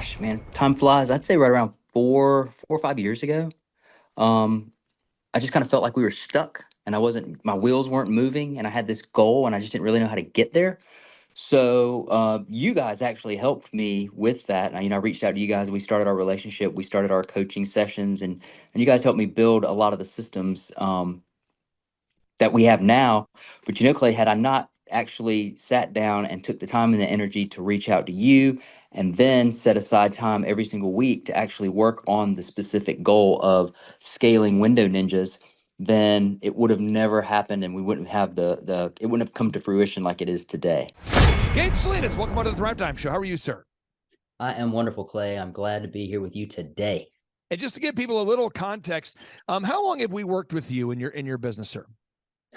gosh, man, time flies. I'd say right around 4 or 5 years ago. Um, I just kind of felt like we were stuck and my wheels weren't moving and I had this goal and I just didn't really know how to get there. So you guys actually helped me with that. And, I reached out to you guys. We started our relationship. We started our coaching sessions, and you guys helped me build a lot of the systems that we have now. But Clay, had I not actually sat down and took the time and the energy to reach out to you and then set aside time every single week to actually work on the specific goal of scaling Window Ninjas, then it would have never happened and we wouldn't have it wouldn't have come to fruition like it is today. Gabe Salinas, welcome on to the Thrivetime Show. How are you, sir? I am wonderful, Clay. I'm glad to be here with you today. And just to give people a little context, how long have we worked with you in your business, sir?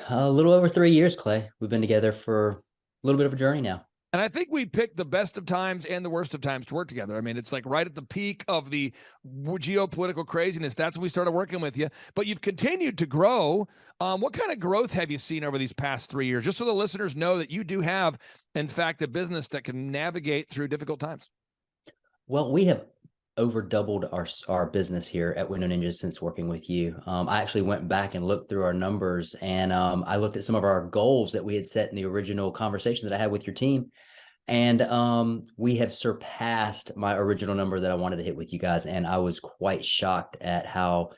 A little over 3 years, Clay. We've been together for a little bit of a journey now. And I think we picked the best of times and the worst of times to work together. I mean, it's like right at the peak of the geopolitical craziness. That's when we started working with you. But you've continued to grow. What kind of growth have you seen over these past 3 years? Just so the listeners know that you do have, in fact, a business that can navigate through difficult times. Well, we have over doubled our business here at Window Ninjas since working with you. I actually went back and looked through our numbers, and I looked at some of our goals that we had set in the original conversation that I had with your team. And we have surpassed my original number that I wanted to hit with you guys. And I was quite shocked at how,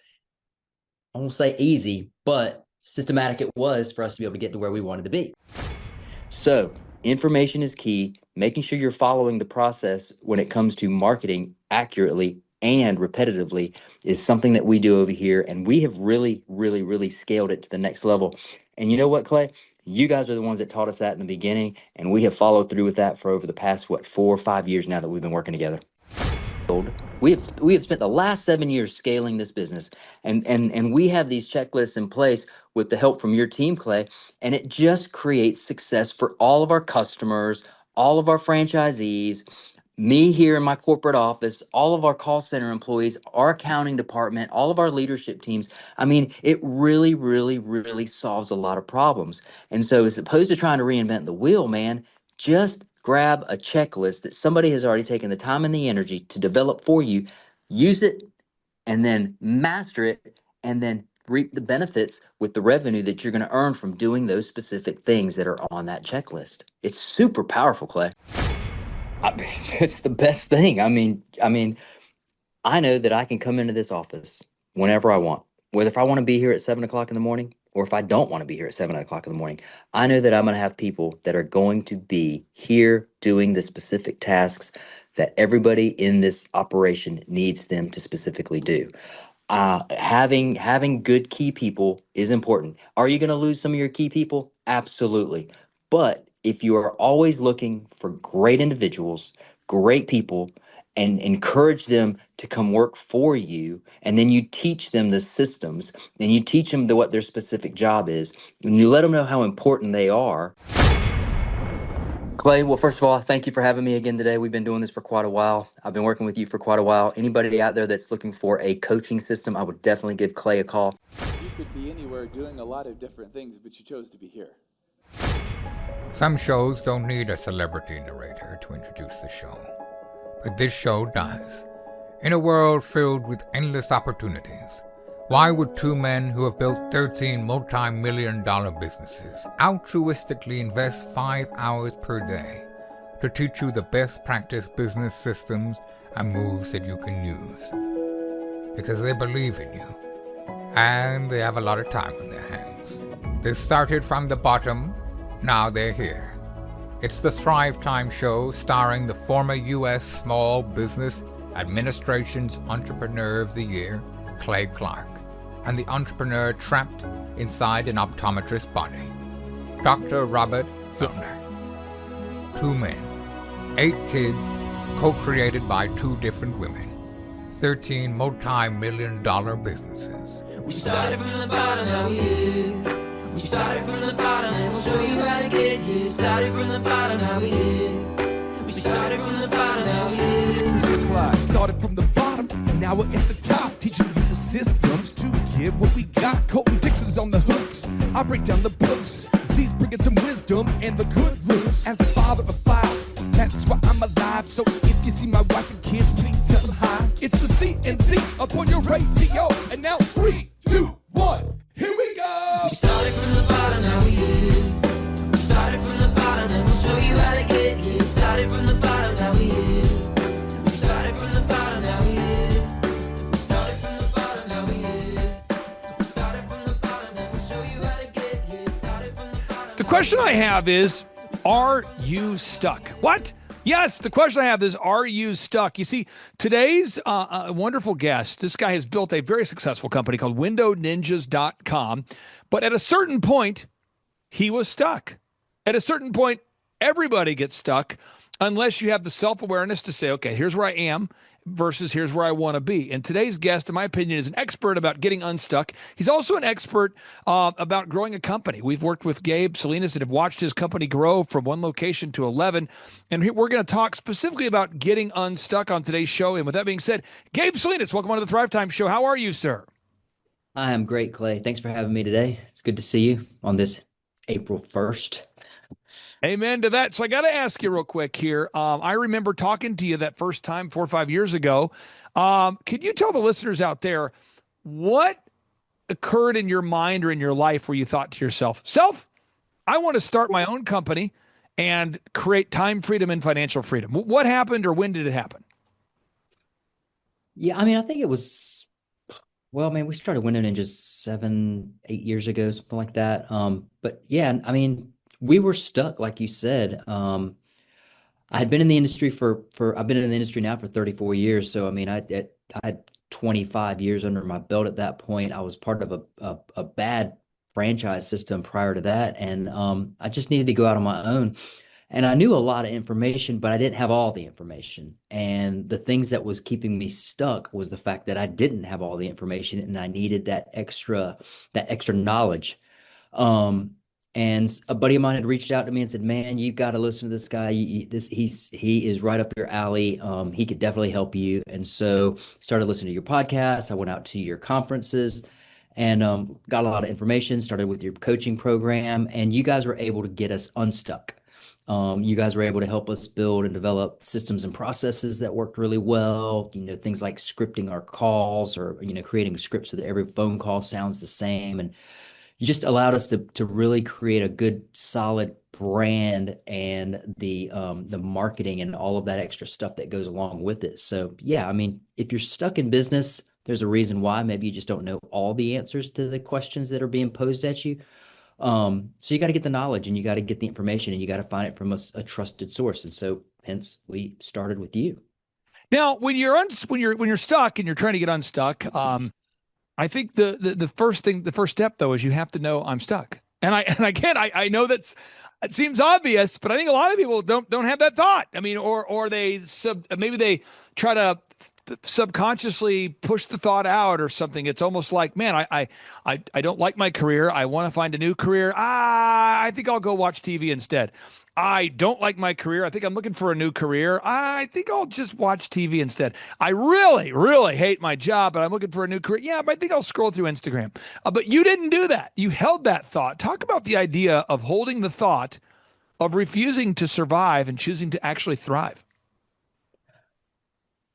I won't say easy, but systematic it was for us to be able to get to where we wanted to be. So information is key. Making sure you're following the process when it comes to marketing accurately and repetitively is something that we do over here. And we have really, really, really scaled it to the next level. And you know what, Clay? You guys are the ones that taught us that in the beginning, and we have followed through with that for over the past, 4 or 5 years now that we've been working together. We have spent the last 7 years scaling this business, and we have these checklists in place with the help from your team, Clay, and it just creates success for all of our customers, all of our franchisees, me here in my corporate office, all of our call center employees, our accounting department, all of our leadership teams. I mean, it really, really, really solves a lot of problems. And so as opposed to trying to reinvent the wheel, man, just grab a checklist that somebody has already taken the time and the energy to develop for you, use it, and then master it, and then reap the benefits with the revenue that you're going to earn from doing those specific things that are on that checklist. It's super powerful, Clay. It's the best thing. I mean, I know that I can come into this office whenever I want, whether if I want to be here at 7 o'clock in the morning or if I don't want to be here at 7 o'clock in the morning. I know that I'm going to have people that are going to be here doing the specific tasks that everybody in this operation needs them to specifically do. Having good key people is important. Are you going to lose some of your key people? Absolutely. But if you are always looking for great individuals, great people, and encourage them to come work for you, and then you teach them the systems, and you teach them what their specific job is, and you let them know how important they are. Clay, well, first of all, thank you for having me again today. We've been doing this for quite a while. I've been working with you for quite a while. Anybody out there that's looking for a coaching system, I would definitely give Clay a call. You could be anywhere doing a lot of different things, but you chose to be here. Some shows don't need a celebrity narrator to introduce the show, but this show does. In a world filled with endless opportunities, why would two men who have built 13 multi-million-dollar businesses altruistically invest 5 hours per day to teach you the best practice business systems and moves that you can use? Because they believe in you, and they have a lot of time on their hands. They started from the bottom. Now they're here. It's the Thrivetime Show, starring the former U.S. Small Business Administration's Entrepreneur of the Year, Clay Clark, and the entrepreneur trapped inside an optometrist's body, Dr. Robert Zillner. 2 men, 8 kids, co-created by 2 different women, 13 multi-million-dollar businesses. We started from the bottom, now we're here. We started from the bottom and we'll show you how to get here. Started from the bottom, now we're here. We started from the bottom, now we're here. Mr. Clyde started from the bottom, and now we're at the top, teaching you the systems to get what we got. Colton Dixon's on the hooks, I break down the books. Z's bringing some wisdom and the good looks. As the father of 5, that's why I'm alive God. So if you see my wife and kids, please tell them hi. It's the CNC up on your radio. And now 3, 2, 1, here we go. We started from the bottom, now we here. We started from the bottom, and we'll show you how to get here. Started from the bottom, now we here. We started from the bottom, now we here. We started from the bottom, now we here. We started from the bottom, and we'll show you how to get here. Started from the bottom. The question I have is, are you stuck? What? Yes, the question I have is, are you stuck? You see, today's wonderful guest, this guy has built a very successful company called WindowNinjas.com. But at a certain point, he was stuck. At a certain point, everybody gets stuck unless you have the self-awareness to say, okay, here's where I am versus here's where I want to be. And today's guest, in my opinion, is an expert about getting unstuck. He's also an expert about growing a company. We've worked with Gabe Salinas and have watched his company grow from 1 location to 11. And we're going to talk specifically about getting unstuck on today's show. And with that being said, Gabe Salinas, welcome on to the Thrivetime Show. How are you, sir? I am great, Clay. Thanks for having me today. It's good to see you on this April 1st. Amen to that. So I got to ask you real quick here. I remember talking to you that first time 4 or 5 years ago. Could you tell the listeners out there what occurred in your mind or in your life where you thought to yourself, I want to start my own company and create time freedom and financial freedom? What happened, or when did it happen? Yeah, I mean, I think it was, well, man, we started Window Ninjas 7, 8 years ago, something like that. But yeah, I mean, we were stuck, like you said. I had been in the industry I've been in the industry now for 34 years. So, I mean, I had 25 years under my belt at that point. I was part of a bad franchise system prior to that. And I just needed to go out on my own. And I knew a lot of information, but I didn't have all the information. And the things that was keeping me stuck was the fact that I didn't have all the information, and I needed that extra knowledge. And a buddy of mine had reached out to me and said, "Man, you got to listen to this guy. He is right up your alley. He could definitely help you." And so started listening to your podcast. I went out to your conferences and got a lot of information. Started with your coaching program, and you guys were able to get us unstuck. You guys were able to help us build and develop systems and processes that worked really well. Things like scripting our calls, or creating a script so that every phone call sounds the same. And you just allowed us to really create a good, solid brand, and the marketing and all of that extra stuff that goes along with it. So yeah, I mean, if you're stuck in business, there's a reason why. Maybe you just don't know all the answers to the questions that are being posed at you. So you got to get the knowledge, and you got to get the information, and you got to find it from a trusted source. And so hence we started with you. Now, when you're stuck and you're trying to get unstuck, I think the first step though is you have to know I'm stuck. And I know it seems obvious, but I think a lot of people don't have that thought. I mean, or maybe they try to subconsciously push the thought out or something. It's almost like, man, I don't like my career. I want to find a new career. I think I'll go watch TV instead. I don't like my career. I think I'm looking for a new career. I think I'll just watch TV instead. I really, really hate my job, but I'm looking for a new career. Yeah, but I think I'll scroll through Instagram. But you didn't do that. You held that thought. Talk about the idea of holding the thought of refusing to survive and choosing to actually thrive.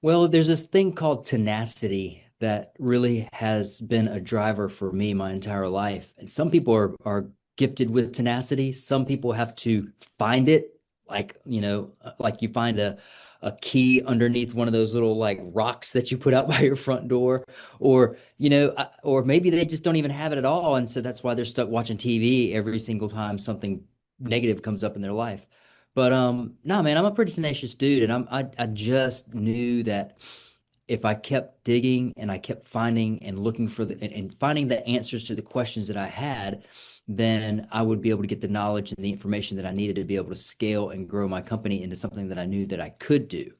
Well, there's this thing called tenacity that really has been a driver for me my entire life. And some people are gifted with tenacity. Some people have to find it, like you find a key underneath one of those little like rocks that you put out by your front door, or maybe they just don't even have it at all. And so that's why they're stuck watching TV every single time something negative comes up in their life. But no, man, I'm a pretty tenacious dude, and I just knew that if I kept digging and I kept finding and looking for and finding the answers to the questions that I had, then I would be able to get the knowledge and the information that I needed to be able to scale and grow my company into something that I knew that I could do.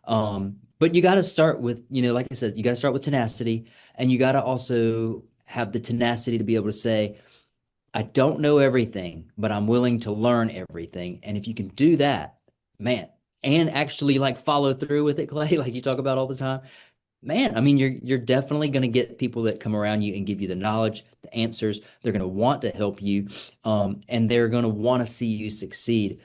But you got to start with, like I said, you got to start with tenacity, and you got to also have the tenacity to be able to say, I don't know everything, but I'm willing to learn everything. And if you can do that, man, and actually like follow through with it, Clay, like you talk about all the time, man, I mean, you're definitely going to get people that come around you and give you the knowledge, the answers. They're going to want to help you, and they're going to want to see you succeed.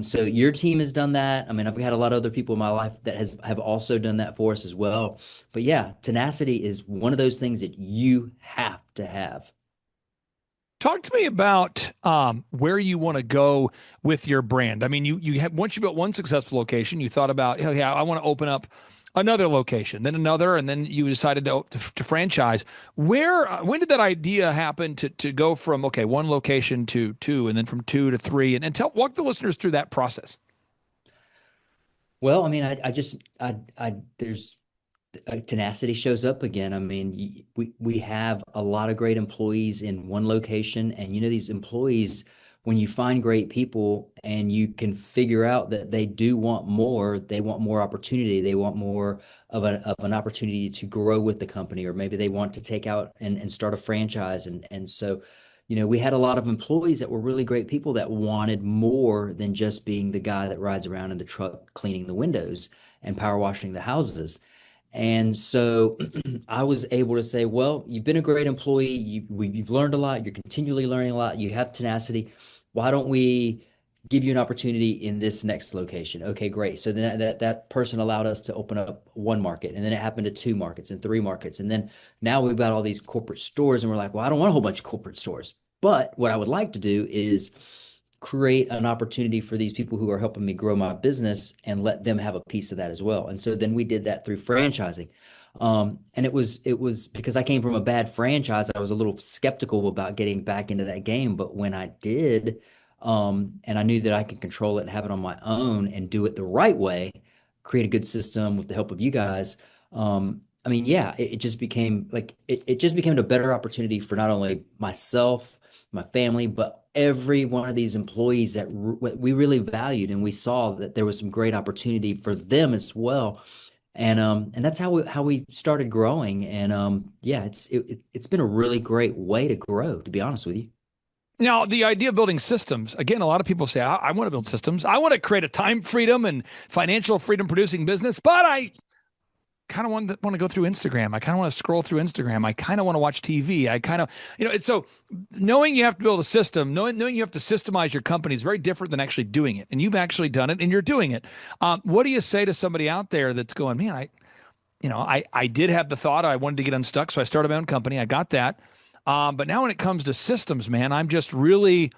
So your team has done that. I mean, I've had a lot of other people in my life that have also done that for us as well. But yeah, tenacity is one of those things that you have to have. Talk to me about where you want to go with your brand. I mean, you have once you built one successful location, you thought about, oh, yeah, I want to open up another location, then another, and then you decided to franchise. When did that idea happen to go from one location to two, and then from two to three, and walk the listeners through that process? Well, I mean, there's tenacity shows up again. I mean, we have a lot of great employees in one location, and these employees, when you find great people and you can figure out that they do want more, they want more opportunity, they want more of an opportunity to grow with the company, or maybe they want to take out and start a franchise, and so. We had a lot of employees that were really great people that wanted more than just being the guy that rides around in the truck cleaning the windows and power washing the houses. And so I was able to say, well, you've been a great employee. You've learned a lot. You're continually learning a lot. You have tenacity. Why don't we give you an opportunity in this next location? Okay, great. So then that person allowed us to open up one market, and then it happened to two markets and three markets. And then now we've got all these corporate stores, and we're like, well, I don't want a whole bunch of corporate stores. But what I would like to do is create an opportunity for these people who are helping me grow my business and let them have a piece of that as well. And so then we did that through franchising. And it was because I came from a bad franchise, I was a little skeptical about getting back into that game. But when I did, and I knew that I could control it and have it on my own and do it the right way, create a good system with the help of you guys. I mean, yeah, it just became it just became a better opportunity for not only myself, my family, but every one of these employees that we really valued, and we saw that there was some great opportunity for them as well. And that's how we started growing. And yeah, it's been a really great way to grow, to be honest with you. Now, the idea of building systems, again, a lot of people say, I want to build systems. I want to create a time freedom and financial freedom producing business, but I kind of want to go through Instagram. I kind of want to scroll through Instagram. I kind of want to watch TV. I kind of, it's so knowing you have to build a system, knowing you have to systemize your company is very different than actually doing it. And you've actually done it and you're doing it. What do you say to somebody out there that's going, man, I did have the thought I wanted to get unstuck. So I started my own company. I got that. But now when it comes to systems, man, I'm just really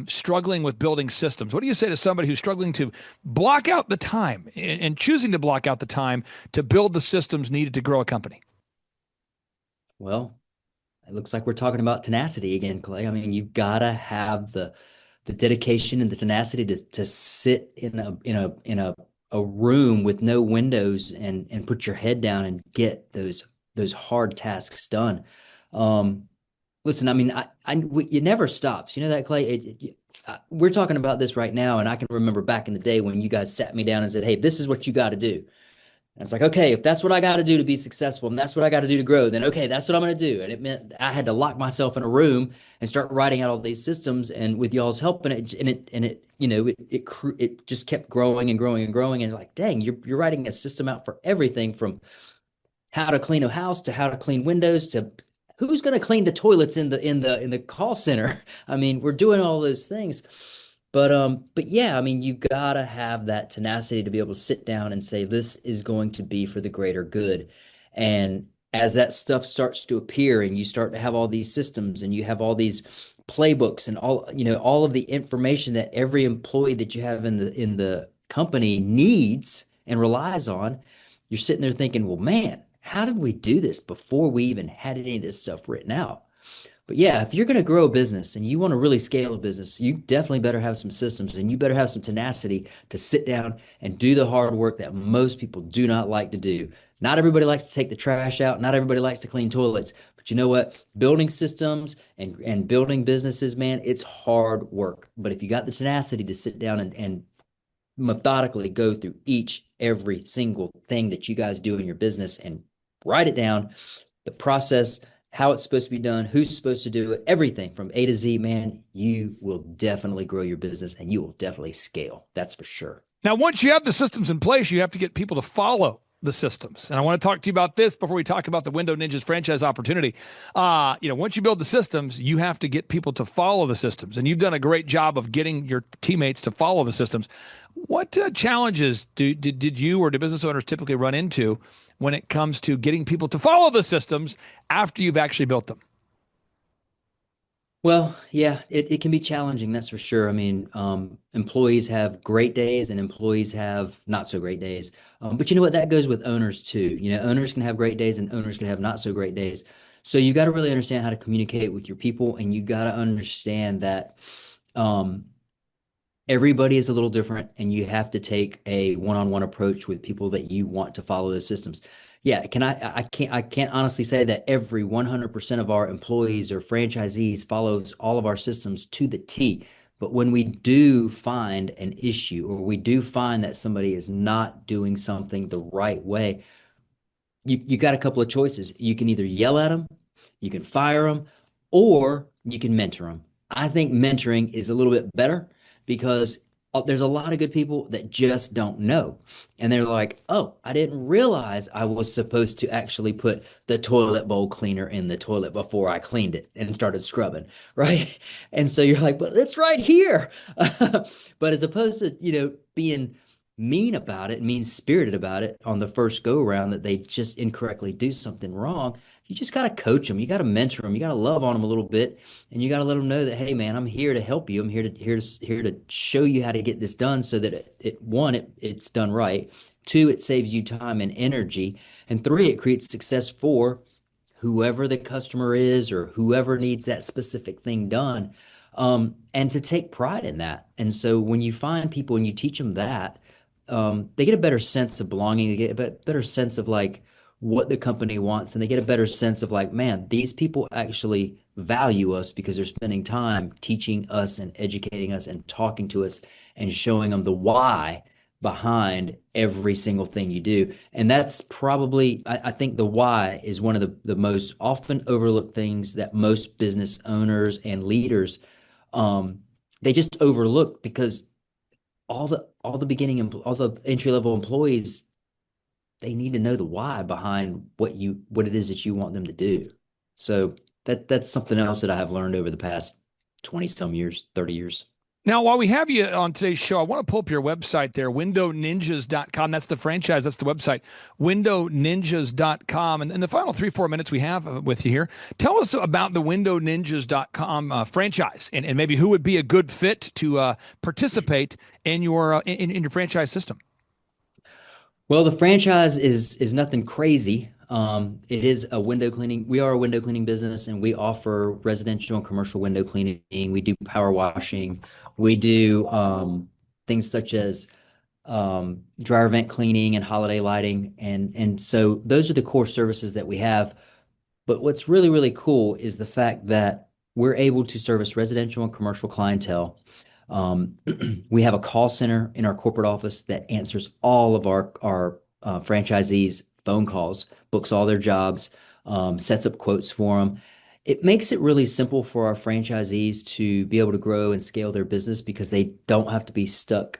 struggling with building systems. What do you say to somebody who's struggling to block out the time and choosing to block out the time to build the systems needed to grow a company? Well, it looks like we're talking about tenacity again, Clay. I mean, you've got to have the dedication and the tenacity to sit in a room with no windows and put your head down and get those hard tasks done. Listen, I mean, it never stops. You know that, Clay? We're talking about this right now, and I can remember back in the day when you guys sat me down and said, hey, this is what you got to do. And it's like, okay, if that's what I got to do to be successful and that's what I got to do to grow, then okay, that's what I'm going to do. And it meant I had to lock myself in a room and start writing out all these systems. And with y'all's help, it just kept growing and growing and growing. And like, dang, you're writing a system out for everything from how to clean a house to how to clean windows to who's going to clean the toilets in the call center. I mean, we're doing all those things. But yeah, I mean, you gotta have that tenacity to be able to sit down and say, this is going to be for the greater good. And as that stuff starts to appear and you start to have all these systems and you have all these playbooks and all of the information that every employee that you have in the company needs and relies on, you're sitting there thinking, well, man, how did we do this before we even had any of this stuff written out? But yeah, if you're going to grow a business and you want to really scale a business, you definitely better have some systems and you better have some tenacity to sit down and do the hard work that most people do not like to do. Not everybody likes to take the trash out. Not everybody likes to clean toilets. But you know what? Building systems and building businesses, man, it's hard work. But if you got the tenacity to sit down and methodically go through every single thing that you guys do in your business and write it down, the process, how it's supposed to be done, who's supposed to do it, everything from A to Z, man, you will definitely grow your business and you will definitely scale. That's for sure. Now, once you have the systems in place, you have to get people to follow the systems. And I want to talk to you about this before we talk about the Window Ninjas franchise opportunity. Once you build the systems, you have to get people to follow the systems. And you've done a great job of getting your teammates to follow the systems. What challenges did you or do business owners typically run into when it comes to getting people to follow the systems after you've actually built them? Well, yeah, it can be challenging, that's for sure. I mean, employees have great days and employees have not so great days. But you know what? That goes with owners too. Owners can have great days and owners can have not so great days. So you got to really understand how to communicate with your people, and you got to understand that um, everybody is a little different, and you have to take a one-on-one approach with people that you want to follow those systems. Yeah, I can't honestly say that every 100% of our employees or franchisees follows all of our systems to the T. But when we do find an issue, or we do find that somebody is not doing something the right way, you got a couple of choices. You can either yell at them, you can fire them, or you can mentor them. I think mentoring is a little bit better because there's a lot of good people that just don't know. And they're like, oh, I didn't realize I was supposed to actually put the toilet bowl cleaner in the toilet before I cleaned it and started scrubbing, right? And so you're like, but it's right here. But as opposed to, being mean about it, mean spirited about it on the first go around that they just incorrectly do something wrong, you just got to coach them. You got to mentor them. You got to love on them a little bit, and you got to let them know that, hey, man, I'm here to help you. I'm here to show you how to get this done so that it's done right. Two, it saves you time and energy, and three, it creates success for whoever the customer is or whoever needs that specific thing done, and to take pride in that. And so when you find people and you teach them that, they get a better sense of belonging. They get a better sense of like what the company wants, and they get a better sense of like, man, these people actually value us because they're spending time teaching us and educating us and talking to us and showing them the why behind every single thing you do. And that's probably, I think the why is one of the most often overlooked things that most business owners and leaders, they just overlook, because all the entry level employees, they need to know the why behind what it is that you want them to do. So that's something else that I have learned over the past 20 some years, 30 years. Now, while we have you on today's show, I want to pull up your website there, windowninjas.com. That's the franchise. That's the website, windowninjas.com. And in the final 3-4 minutes we have with you here, tell us about the windowninjas.com franchise and maybe who would be a good fit to participate in your in your franchise system. Well, the franchise is nothing crazy. It is a window cleaning. We are a window cleaning business, and we offer residential and commercial window cleaning. We do power washing. We do things such as dryer vent cleaning and holiday lighting, and so those are the core services that we have. But what's really, really cool is the fact that we're able to service residential and commercial clientele. We have a call center in our corporate office that answers all of our franchisees' phone calls, books all their jobs, sets up quotes for them. It makes it really simple for our franchisees to be able to grow and scale their business because they don't have to be stuck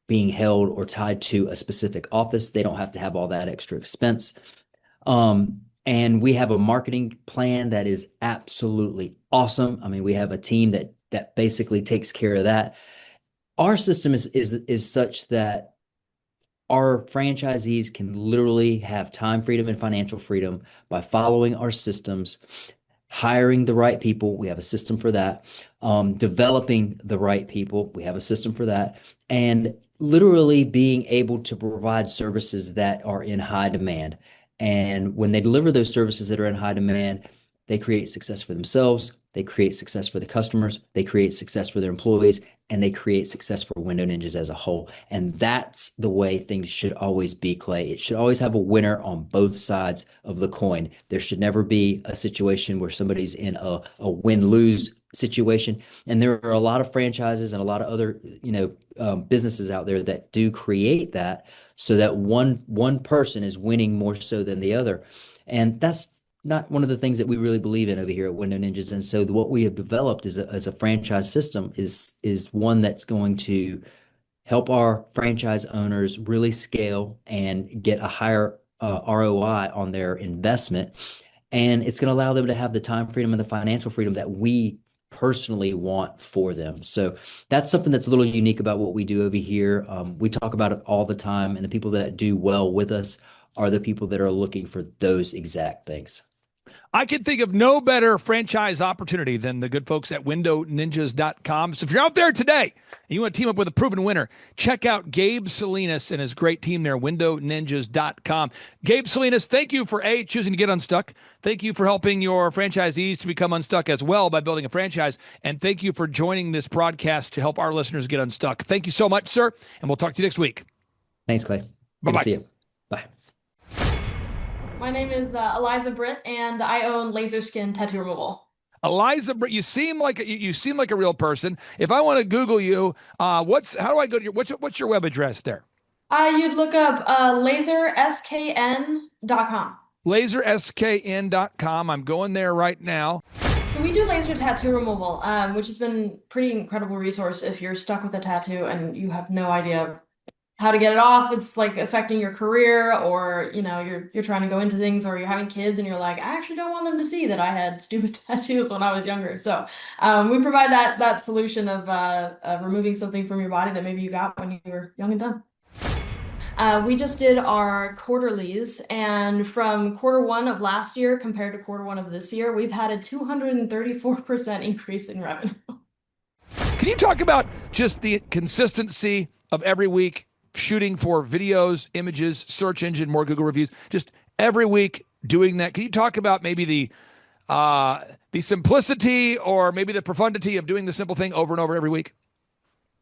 being held or tied to a specific office. They don't have to have all that extra expense. And we have a marketing plan that is absolutely awesome. I mean, we have a team that basically takes care of that. Our system is such that our franchisees can literally have time freedom and financial freedom by following our systems, hiring the right people. We have a system for that. Developing the right people. We have a system for that. And literally being able to provide services that are in high demand. And when they deliver those services that are in high demand, they create success for themselves. They create success for the customers. They create success for their employees, and they create success for Window Ninjas as a whole. And that's the way things should always be, Clay. It should always have a winner on both sides of the coin. There should never be a situation where somebody's in a win-lose situation. And there are a lot of franchises and a lot of other, businesses out there that do create that so that one person is winning more so than the other. And that's not one of the things that we really believe in over here at Window Ninjas. And so what we have developed as a franchise system is one that's going to help our franchise owners really scale and get a higher ROI on their investment. And it's going to allow them to have the time freedom and the financial freedom that we personally want for them. So that's something that's a little unique about what we do over here. We talk about it all the time, and the people that do well with us are the people that are looking for those exact things. I can think of no better franchise opportunity than the good folks at windowninjas.com. So if you're out there today and you want to team up with a proven winner, check out Gabe Salinas and his great team there, windowninjas.com. Gabe Salinas, thank you for choosing to get unstuck. Thank you for helping your franchisees to become unstuck as well by building a franchise. And thank you for joining this broadcast to help our listeners get unstuck. Thank you so much, sir. And we'll talk to you next week. Thanks, Clay. Good Bye-bye. to see you. Bye. My name is Eliza Britt, and I own Laser Skin Tattoo Removal. Eliza, you seem like a real person. If I want to Google you, how do I go to your what's your web address there? You'd look up laserskn.com. Laserskn.com. I'm going there right now. So we do laser tattoo removal, which has been a pretty incredible resource if you're stuck with a tattoo and you have no idea how to get it off. It's like affecting your career, or you're trying to go into things, or you're having kids and you're like, I actually don't want them to see that I had stupid tattoos when I was younger. So we provide that solution of removing something from your body that maybe you got when you were young and dumb. We just did our quarterlies, and from Q1 of last year compared to Q1 of this year, we've had a 234% increase in revenue. Can you talk about just the consistency of every week shooting for videos, images, search engine, more Google reviews, just every week doing that? Can you talk about maybe the simplicity or maybe the profundity of doing the simple thing over and over every week?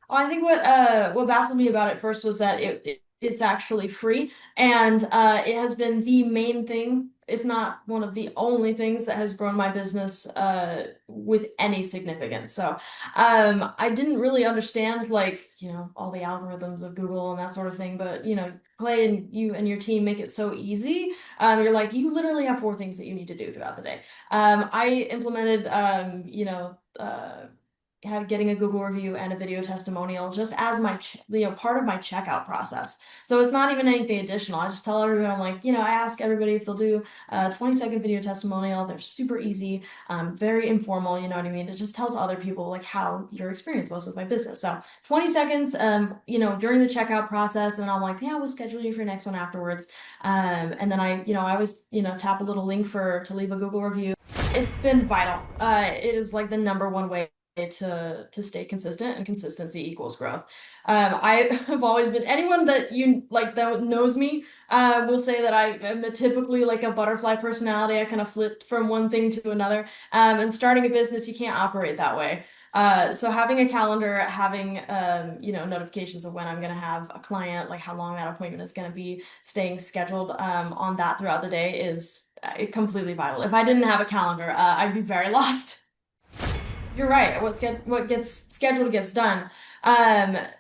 Oh, I think what baffled me about it first was that it's actually free, and it has been the main thing, if not one of the only things that has grown my business with any significance. So I didn't really understand all the algorithms of Google and that sort of thing, but Clay and you and your team make it so easy. You're like, you literally have 4 things that you need to do throughout the day. I implemented getting a Google review and a video testimonial just as my part of my checkout process. So it's not even anything additional. I just tell everyone, I'm like, I ask everybody if they'll do a 20-second video testimonial. They're super easy, very informal, you know what I mean? It just tells other people like how your experience was with my business. So 20 seconds, during the checkout process, and then I'm like, yeah, we'll schedule you for your next one afterwards. And then I always, tap a little link to leave a Google review. It's been vital. It is like the #1 way to stay consistent, and consistency equals growth. I have always been, anyone that that knows me will say that I am typically like a butterfly personality. I kind of flip from one thing to another. And starting a business, you can't operate that way. So having a calendar, having notifications of when I'm going to have a client, like how long that appointment is going to be, staying scheduled on that throughout the day is completely vital. If I didn't have a calendar, I'd be very lost. You're right. What gets scheduled gets done. A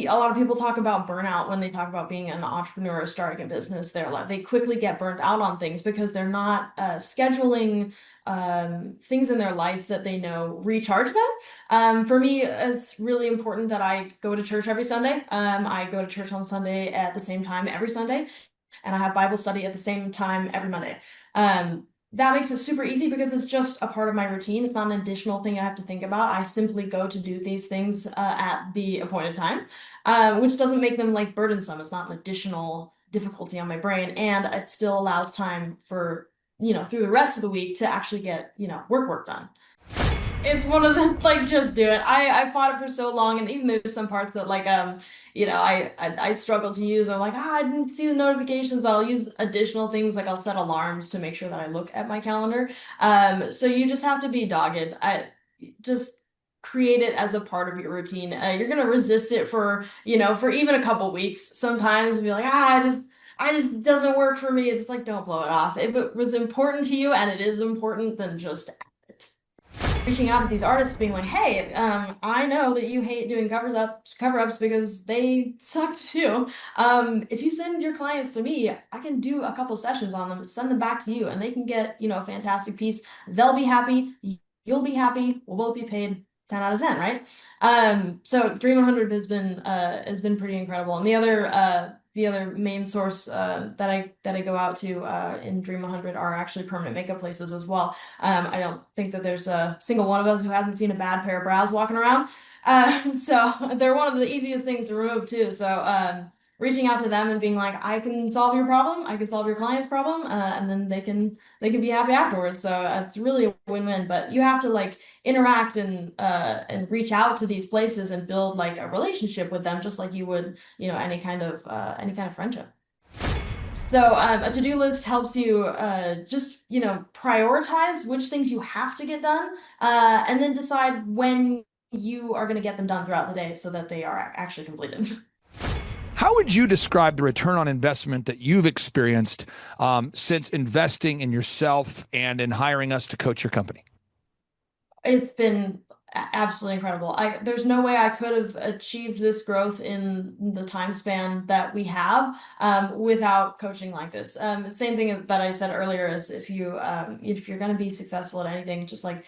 lot of people talk about burnout when they talk about being an entrepreneur or starting a business. They quickly get burnt out on things because they're not scheduling things in their life that they know recharge them. For me, it's really important that I go to church every Sunday. I go to church on Sunday at the same time every Sunday, and I have Bible study at the same time every Monday. That makes it super easy because it's just a part of my routine. It's not an additional thing I have to think about. I simply go to do these things at the appointed time, which doesn't make them burdensome. It's not an additional difficulty on my brain, and it still allows time for, through the rest of the week to actually get, work done. It's one of the, just do it. I fought it for so long, and even there's some parts that I struggled to use. I'm like, I didn't see the notifications. I'll use additional things, I'll set alarms to make sure that I look at my calendar. So you just have to be dogged. Just create it as a part of your routine. You're gonna resist it for even a couple weeks. Sometimes be like, I just doesn't work for me. It's don't blow it off. If it was important to you, and it is important, then just reaching out to these artists being like, hey, I know that you hate doing cover-ups because they suck too. If you send your clients to me, I can do a couple sessions on them, send them back to you, and they can get, a fantastic piece. They'll be happy, you'll be happy, we'll both be paid 10 out of 10, right? So Dream 100 has been pretty incredible. And the other the other main source that I go out to in Dream 100 are actually permanent makeup places as well. I don't think that there's a single one of us who hasn't seen a bad pair of brows walking around. So they're one of the easiest things to remove too. So reaching out to them and being like, I can solve your problem, I can solve your client's problem, and then they can be happy afterwards. So it's really a win-win. But you have to like interact and reach out to these places and build like a relationship with them, just like you would, any kind of friendship. So a to-do list helps you just, prioritize which things you have to get done, and then decide when you are going to get them done throughout the day so that they are actually completed. How would you describe the return on investment that you've experienced since investing in yourself and in hiring us to coach your company? It's been absolutely incredible. There's no way I could have achieved this growth in the time span that we have without coaching like this. Same thing that I said earlier is if you're going to be successful at anything, just like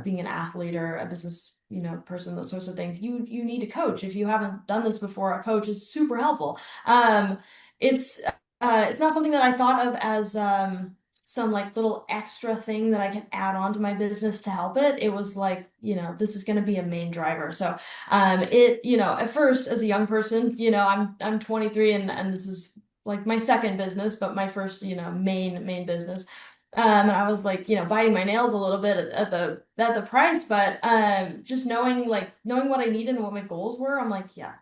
being an athlete or a business person, those sorts of things, you need a coach. If you haven't done this before, a coach is super helpful. It's not something that I thought of as some like little extra thing that I can add on to my business to help it. It was like, this is going to be a main driver. So, at first as a young person, I'm 23 and this is like my second business, but my first, main business. And I was like, biting my nails a little bit at the price, but just knowing what I needed and what my goals were, I'm like, yeah,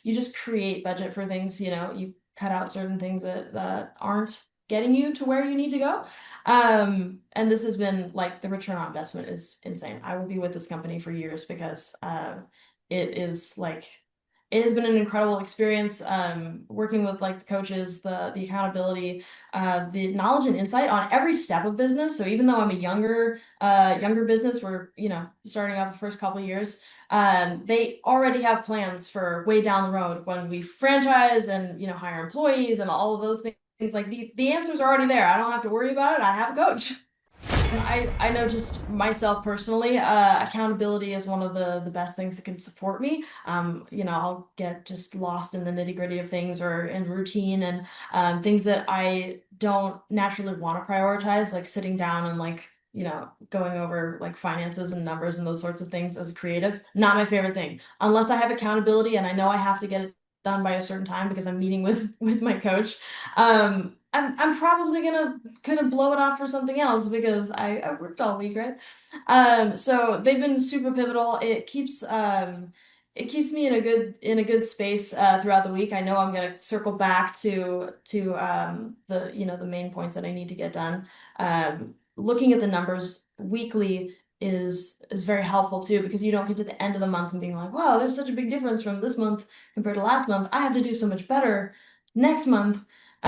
you just create budget for things, you cut out certain things that aren't getting you to where you need to go. And this has been like the return on investment is insane. I will be with this company for years because it has been an incredible experience working with like the coaches, the accountability, the knowledge and insight on every step of business. So even though I'm a younger business, we're starting off the first couple of years, they already have plans for way down the road when we franchise and hire employees and all of those things. Like the answers are already there. I don't have to worry about it. I have a coach. I know just myself personally, accountability is one of the best things that can support me. I'll get just lost in the nitty gritty of things or in routine and things that I don't naturally want to prioritize, like sitting down and like, going over like finances and numbers and those sorts of things as a creative. Not my favorite thing. Unless I have accountability and I know I have to get it done by a certain time because I'm meeting with my coach. I'm probably gonna blow it off for something else because I worked all week, right? So they've been super pivotal. It keeps me in a good space throughout the week. I know I'm gonna circle back to the main points that I need to get done. Looking at the numbers weekly is very helpful too, because you don't get to the end of the month and being like, wow, there's such a big difference from this month compared to last month. I have to do so much better next month.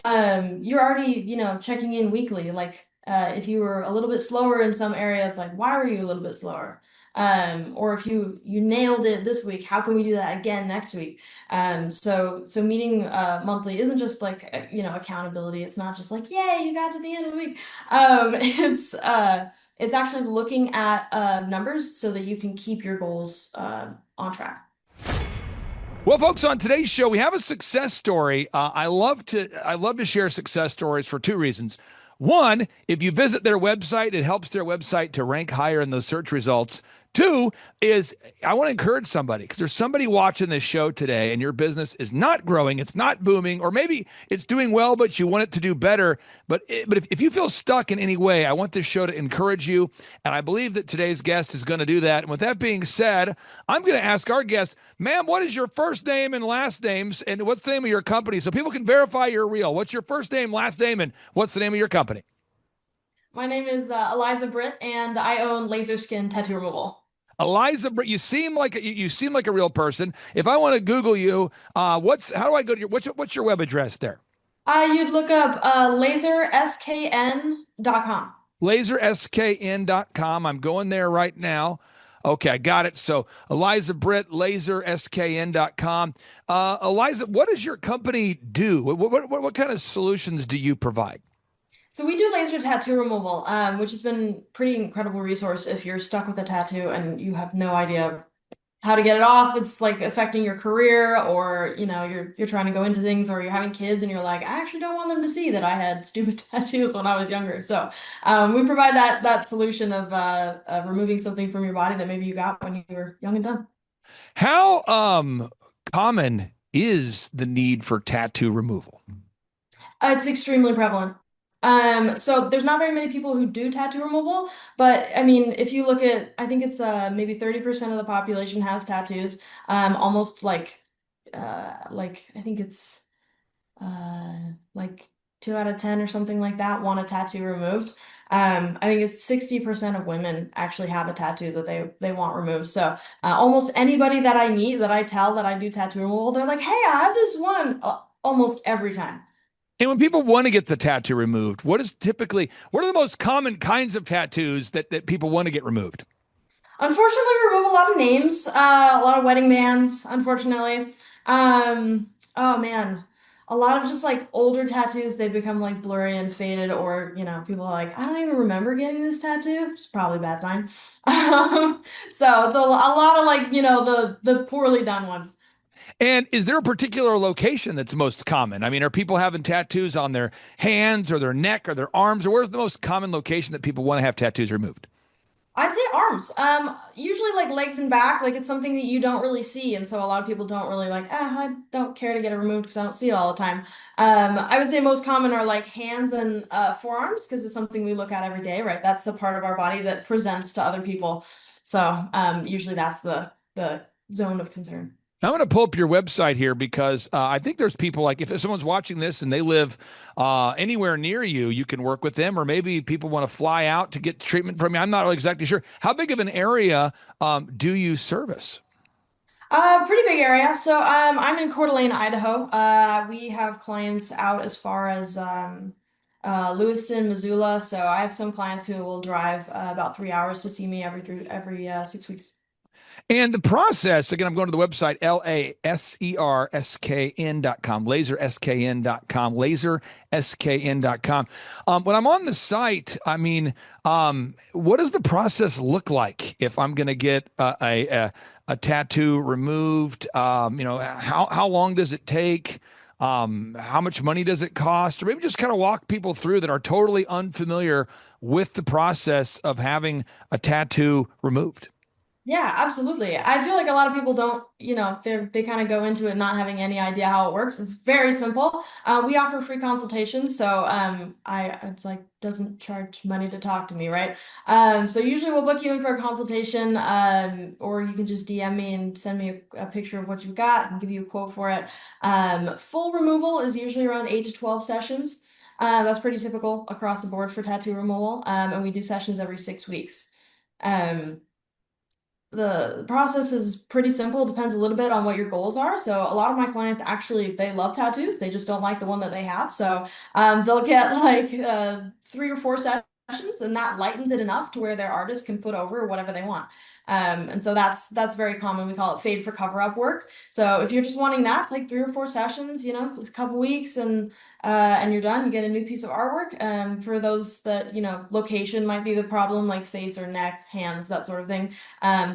You're already, checking in weekly. Like, if you were a little bit slower in some areas, like, why were you a little bit slower? Or if you nailed it this week, how can we do that again next week? So meeting monthly isn't just like accountability. It's not just like, yay, you got to the end of the week. It's actually looking at numbers so that you can keep your goals on track. Well, folks, on today's show, we have a success story. I love to share success stories for two reasons. One, if you visit their website, it helps their website to rank higher in those search results. Two is I want to encourage somebody, because there's somebody watching this show today and your business is not growing, it's not booming, or maybe it's doing well, but you want it to do better. But if you feel stuck in any way, I want this show to encourage you. And I believe that today's guest is going to do that. And with that being said, I'm going to ask our guest, ma'am, what is your first name and last names, and what's the name of your company so people can verify you're real? What's your first name, last name, and what's the name of your company? My name is Eliza Britt, and I own Laser Skin Tattoo Removal. Eliza Britt, you seem like a real person. If I want to Google you, how do I go to what's your web address there? You'd look up laserskn.com. Laserskn.com. I'm going there right now. Okay, I got it. So Eliza Britt, laserskn.com. Eliza, what does your company do? What kind of solutions do you provide? So we do laser tattoo removal, which has been a pretty incredible resource if you're stuck with a tattoo and you have no idea how to get it off. It's like affecting your career, or you're trying to go into things, or you're having kids and you're like, I actually don't want them to see that I had stupid tattoos when I was younger. So we provide that solution of removing something from your body that maybe you got when you were young and dumb. How common is the need for tattoo removal? It's extremely prevalent. So there's not very many people who do tattoo removal, but I mean, if you look at, I think it's maybe 30% of the population has tattoos. Almost like I think it's like 2 out of 10 or something like that want a tattoo removed. I think it's 60% of women actually have a tattoo that they want removed. So almost anybody that I meet that I tell that I do tattoo removal, they're like, "Hey, I have this one," almost every time. And when people want to get the tattoo removed, what are the most common kinds of tattoos that people want to get removed? Unfortunately, we remove a lot of names, a lot of wedding bands, unfortunately. Oh man, a lot of just like older tattoos, they become like blurry and faded, or people are like, I don't even remember getting this tattoo. It's probably a bad sign. So it's a lot of like, the poorly done ones. And is there a particular location that's most common? I mean, are people having tattoos on their hands or their neck or their arms, or where's the most common location that people want to have tattoos removed? I'd say arms. Usually like legs and back, like it's something that you don't really see, and so a lot of people don't really like, I don't care to get it removed because I don't see it all the time. I would say most common are like hands and forearms because it's something we look at every day, right? That's the part of our body that presents to other people. So usually that's the zone of concern. I'm going to pull up your website here because I think there's people like if someone's watching this and they live anywhere near you, you can work with them, or maybe people want to fly out to get treatment from you. I'm not really exactly sure. How big of an area do you service? Pretty big area. So I'm in Coeur d'Alene, Idaho. We have clients out as far as Lewiston, Missoula. So I have some clients who will drive about 3 hours to see me every 6 weeks. And the process, again, I'm going to the website, laserskn.com, laserskn.com, laserskn.com. When I'm on the site, I mean, what does the process look like if I'm going to get a tattoo removed? How long does it take? How much money does it cost? Or maybe just kind of walk people through that are totally unfamiliar with the process of having a tattoo removed. Yeah, absolutely. I feel like a lot of people don't, they kind of go into it not having any idea how it works. It's very simple. We offer free consultations, so it's like doesn't charge money to talk to me, right? So usually we'll book you in for a consultation, or you can just DM me and send me a picture of what you've got and give you a quote for it. Full removal is usually around 8 to 12 sessions. That's pretty typical across the board for tattoo removal, and we do sessions every 6 weeks. Um, the process is pretty simple. It depends a little bit on what your goals are. So a lot of my clients actually, they love tattoos. They just don't like the one that they have. So they'll get like 3 or 4 sessions, and that lightens it enough to where their artist can put over whatever they want. And so that's very common. We call it fade for cover up work. So if you're just wanting that, it's like 3 or 4 sessions, it's a couple weeks, and you're done. You get a new piece of artwork. For those that, location might be the problem, like face or neck, hands, that sort of thing.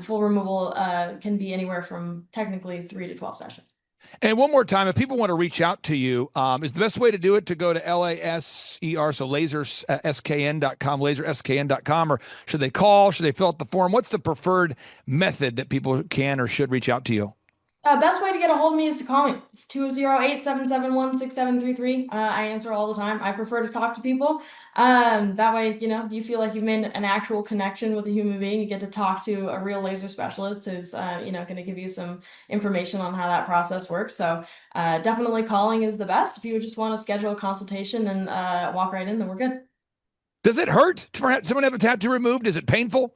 Full removal can be anywhere from technically 3 to 12 sessions. And one more time, if people want to reach out to you, is the best way to do it to go to LASER, so laserskn.com, laserskn.com, or should they call? Should they fill out the form? What's the preferred method that people can or should reach out to you? Best way to get a hold of me is to call me. It's 208-771-6733. I answer all the time. I prefer to talk to people. That way, you feel like you've made an actual connection with a human being. You get to talk to a real laser specialist who's, going to give you some information on how that process works. So definitely calling is the best. If you just want to schedule a consultation and walk right in, then we're good. Does it hurt for someone to have a tattoo removed? Is it painful?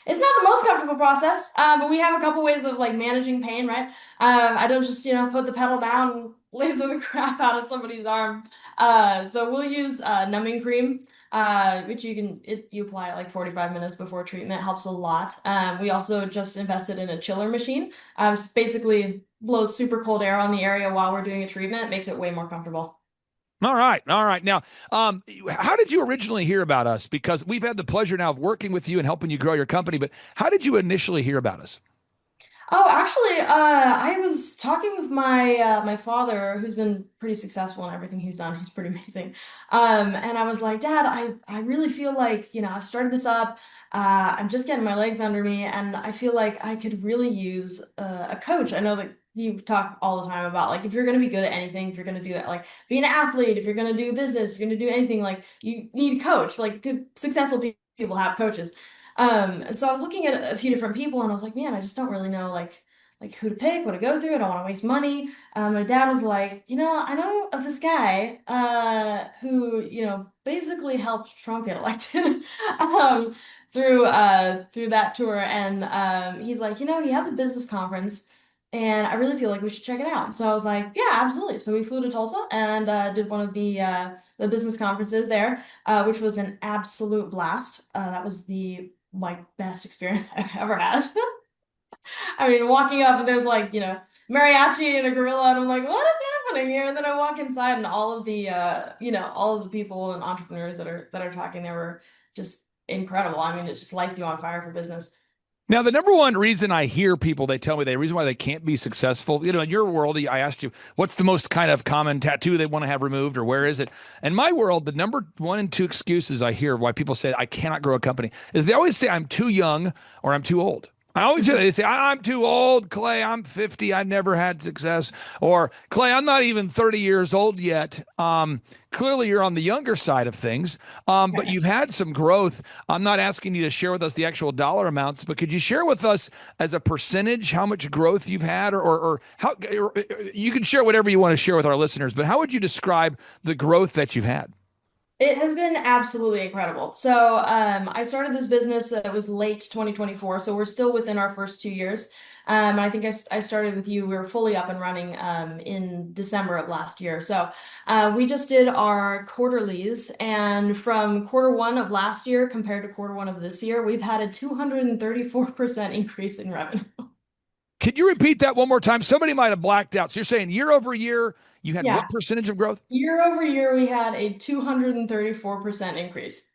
It's not the most comfortable process, but we have a couple ways of like managing pain, right? I don't just, put the pedal down and laser the crap out of somebody's arm. So we'll use numbing cream, which you apply it like 45 minutes before treatment. It helps a lot. We also just invested in a chiller machine. Basically blows super cold air on the area while we're doing a treatment. It makes it way more comfortable. All right. Now, how did you originally hear about us? Because we've had the pleasure now of working with you and helping you grow your company, but how did you initially hear about us? Oh, actually, I was talking with my father, who's been pretty successful in everything he's done. He's pretty amazing. And I was like, Dad, I really feel like, I've started this up. I'm just getting my legs under me, and I feel like I could really use a coach. I know that you talk all the time about like if you're going to be good at anything, if you're going to do it, like be an athlete, if you're going to do business, if you're going to do anything, like you need a coach. Like good, successful people have coaches. And so I was looking at a few different people and I was like, man, I just don't really know like who to pick, what to go through. I don't want to waste money. My dad was like, I know of this guy who, basically helped Trump get elected through that tour. And he's like, he has a business conference and I really feel like we should check it out. So I was like, yeah, absolutely. So we flew to Tulsa and did one of the business conferences there, which was an absolute blast. That was the like best experience I've ever had. I mean, walking up and there's like, mariachi and a gorilla, and I'm like, what is happening here? And then I walk inside and all of the all of the people and entrepreneurs that are talking there were just incredible. I mean, it just lights you on fire for business. Now, the number one reason I hear people, they tell me the reason why they can't be successful, in your world, I asked you, what's the most kind of common tattoo they want to have removed or where is it? In my world, the number one and two excuses I hear why people say I cannot grow a company is they always say I'm too young or I'm too old. I always hear that. They say, I'm too old, Clay. I'm 50. I've never had success. Or, Clay, I'm not even 30 years old yet. Clearly, you're on the younger side of things, but you've had some growth. I'm not asking you to share with us the actual dollar amounts, but could you share with us as a percentage how much growth you've had or how you can share whatever you want to share with our listeners, but how would you describe the growth that you've had? It has been absolutely incredible. So I started this business, it was late 2024, so we're still within our first 2 years. I think I started with you, we were fully up and running in December of last year. So we just did our quarterlies, and from quarter 1 of last year compared to quarter 1 of this year, we've had a 234% increase in revenue. Could you repeat that one more time? Somebody might have blacked out. So you're saying year over year, you had Yeah. what percentage of growth? Year over year, we had a 234% increase.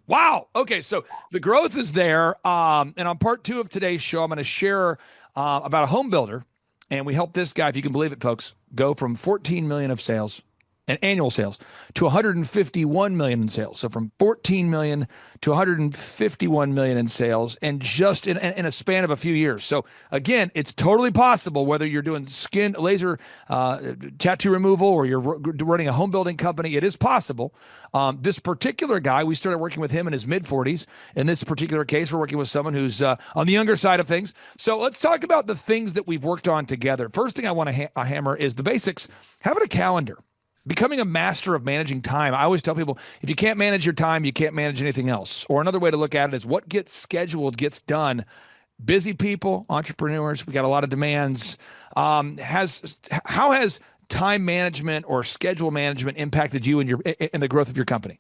Wow. Okay. So the growth is there. And on part 2 of today's show, I'm going to share about a home builder. And we helped this guy, if you can believe it, folks, go from 14 million of sales and annual sales to 151 million in sales. So from 14 million to 151 million in sales, and just in a span of a few years. So again, it's totally possible whether you're doing skin laser tattoo removal or you're running a home building company. It is possible. This particular guy, we started working with him in his mid 40s. In this particular case, we're working with someone who's on the younger side of things. So let's talk about the things that we've worked on together. First thing I want to hammer is the basics. Having a calendar. Becoming a master of managing time. I always tell people, if you can't manage your time, you can't manage anything else. Or another way to look at it is what gets scheduled gets done. Busy people, entrepreneurs, we got a lot of demands. How has time management or schedule management impacted you in the growth of your company?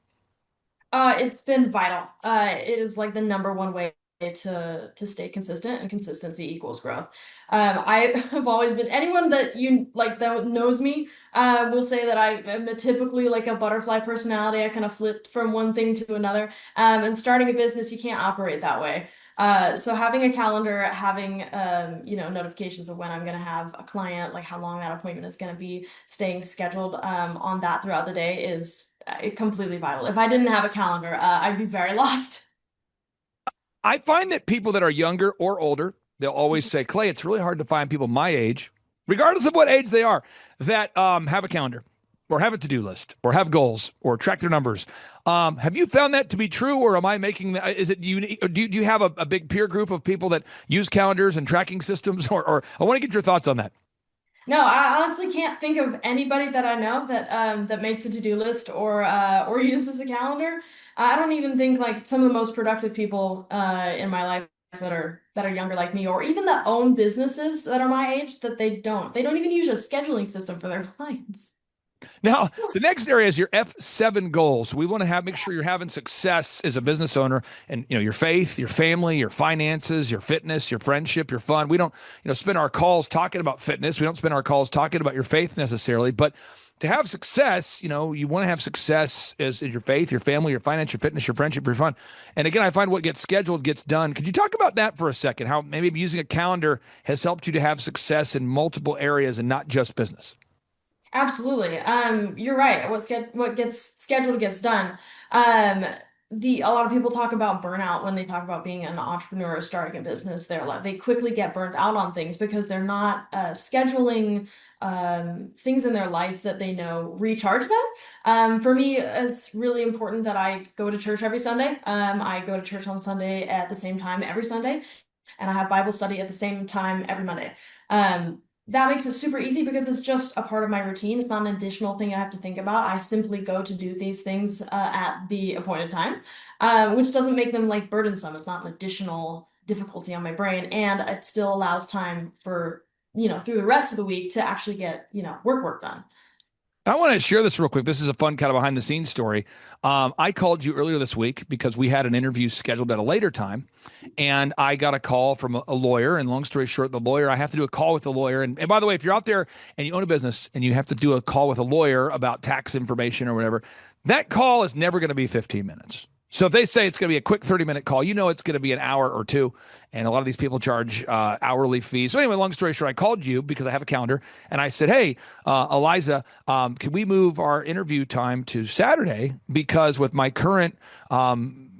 It's been vital. It is like the number one way to stay consistent, and consistency equals growth. I have always been, anyone that that knows me will say that I am typically like a butterfly personality. I kind of flip from one thing to another. And starting a business, you can't operate that way. So having a calendar, having notifications of when I'm going to have a client, like how long that appointment is going to be, staying scheduled on that throughout the day is completely vital. If I didn't have a calendar, I'd be very lost. I find that people that are younger or older, they'll always say, Clay, it's really hard to find people my age, regardless of what age they are, that have a calendar or have a to-do list or have goals or track their numbers. Have you found that to be true, or am I making that? Is it unique? Do you have a big peer group of people that use calendars and tracking systems, or I want to get your thoughts on that? No, I honestly can't think of anybody that I know that makes a to-do list or uses a calendar. I don't even think like some of the most productive people in my life that are younger like me, or even that own businesses that are my age, that they don't even use a scheduling system for their clients. Now, the next area is your F7 goals. We want to make sure you're having success as a business owner, and your faith, your family, your finances, your fitness, your friendship, your fun. We don't spend our calls talking about fitness. We don't spend our calls talking about your faith necessarily, but to have success, you want to have success as your faith, your family, your finance, your fitness, your friendship, your fun. And again, I find what gets scheduled gets done. Could you talk about that for a second? How maybe using a calendar has helped you to have success in multiple areas and not just business? Absolutely. You're right. What gets scheduled gets done. Um, a lot of people talk about burnout when they talk about being an entrepreneur or starting a business. They quickly get burnt out on things because they're not scheduling things in their life that they know recharge them. For me, it's really important that I go to church every Sunday. I go to church on Sunday at the same time every Sunday, and I have Bible study at the same time every Monday. That makes it super easy because it's just a part of my routine. It's not an additional thing I have to think about. I simply go to do these things at the appointed time, which doesn't make them like burdensome. It's not an additional difficulty on my brain, and it still allows time for, through the rest of the week to actually get, work done. I want to share this real quick. This is a fun kind of behind the scenes story. I called you earlier this week because we had an interview scheduled at a later time, and I got a call from a lawyer. And long story short, I have to do a call with the lawyer. And by the way, if you're out there and you own a business and you have to do a call with a lawyer about tax information or whatever, that call is never going to be 15 minutes. So if they say it's going to be a quick 30-minute call, it's going to be an hour or two. And a lot of these people charge hourly fees. So anyway, long story short, I called you because I have a calendar. And I said, hey, Eliza, can we move our interview time to Saturday? Because with my current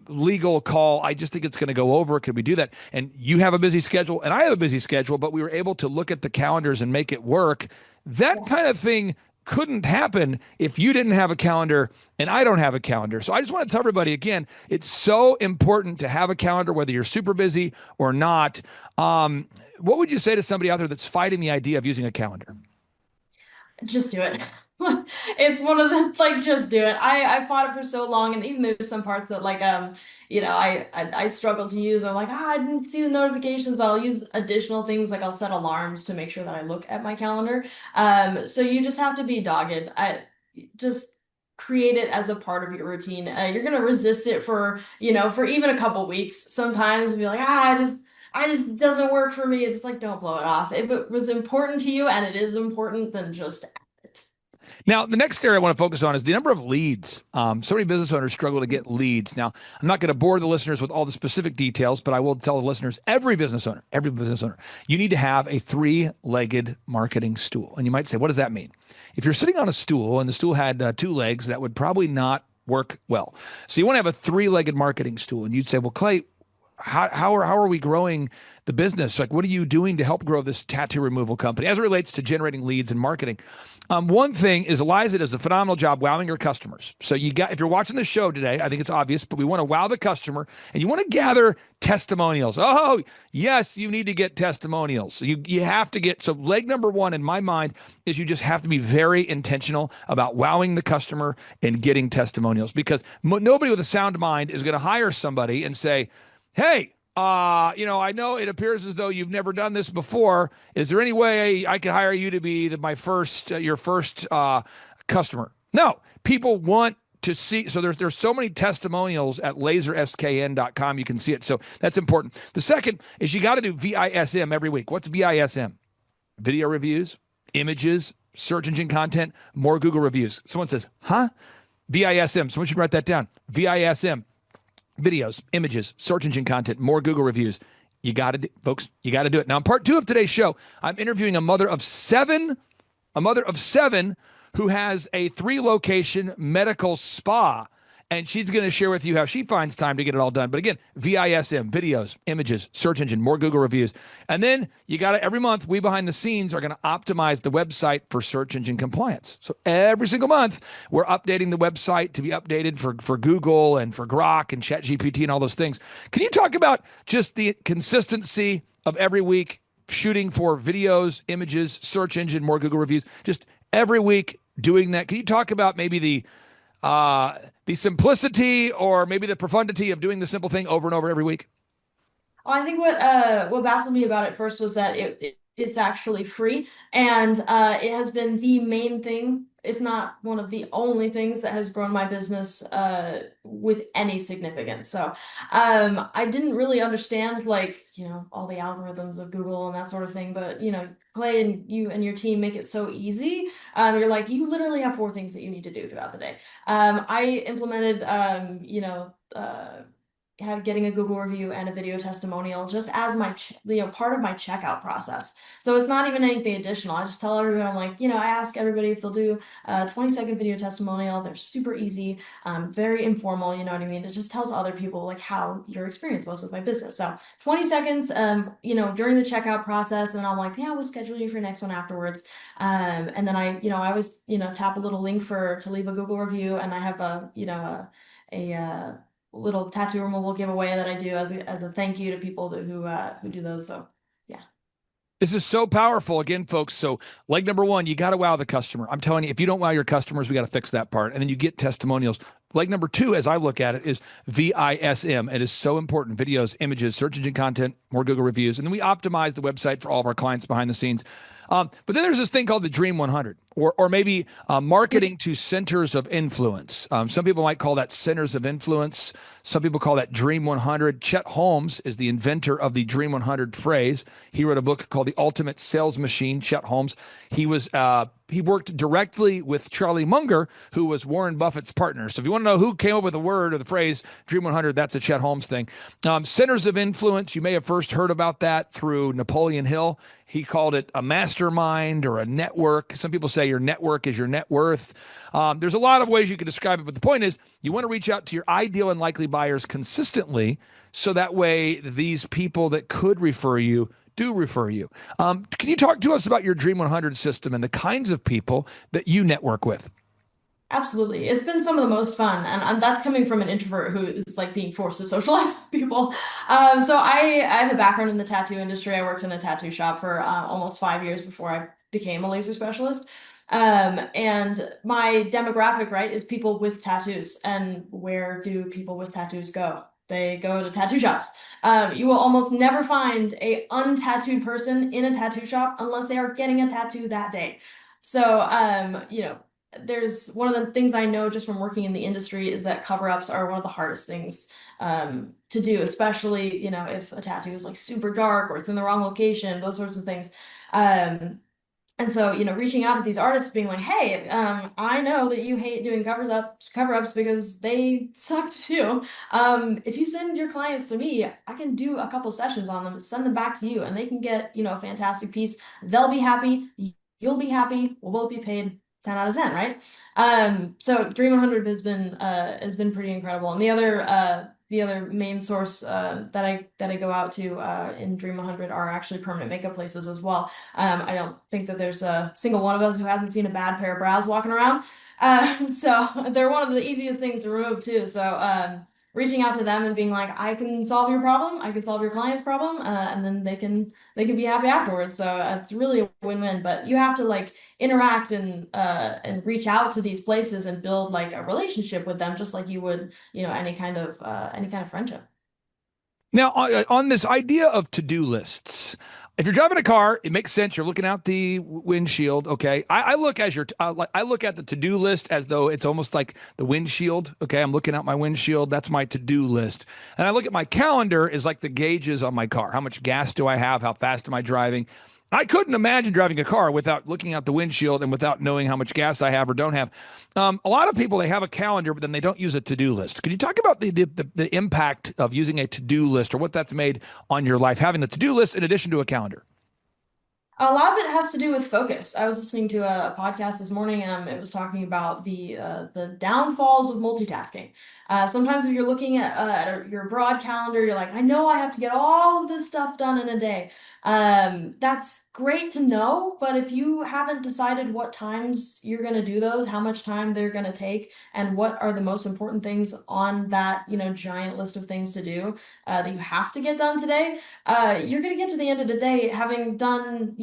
legal call, I just think it's going to go over. Can we do that? And you have a busy schedule and I have a busy schedule, but we were able to look at the calendars and make it work. That kind of thing couldn't happen if you didn't have a calendar and I don't have a calendar. So I just want to tell everybody again, it's so important to have a calendar, whether you're super busy or not. What would you say to somebody out there that's fighting the idea of using a calendar? Just do it. It's one of the just do it. I fought it for so long, and even there's some parts that I struggled to use. I'm like, I didn't see the notifications. I'll use additional things, like I'll set alarms to make sure that I look at my calendar. So you just have to be dogged. I just create it as a part of your routine. You're gonna resist it for even a couple weeks sometimes, and be like, I just doesn't work for me. It's like, don't blow it off. If it was important to you and it is important, then just add it. Now, the next area I want to focus on is the number of leads. So many business owners struggle to get leads. Now, I'm not going to bore the listeners with all the specific details, but I will tell the listeners, every business owner, you need to have a three-legged marketing stool. And you might say, what does that mean? If you're sitting on a stool and the stool had two legs, that would probably not work well. So you want to have a three-legged marketing stool. And you'd say, well, Clay, how are we growing the business? Like, what are you doing to help grow this tattoo removal company as it relates to generating leads and marketing? One thing is Eliza does a phenomenal job wowing her customers. So if you're watching the show today, I think it's obvious, but we want to wow the customer and you want to gather testimonials. Oh, yes, you need to get testimonials. So you have to so leg number one in my mind is you just have to be very intentional about wowing the customer and getting testimonials, because nobody with a sound mind is going to hire somebody and say, hey, I know it appears as though you've never done this before. Is there any way I could hire you to be your first customer? No, people want to see. So there's so many testimonials at laserskn.com. You can see it. So that's important. The second is you got to do VISM every week. What's VISM? Video reviews, images, search engine content, more Google reviews. Someone says, huh? VISM. Someone should write that down. VISM. Videos, images, search engine content, more Google reviews. You got to, folks, you got to do it. Now, in part two of today's show, I'm interviewing a mother of seven who has a 3-location medical spa. And she's going to share with you how she finds time to get it all done. But again, VISM, videos, images, search engine, more Google reviews. And then you got to, every month, we behind the scenes are going to optimize the website for search engine compliance. So every single month, we're updating the website to be updated for Google and for Grok and ChatGPT and all those things. Can you talk about just the consistency of every week shooting for videos, images, search engine, more Google reviews, just every week doing that? Can you talk about maybe the simplicity or maybe the profundity of doing the simple thing over and over every week? Well, I think what baffled me about it first was that it's actually free, and it has been the main thing, if not one of the only things that has grown my business with any significance. So I didn't really understand, like, all the algorithms of Google and that sort of thing, but Clay and you and your team make it so easy. You're like, you literally have 4 things that you need to do throughout the day. I implemented have getting a Google review and a video testimonial just as my part of my checkout process. So it's not even anything additional. I just tell everyone, I'm like, I ask everybody if they'll do a 20-second video testimonial. They're super easy, very informal, you know what I mean? It just tells other people like how your experience was with my business. So 20 seconds, during the checkout process, and I'm like, yeah, we'll schedule you for your next one afterwards. And then I always, tap a little link to leave a Google review, and I have a little tattoo removal giveaway that I do as a thank you to people who do those. So yeah. This is so powerful. Again, folks. So, leg number one, you got to wow the customer. I'm telling you, if you don't wow your customers, we got to fix that part. And then you get testimonials. Leg number two, as I look at it, is VISM. It is so important. Videos, images, search engine content, more Google reviews. And then we optimize the website for all of our clients behind the scenes. But then there's this thing called the Dream 100, or maybe marketing to centers of influence. Some people might call that centers of influence. Some people call that Dream 100. Chet Holmes is the inventor of the Dream 100 phrase. He wrote a book called The Ultimate Sales Machine. Chet Holmes. He worked directly with Charlie Munger, who was Warren Buffett's partner. So if you want to know who came up with the word or the phrase Dream 100, that's a Chet Holmes thing. Centers of influence, you may have first heard about that through Napoleon Hill. He called it a mastermind or a network. Some people say your network is your net worth. There's a lot of ways you can describe it, but the point is you want to reach out to your ideal and likely buyers consistently, so that way these people that could refer you do refer you. Can you talk to us about your Dream 100 system and the kinds of people that you network with? Absolutely. It's been some of the most fun. And that's coming from an introvert who is like being forced to socialize with people. So I have a background in the tattoo industry. I worked in a tattoo shop for almost 5 years before I became a laser specialist. And my demographic, right, is people with tattoos. And where do people with tattoos go? They go to tattoo shops. You will almost never find a untattooed person in a tattoo shop unless they are getting a tattoo that day. So, there's one of the things I know just from working in the industry is that cover-ups are one of the hardest things to do, especially, if a tattoo is like super dark or it's in the wrong location, those sorts of things. And so, reaching out to these artists being like, hey, I know that you hate doing cover-ups because they suck too. If you send your clients to me, I can do a couple sessions on them, send them back to you, and they can get, a fantastic piece. They'll be happy. You'll be happy. We'll both be paid 10 out of 10, right? So Dream 100 has been pretty incredible. And the other main source that I go out to in Dream 100 are actually permanent makeup places as well. I don't think that there's a single one of us who hasn't seen a bad pair of brows walking around. So they're one of the easiest things to remove too. So reaching out to them and being like, I can solve your problem, I can solve your client's problem, and then they can be happy afterwards. So it's really a win-win. But you have to like interact and reach out to these places and build like a relationship with them, just like you would, any kind of friendship. Now, on this idea of to-do lists, if you're driving a car, it makes sense. You're looking out the windshield. Okay, I look at the to-do list as though it's almost like the windshield. Okay, I'm looking out my windshield. That's my to-do list. And I look at my calendar as like the gauges on my car. How much gas do I have? How fast am I driving? I couldn't imagine driving a car without looking out the windshield and without knowing how much gas I have or don't have. A lot of people, they have a calendar, but then they don't use a to-do list. Can you talk about the impact of using a to-do list or what that's made on your life, having a to-do list in addition to a calendar? A lot of it has to do with focus. I was listening to a podcast this morning, and it was talking about the downfalls of multitasking. Sometimes if you're looking at your broad calendar, you're like, I know I have to get all of this stuff done in a day. That's great to know, but if you haven't decided what times you're going to do those, how much time they're going to take, and what are the most important things on that, giant list of things to do that you have to get done today, you're going to get to the end of the day having done,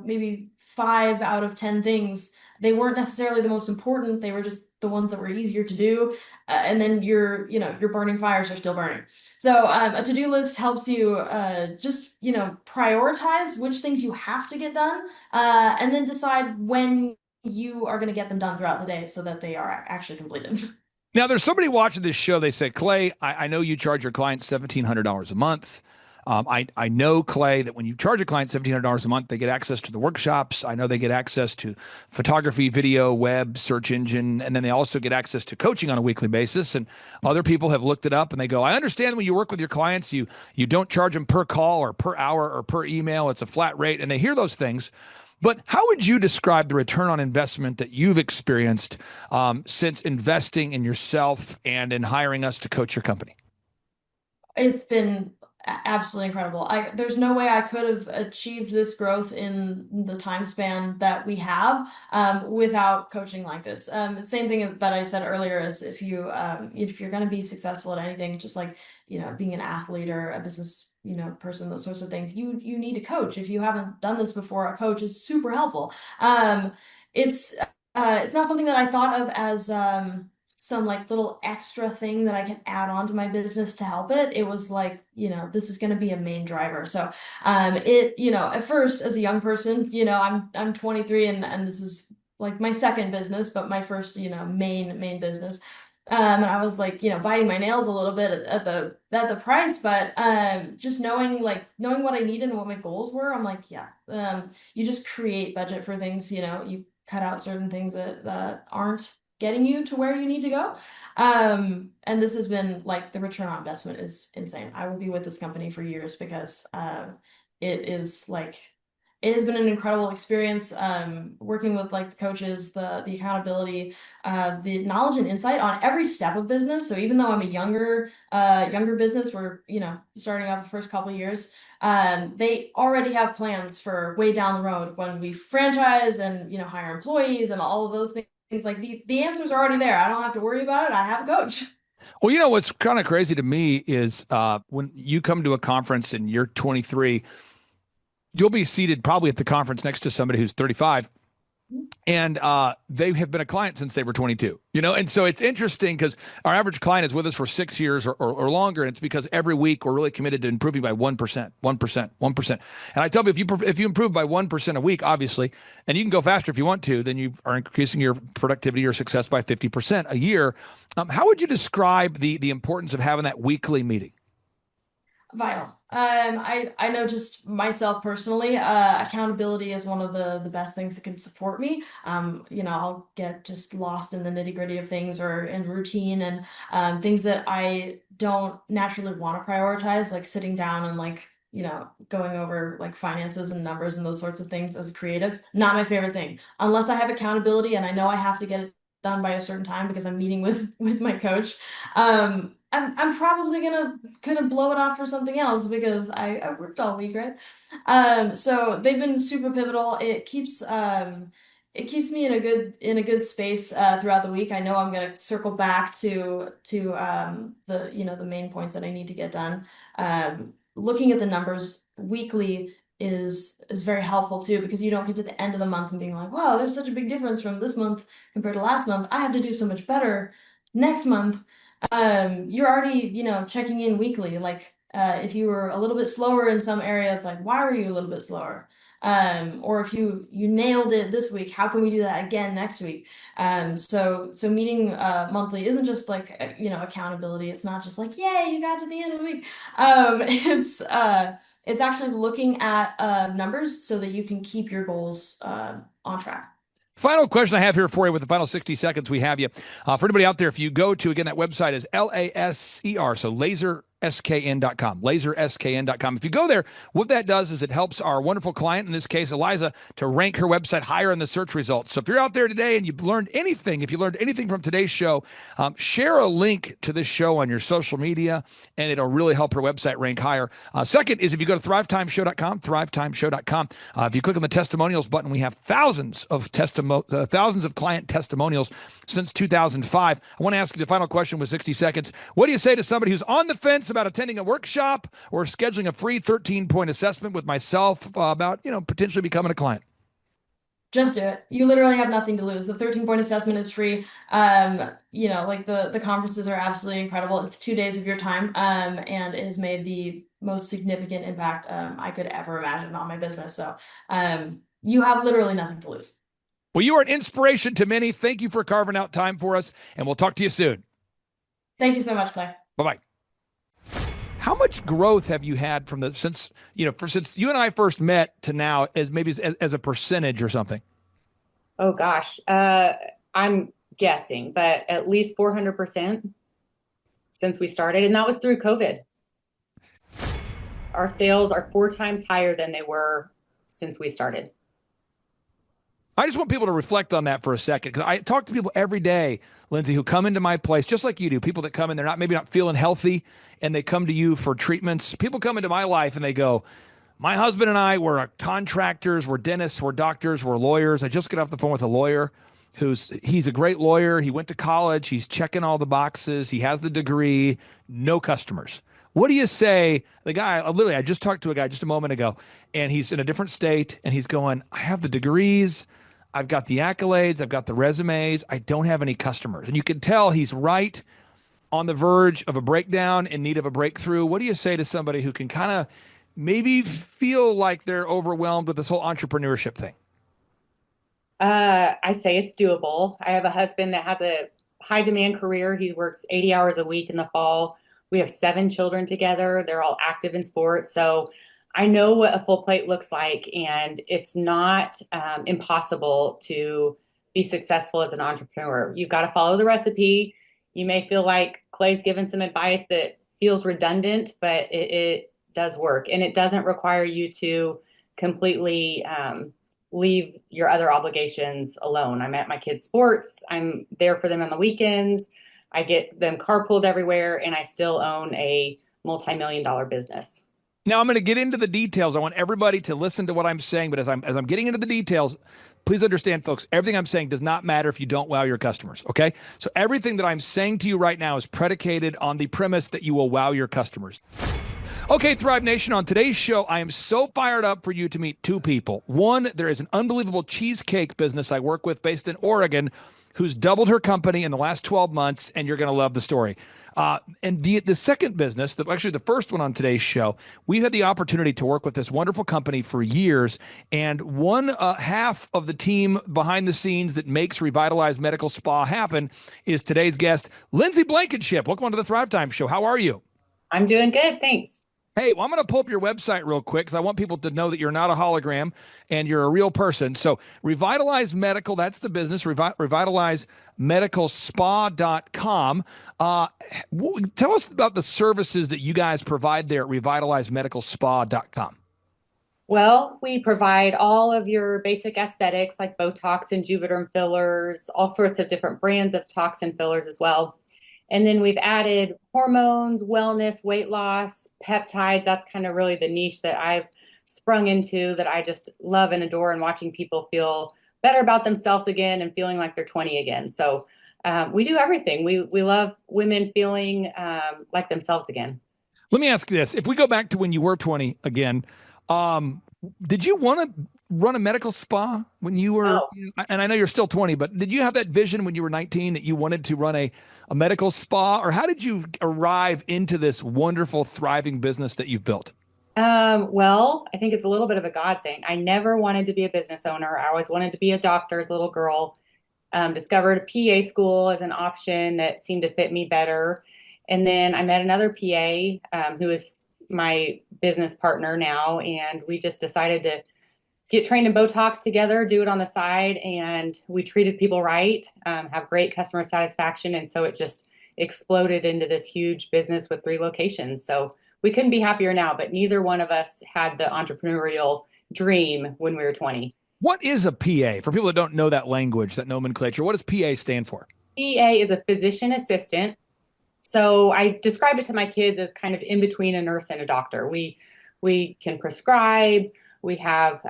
maybe 5 out of 10 things. They weren't necessarily the most important. They were just the ones that were easier to do. And then your burning fires are still burning. So a to-do list helps you just, prioritize which things you have to get done, and then decide when you are going to get them done throughout the day so that they are actually completed. Now, there's somebody watching this show. They say, Clay, I know you charge your clients $1,700 a month. I know, Clay, that when you charge a client $1,700 a month, they get access to the workshops. I know they get access to photography, video, web, search engine, and then they also get access to coaching on a weekly basis. And other people have looked it up and they go, I understand when you work with your clients, you don't charge them per call or per hour or per email. It's a flat rate. And they hear those things. But how would you describe the return on investment that you've experienced since investing in yourself and in hiring us to coach your company? It's been absolutely incredible. There's no way I could have achieved this growth in the time span that we have without coaching like this. Same thing that I said earlier is if you're going to be successful at anything, just like being an athlete or a business person, those sorts of things, you need a coach. If you haven't done this before, a coach is super helpful. It's not something that I thought of as some like little extra thing that I can add on to my business to help it. It was like, this is going to be a main driver. So, at first as a young person, I'm 23 and this is like my second business, but my first, main business. And I was like, biting my nails a little bit at the price, but just knowing what I needed and what my goals were, I'm like, yeah, you just create budget for things, you cut out certain things that aren't getting you to where you need to go. And this has been like the return on investment is insane. I will be with this company for years because it has been an incredible experience working with like the coaches, the accountability, the knowledge and insight on every step of business. So even though I'm a younger business, we're starting off the first couple of years, they already have plans for way down the road when we franchise and hire employees and all of those things. Like the answers are already there. I don't have to worry about it. I have a coach. Well, what's kind of crazy to me is when you come to a conference and you're 23, you'll be seated probably at the conference next to somebody who's 35. And they have been a client since they were 22, and so it's interesting because our average client is with us for 6 years or longer. And it's because every week we're really committed to improving by 1%, 1%, 1%. And I tell you, if you improve by 1% a week, obviously, and you can go faster if you want to, then you are increasing your productivity or success by 50% a year. How would you describe the importance of having that weekly meeting? Vital. I know just myself personally, accountability is one of the best things that can support me. I'll get just lost in the nitty gritty of things or in routine and things that I don't naturally want to prioritize, like sitting down and going over like finances and numbers and those sorts of things as a creative. Not my favorite thing, unless I have accountability and I know I have to get it done by a certain time because I'm meeting with my coach. I'm probably gonna blow it off for something else because I worked all week, right? So they've been super pivotal. It keeps me in a good space throughout the week. I know I'm gonna circle back to the main points that I need to get done. Looking at the numbers weekly is very helpful too, because you don't get to the end of the month and being like, wow, there's such a big difference from this month compared to last month. I have to do so much better next month. You're already, checking in weekly. Like, if you were a little bit slower in some areas, like, why were you a little bit slower? Or if you nailed it this week, how can we do that again next week? So meeting monthly isn't just like accountability. It's not just like, yay, you got to the end of the week. It's actually looking at numbers so that you can keep your goals on track. Final question I have here for you with the final 60 seconds we have you. For anybody out there, if you go to, again, that website is LASER, so laserskn.com, laserskn.com. If you go there, what that does is it helps our wonderful client, in this case, Eliza, to rank her website higher in the search results. So if you're out there today and you've learned anything, if you learned anything from today's show, share a link to this show on your social media, and it'll really help her website rank higher. Second is if you go to thrivetimeshow.com, thrivetimeshow.com. If you click on the testimonials button, we have thousands of client testimonials since 2005. I want to ask you the final question with 60 seconds. What do you say to somebody who's on the fence about attending a workshop or scheduling a free 13-point assessment with myself about, potentially becoming a client? Just do it. You literally have nothing to lose. The 13-point assessment is free. Like the conferences are absolutely incredible. It's 2 days of your time, and it has made the most significant impact I could ever imagine on my business. So you have literally nothing to lose. Well, you are an inspiration to many. Thank you for carving out time for us, and we'll talk to you soon. Thank you so much, Clay. Bye-bye. How much growth have you had since you and I first met to now, as a percentage or something? Oh gosh, I'm guessing, but at least 400% since we started, and that was through COVID. Our sales are 4 times higher than they were since we started. I just want people to reflect on that for a second, because I talk to people every day, Lindsay, who come into my place just like you do. People that come in, they're maybe not feeling healthy, and they come to you for treatments. People come into my life and they go, my husband and I were contractors, we're dentists, we're doctors, we're lawyers. I just got off the phone with a lawyer he's a great lawyer. He went to college. He's checking all the boxes. He has the degree, no customers. What do you say? The guy, I just talked to a guy just a moment ago, and he's in a different state, and he's going, I have the degrees, I've got the accolades, I've got the resumes, I don't have any customers. And you can tell he's right on the verge of a breakdown, in need of a breakthrough. What do you say to somebody who can kind of maybe feel like they're overwhelmed with this whole entrepreneurship thing? I say it's doable. I have a husband that has a high demand career. He works 80 hours a week in the fall. We have 7 children together. They're all active in sports. So I know what a full plate looks like, and it's not impossible to be successful as an entrepreneur. You've got to follow the recipe. You may feel like Clay's given some advice that feels redundant, but it does work. And it doesn't require you to completely leave your other obligations alone. I'm at my kids' sports. I'm there for them on the weekends. I get them carpooled everywhere, and I still own a multi-million-dollar business. Now I'm going to get into the details. I want everybody to listen to what I'm saying, but as I'm getting into the details, please understand, folks, everything I'm saying does not matter if you don't wow your customers, okay? So everything that I'm saying to you right now is predicated on the premise that you will wow your customers. Okay, Thrive Nation, on today's show, I am so fired up for you to meet 2 people. One, there is an unbelievable cheesecake business I work with based in Oregon who's doubled her company in the last 12 months, and you're going to love the story. And the second business, actually the first one on today's show, we've had the opportunity to work with this wonderful company for years, and one half of the team behind the scenes that makes Revitalize Medical Spa happen is today's guest, Lindsay Blankenship. Welcome to the Thrivetime Show. How are you? I'm doing good, thanks. Hey, well, I'm going to pull up your website real quick because I want people to know that you're not a hologram and you're a real person. So Revitalize Medical, that's the business, revitalizemedicalspa.com. Tell us about the services that you guys provide there at revitalizemedicalspa.com. Well, we provide all of your basic aesthetics like Botox and Juvederm fillers, all sorts of different brands of toxin fillers as well. And then we've added hormones, wellness, weight loss, peptides. That's kind of really the niche that I've sprung into, that I just love and adore, and watching people feel better about themselves again and feeling like they're 20 again. So we do everything. We love women feeling like themselves again. Let me ask you this. If we go back to when you were 20 again, did you want to run a medical spa when you were, No. and I know you're still 20, but did you have that vision when you were 19 that you wanted to run a medical spa, or how did you arrive into this wonderful, thriving business that you've built? Well, I think it's a little bit of a God thing. I never wanted to be a business owner. I always wanted to be a doctor as a little girl. Discovered a PA school as an option that seemed to fit me better. And then I met another PA who is my business partner now, and we just decided to get trained in Botox together, do it on the side, and we treated people right, have great customer satisfaction, and so it just exploded into this huge business with 3 locations. So we couldn't be happier now, but neither one of us had the entrepreneurial dream when we were 20. What is a PA? For people that don't know that language, that nomenclature, what does PA stand for? PA is a physician assistant. So I describe it to my kids as kind of in between a nurse and a doctor. We can prescribe. We have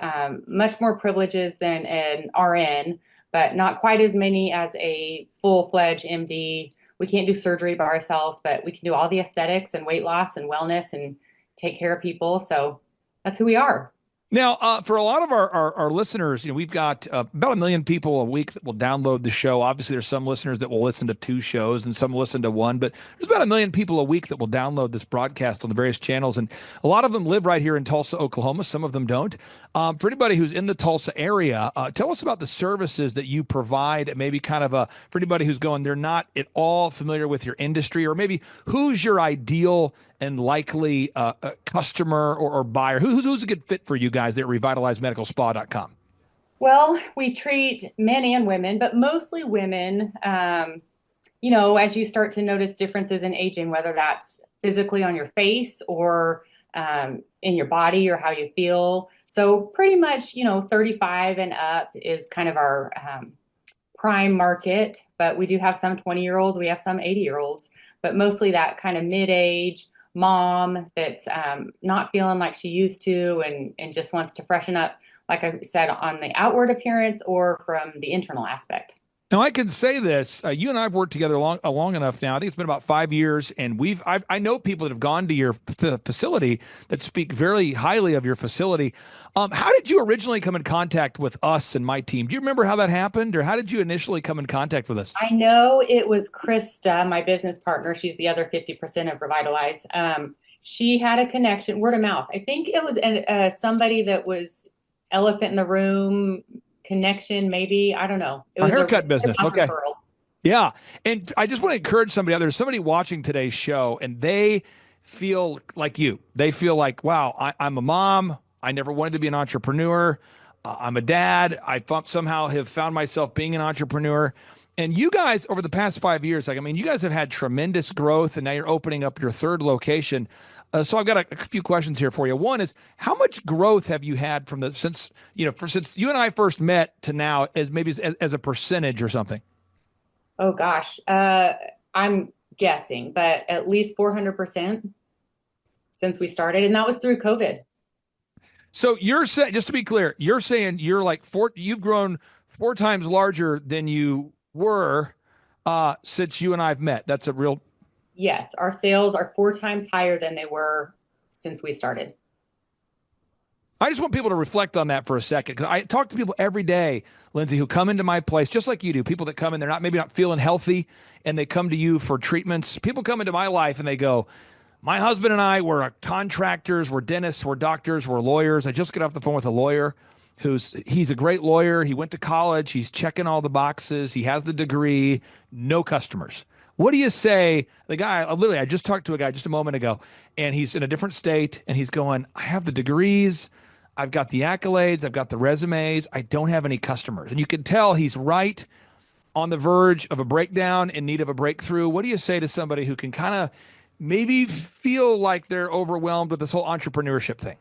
much more privileges than an RN, but not quite as many as a full-fledged MD. We can't do surgery by ourselves, but we can do all the aesthetics and weight loss and wellness and take care of people. So that's who we are. Now, for a lot of our listeners, we've got about 1 million people a week that will download the show. Obviously, there's some listeners that will listen to 2 shows and some listen to 1, but there's about 1 million people a week that will download this broadcast on the various channels. And a lot of them live right here in Tulsa, Oklahoma. Some of them don't. For anybody who's in the Tulsa area, tell us about the services that you provide. Maybe kind of for anybody who's going, they're not at all familiar with your industry, or maybe who's your ideal and likely customer or buyer? Who's a good fit for you guys at revitalizemedicalspa.com? Well, we treat men and women, but mostly women. As you start to notice differences in aging, whether that's physically on your face or in your body or how you feel. So pretty much, 35 and up is kind of our prime market, but we do have some 20-year-olds, we have some 80-year-olds, but mostly that kind of mid-age mom that's not feeling like she used to and just wants to freshen up, like I said, on the outward appearance or from the internal aspect. Now, I can say this. You and I have worked together long enough now. I think it's been about 5 years, and I know people that have gone to your facility that speak very highly of your facility. How did you originally come in contact with us and my team? Do you remember how that happened, or how did you initially come in contact with us? I know it was Krista, my business partner. She's the other 50% of Revitalize. She had a connection, word of mouth. I think it was somebody that was elephant in the room connection, maybe. I don't know. It was a haircut business. Okay. Referral. Yeah. And I just want to encourage somebody out there. There's somebody watching today's show and they feel like you. They feel like, wow, I'm a mom. I never wanted to be an entrepreneur. I'm a dad. I somehow have found myself being an entrepreneur. And you guys, over the past 5 years, you guys have had tremendous growth, and now you're opening up your 3rd location. So I've got a few questions here for you. One is, how much growth have you had since you and I first met to now, as a percentage or something? Oh gosh, I'm guessing, but at least 400% since we started, and that was through COVID. So you're saying, just to be clear, you're saying you've grown 4 times larger than you were since you and I've met. That's a real. Yes, our sales are 4 times higher than they were since we started. I just want people to reflect on that for a second, because I talk to people every day, Lindsay, who come into my place just like you do. People that come in, they're maybe not feeling healthy, and they come to you for treatments. People come into my life and they go, my husband and I were contractors, we're dentists, we're doctors, we're lawyers. I just got off the phone with a lawyer he's a great lawyer. He went to college. He's checking all the boxes. He has the degree, no customers. What do you say? The guy, I just talked to a guy just a moment ago, and he's in a different state, and he's going, I have the degrees, I've got the accolades, I've got the resumes, I don't have any customers. And you can tell he's right on the verge of a breakdown, in need of a breakthrough. What do you say to somebody who can kind of maybe feel like they're overwhelmed with this whole entrepreneurship thing?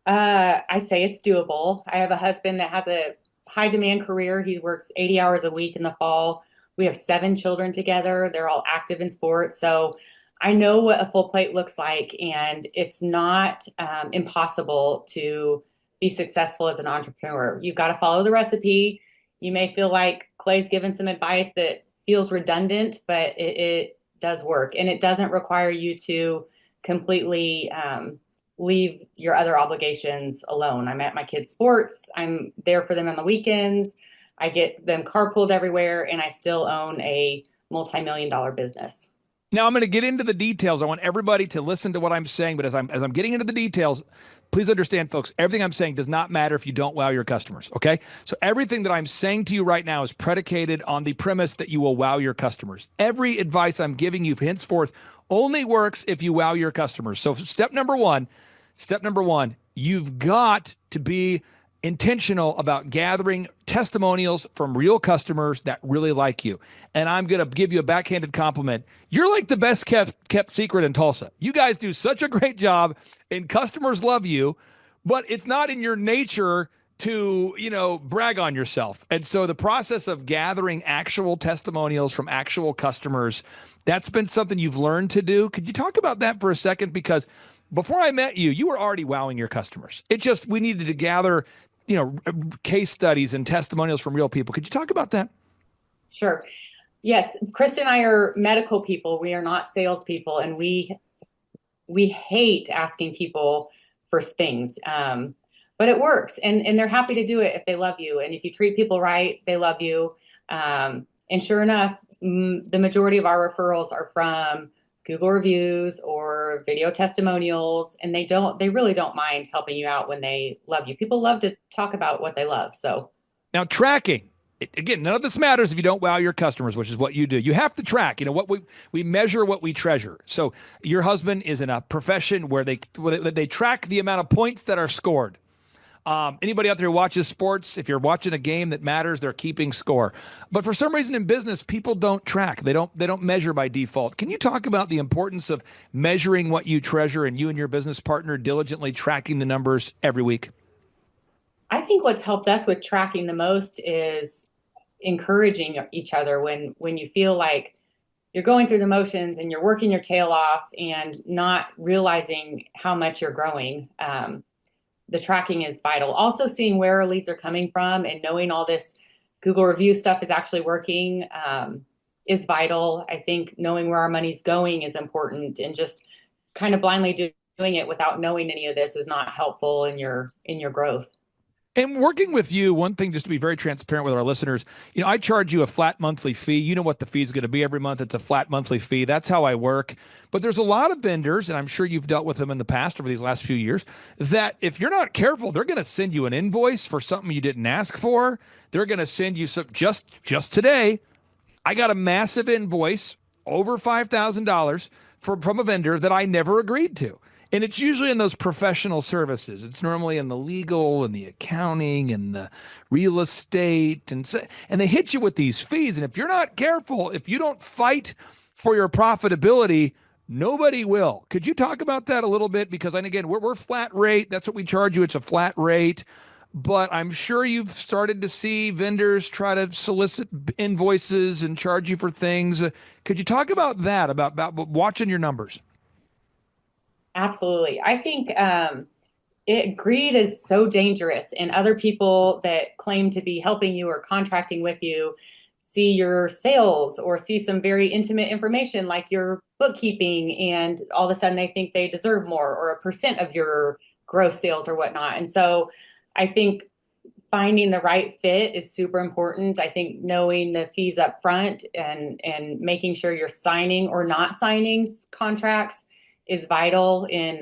I say it's doable. I have a husband that has a high demand career. He works 80 hours a week in the fall. We have 7 children together. They're all active in sports. So I know what a full plate looks like, and it's not impossible to be successful as an entrepreneur. You've got to follow the recipe. You may feel like Clay's given some advice that feels redundant, but it does work. And it doesn't require you to completely leave your other obligations alone. I'm at my kids' sports. I'm there for them on the weekends. I get them carpooled everywhere, and I still own a multi-million-dollar business. Now I'm going to get into the details. I want everybody to listen to what I'm saying, but as I'm getting into the details, please understand, folks, everything I'm saying does not matter if you don't wow your customers, okay? So everything that I'm saying to you right now is predicated on the premise that you will wow your customers. Every advice I'm giving you henceforth only works if you wow your customers. So step number one, you've got to be intentional about gathering testimonials from real customers that really like you. And I'm going to give you a backhanded compliment. You're like the best kept secret in Tulsa. You guys do such a great job, and customers love you, but it's not in your nature to, brag on yourself. And so the process of gathering actual testimonials from actual customers, that's been something you've learned to do. Could you talk about that for a second? Because before I met you, you were already wowing your customers. We needed to gather, case studies and testimonials from real people. Could you talk about that? Sure. Yes. Krista and I are medical people. We are not salespeople. And we hate asking people for things. But it works, and they're happy to do it if they love you. And if you treat people right, they love you. And sure enough, the majority of our referrals are from Google reviews or video testimonials, and they really don't mind helping you out when they love you. People love to talk about what they love. So now tracking. Again, none of this matters if you don't wow your customers, which is what you do. You have to track. What we measure, what we treasure. So your husband is in a profession where they track the amount of points that are scored. Anybody out there who watches sports, if you're watching a game that matters, they're keeping score. But for some reason in business, people don't track. They don't measure by default. Can you talk about the importance of measuring what you treasure and you and your business partner diligently tracking the numbers every week? I think what's helped us with tracking the most is encouraging each other when you feel like you're going through the motions and you're working your tail off and not realizing how much you're growing. The tracking is vital. Also seeing where our leads are coming from and knowing all this Google review stuff is actually working is vital. I think knowing where our money's going is important, and just kind of blindly doing it without knowing any of this is not helpful in your growth. And working with you, one thing, just to be very transparent with our listeners, I charge you a flat monthly fee. You know what the fee is going to be every month. It's a flat monthly fee. That's how I work. But there's a lot of vendors, and I'm sure you've dealt with them in the past over these last few years, that if you're not careful, they're going to send you an invoice for something you didn't ask for. They're going to send you some, just today, I got a massive invoice, over $5,000 from a vendor that I never agreed to. And it's usually in those professional services. It's normally in the legal and the accounting and the real estate. And they hit you with these fees. And if you're not careful, if you don't fight for your profitability, nobody will. Could you talk about that a little bit? Because, and again, we're flat rate. That's what we charge you. It's a flat rate. But I'm sure you've started to see vendors try to solicit invoices and charge you for things. Could you talk about that, about watching your numbers? Absolutely. I think greed is so dangerous, and other people that claim to be helping you or contracting with you see your sales or see some very intimate information like your bookkeeping, and all of a sudden they think they deserve more or a percent of your gross sales or whatnot. And so I think finding the right fit is super important. I think knowing the fees up front and making sure you're signing or not signing contracts is vital in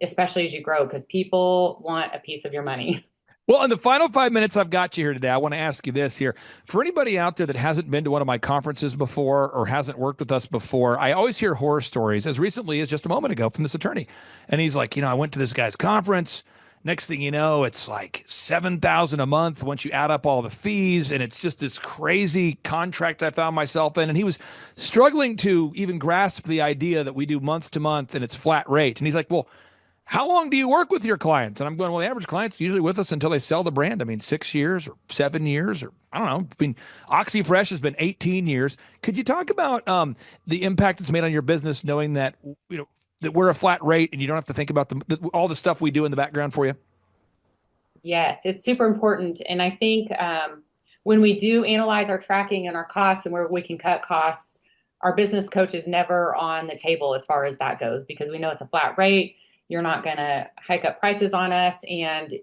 especially as you grow, because people want a piece of your money. Well, in the final 5 minutes I've got you here today, I want to ask you this here. For anybody out there that hasn't been to one of my conferences before or hasn't worked with us before, I always hear horror stories, as recently as just a moment ago, from this attorney. And he's like, I went to this guy's conference. Next thing you know, it's like $7,000 a month once you add up all the fees. And it's just this crazy contract I found myself in. And he was struggling to even grasp the idea that we do month to month and it's flat rate. And he's like, well, how long do you work with your clients? And I'm going, well, the average client's usually with us until they sell the brand. I mean, 6 years or 7 years, or I don't know. I mean, OxyFresh has been 18 years. Could you talk about the impact it's made on your business, knowing that, that we're a flat rate and you don't have to think about all the stuff we do in the background for you? Yes, it's super important. And I think when we do analyze our tracking and our costs and where we can cut costs, our business coach is never on the table as far as that goes, because we know it's a flat rate. You're not going to hike up prices on us. And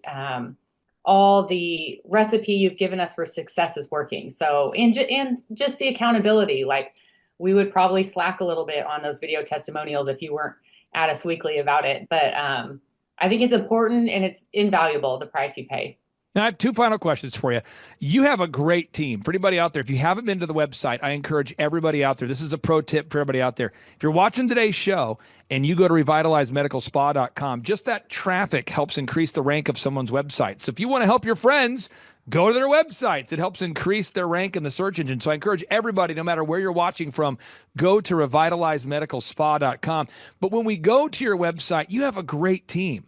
all the recipe you've given us for success is working. So, and just the accountability, like we would probably slack a little bit on those video testimonials if you weren't at us weekly about it. But I think it's important and it's invaluable, the price you pay. Now, I have two final questions for you. You have a great team. For anybody out there, if you haven't been to the website, I encourage everybody out there. This is a pro tip for everybody out there. If you're watching today's show and you go to revitalizemedicalspa.com, just that traffic helps increase the rank of someone's website. So if you want to help your friends, go to their websites. It helps increase their rank in the search engine. So I encourage everybody, no matter where you're watching from, go to revitalizemedicalspa.com. But when we go to your website, you have a great team.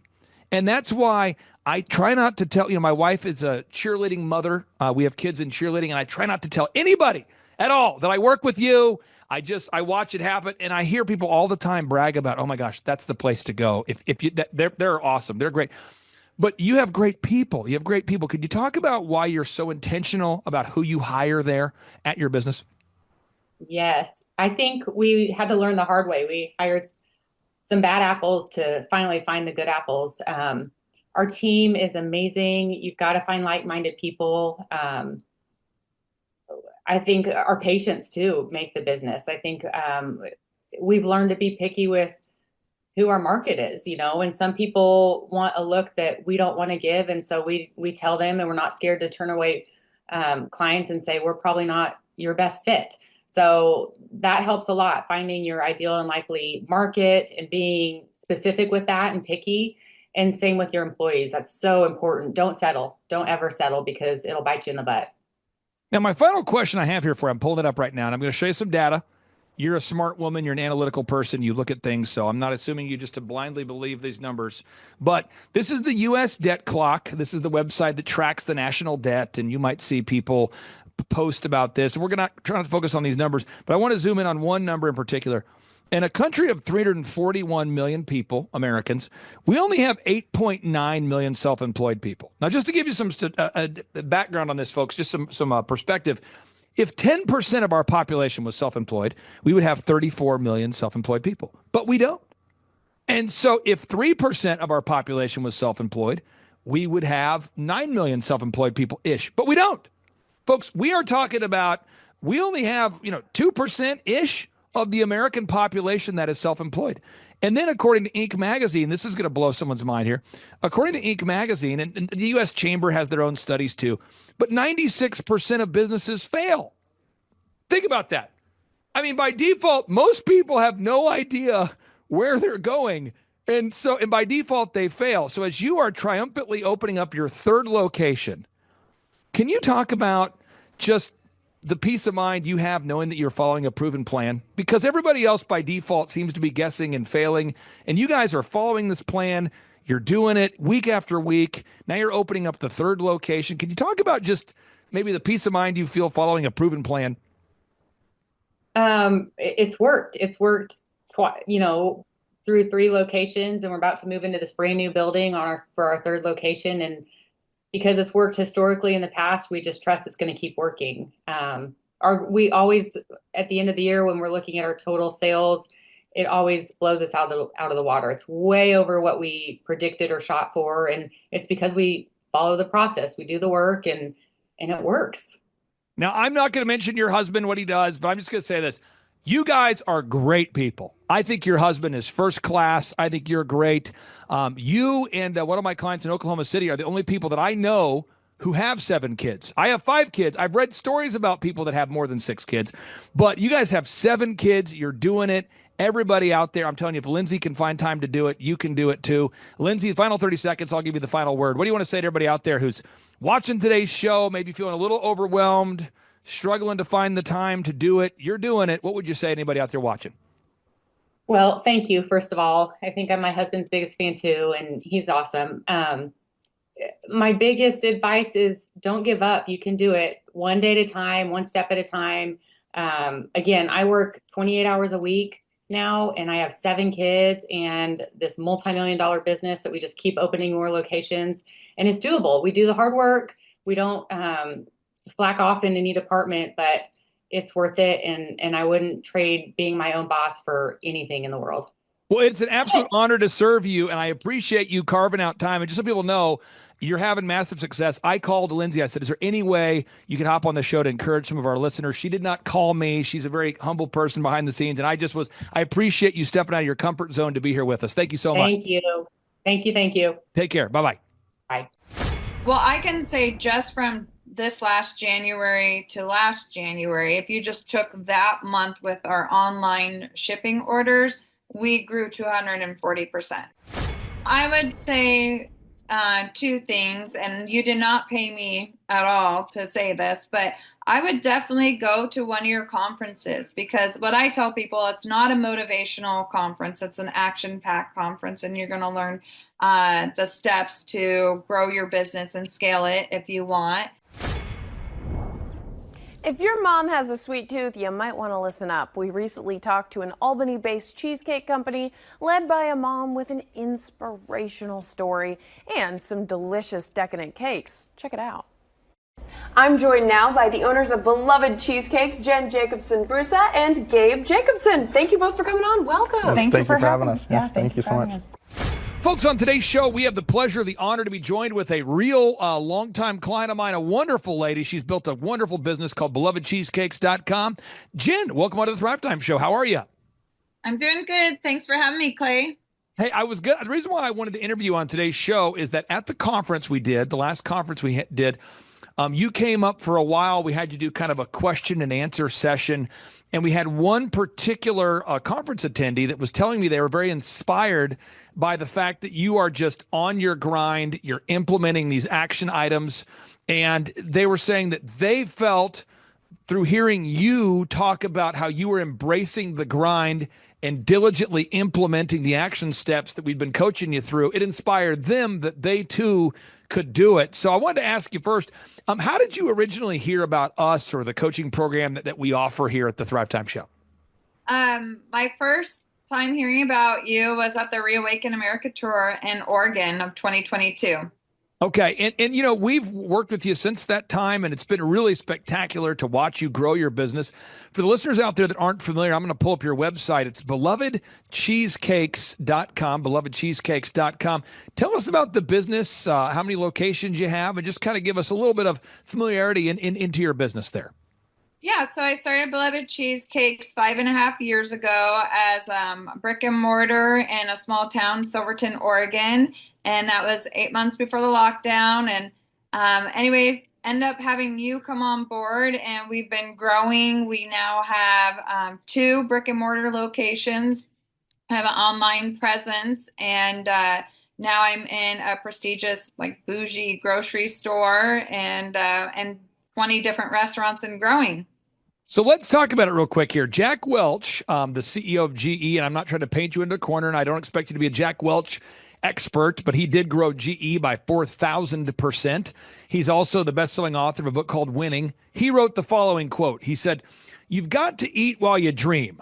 And that's why I try not to tell, my wife is a cheerleading mother. We have kids in cheerleading, and I try not to tell anybody at all that I work with you. I watch it happen, and I hear people all the time brag about, oh my gosh, that's the place to go. They're awesome. They're great. But you have great people. You have great people. Could you talk about why you're so intentional about who you hire there at your business? Yes. I think we had to learn the hard way. We hired some bad apples to finally find the good apples. Our team is amazing. You've got to find like-minded people. I think our patients too make the business. I think we've learned to be picky with who our market is, and some people want a look that we don't want to give. And so we tell them, and we're not scared to turn away clients and say, we're probably not your best fit. So that helps a lot, finding your ideal and likely market and being specific with that and picky. And same with your employees. That's so important. Don't settle. Don't ever settle, because it'll bite you in the butt. Now, my final question I have here for you, I'm pulling it up right now, and I'm going to show you some data. You're a smart woman. You're an analytical person. You look at things, so I'm not assuming you just to blindly believe these numbers. But this is the U.S. debt clock. This is the website that tracks the national debt, and you might see people post about this. And we're going to try not to focus on these numbers, but I want to zoom in on one number in particular. In a country of 341 million people, Americans, we only have 8.9 million self-employed people. Now, just to give you some background on this, folks, just some perspective, if 10% of our population was self-employed, we would have 34 million self-employed people, but we don't. And so if 3% of our population was self-employed, we would have 9 million self-employed people-ish, but we don't. Folks, we are talking about, we only have, 2%-ish of the American population that is self-employed. And then according to Inc. magazine, this is going to blow someone's mind here. According to Inc. magazine, and the U.S. Chamber has their own studies too, but 96% of businesses fail. Think about that. I mean, by default, most people have no idea where they're going. And by default, they fail. So as you are triumphantly opening up your third location, can you talk about just the peace of mind you have knowing that you're following a proven plan? Because everybody else by default seems to be guessing and failing, and you guys are following this plan. You're doing it week after week. Now you're opening up the third location. Can you talk about just maybe the peace of mind you feel following a proven plan? It's worked. It's worked through 3 locations, and we're about to move into this brand new building for our third location. And because it's worked historically in the past, we just trust it's going to keep working. We always, at the end of the year, when we're looking at our total sales, it always blows us out of the water. It's way over what we predicted or shot for, and it's because we follow the process. We do the work, and it works. Now, I'm not going to mention your husband, what he does, but I'm just going to say this. You guys are great people. I think your husband is first class. I think you're great. You and one of my clients in Oklahoma City are the only people that I know who have 7 kids. I have 5 kids. I've read stories about people that have more than 6 kids, but you guys have 7 kids. You're doing it. Everybody out there, I'm telling you, if Lindsay can find time to do it, you can do it too. Lindsay, the final 30 seconds, I'll give you the final word. What do you want to say to everybody out there who's watching today's show, maybe feeling a little overwhelmed, struggling to find the time to do it? You're doing it. What would you say to anybody out there watching? Well, thank you, first of all. I think I'm my husband's biggest fan too, and he's awesome. My biggest advice is don't give up. You can do it one day at a time, one step at a time. Again, I work 28 hours a week now, and I have 7 kids and this multi-million-dollar business that we just keep opening more locations, and it's doable. We do the hard work. We don't slack off in any department, but it's worth it. And I wouldn't trade being my own boss for anything in the world. Well, it's an absolute honor to serve you, and I appreciate you carving out time. And just so people know, you're having massive success. I called Lindsay. I said, is there any way you could hop on the show to encourage some of our listeners? She did not call me. She's a very humble person behind the scenes. And I appreciate you stepping out of your comfort zone to be here with us. Thank you so much. Thank you. Thank you. Thank you. Take care. Bye-bye. Bye. Well, I can say just from this last January to last January, if you just took that month with our online shipping orders, we grew 240%. I would say 2 things, and you did not pay me at all to say this, but I would definitely go to one of your conferences, because what I tell people, it's not a motivational conference, it's an action-packed conference, and you're going to learn the steps to grow your business and scale it if you want. If your mom has a sweet tooth, you might want to listen up. We recently talked to an Albany-based cheesecake company led by a mom with an inspirational story and some delicious decadent cakes. Check it out. I'm joined now by the owners of Beloved Cheesecakes, Jen Jacobson-Brusa and Gabe Jacobson. Thank you both for coming on. Welcome. Thank you for having us. Yeah, Yes, thank you so much. Folks, on today's show, we have the pleasure, the honor to be joined with a real longtime client of mine, a wonderful lady. She's built a wonderful business called BelovedCheesecakes.com. Jen, welcome on to the Thrivetime Show. How are you? I'm doing good. Thanks for having me, Clay. Hey, I was good. The reason why I wanted to interview you on today's show is that at the conference we did, the last conference we did, you came up for a while. We had you do kind of a question and answer session. And we had one particular conference attendee that was telling me they were very inspired by the fact that you are just on your grind. You're implementing these action items. And they were saying that they felt through hearing you talk about how you were embracing the grind and diligently implementing the action steps that we've been coaching you through, it inspired them that they too could do it. So I wanted to ask you first, how did you originally hear about us or the coaching program that we offer here at the Thrivetime Show? My first time hearing about you was at the Reawaken America Tour in Oregon of 2022. Okay. And you know, we've worked with you since that time, and it's been really spectacular to watch you grow your business. For the listeners out there that aren't familiar, I'm going to pull up your website. It's belovedcheesecakes.com, belovedcheesecakes.com. Tell us about the business, how many locations you have, and just kind of give us a little bit of familiarity into your business there. Yeah, so I started Beloved Cheesecakes 5.5 years ago as brick and mortar in a small town, Silverton, Oregon. And that was 8 months before the lockdown. And anyways, end up having you come on board, and we've been growing. We now have 2 brick and mortar locations, have an online presence, and now I'm in a prestigious, like, bougie grocery store and 20 different restaurants and growing. So let's talk about it real quick here. Jack Welch, the CEO of GE, and I'm not trying to paint you into a corner, and I don't expect you to be a Jack Welch expert, but he did grow GE by 4,000%. He's also the best-selling author of a book called Winning. He wrote the following quote. He said, "You've got to eat while you dream.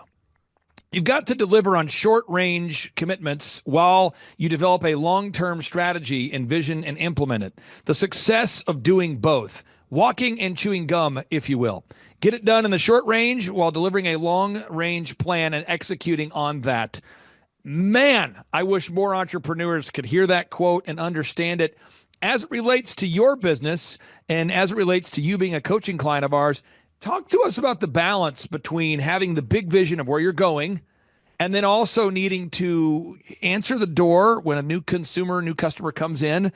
You've got to deliver on short-range commitments while you develop a long-term strategy and vision and implement it. The success of doing both, walking and chewing gum, if you will. Get it done in the short range while delivering a long-range plan and executing on that." Man, I wish more entrepreneurs could hear that quote and understand it as it relates to your business and as it relates to you being a coaching client of ours. Talk to us about the balance between having the big vision of where you're going and then also needing to answer the door when a new customer comes in,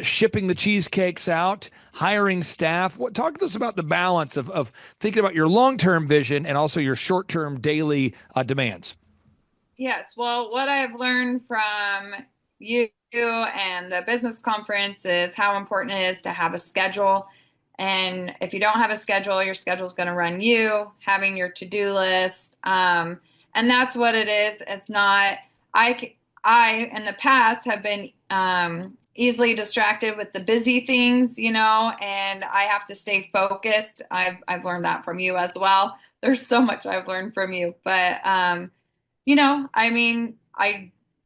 shipping the cheesecakes out, hiring staff. Talk to us about the balance of thinking about your long-term vision and also your short-term daily demands. Yes, well, what I've learned from you and the business conference is how important it is to have a schedule. And if you don't have a schedule, your schedule is going to run you, having your to-do list. And that's what it is. It's not, I in the past have been easily distracted with the busy things, and I have to stay focused. I've learned that from you as well. There's so much I've learned from you, but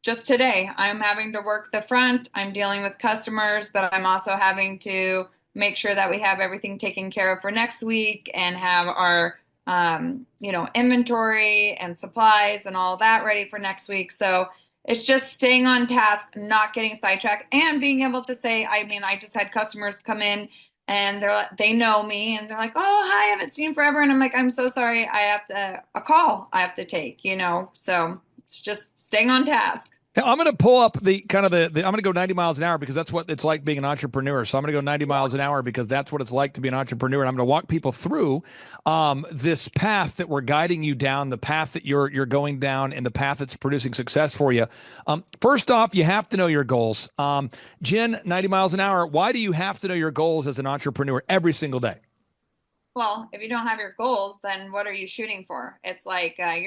just today, I'm having to work the front. I'm dealing with customers, but I'm also having to make sure that we have everything taken care of for next week and have our, inventory and supplies and all that ready for next week. So it's just staying on task, not getting sidetracked, and being able to say, I just had customers come in and they know me and they're like, "Oh, hi, I haven't seen you forever." And I'm like, "I'm so sorry. I have a call I have to take," so it's just staying on task. Now, I'm going to pull up I'm going to go 90 miles an hour because that's what it's like being an entrepreneur. So I'm going to go 90 miles an hour because that's what it's like to be an entrepreneur. And I'm going to walk people through this path that we're guiding you down, the path that you're going down, and the path that's producing success for you. First off, you have to know your goals. Jen, 90 miles an hour. Why do you have to know your goals as an entrepreneur every single day? Well, if you don't have your goals, then what are you shooting for? It's like I've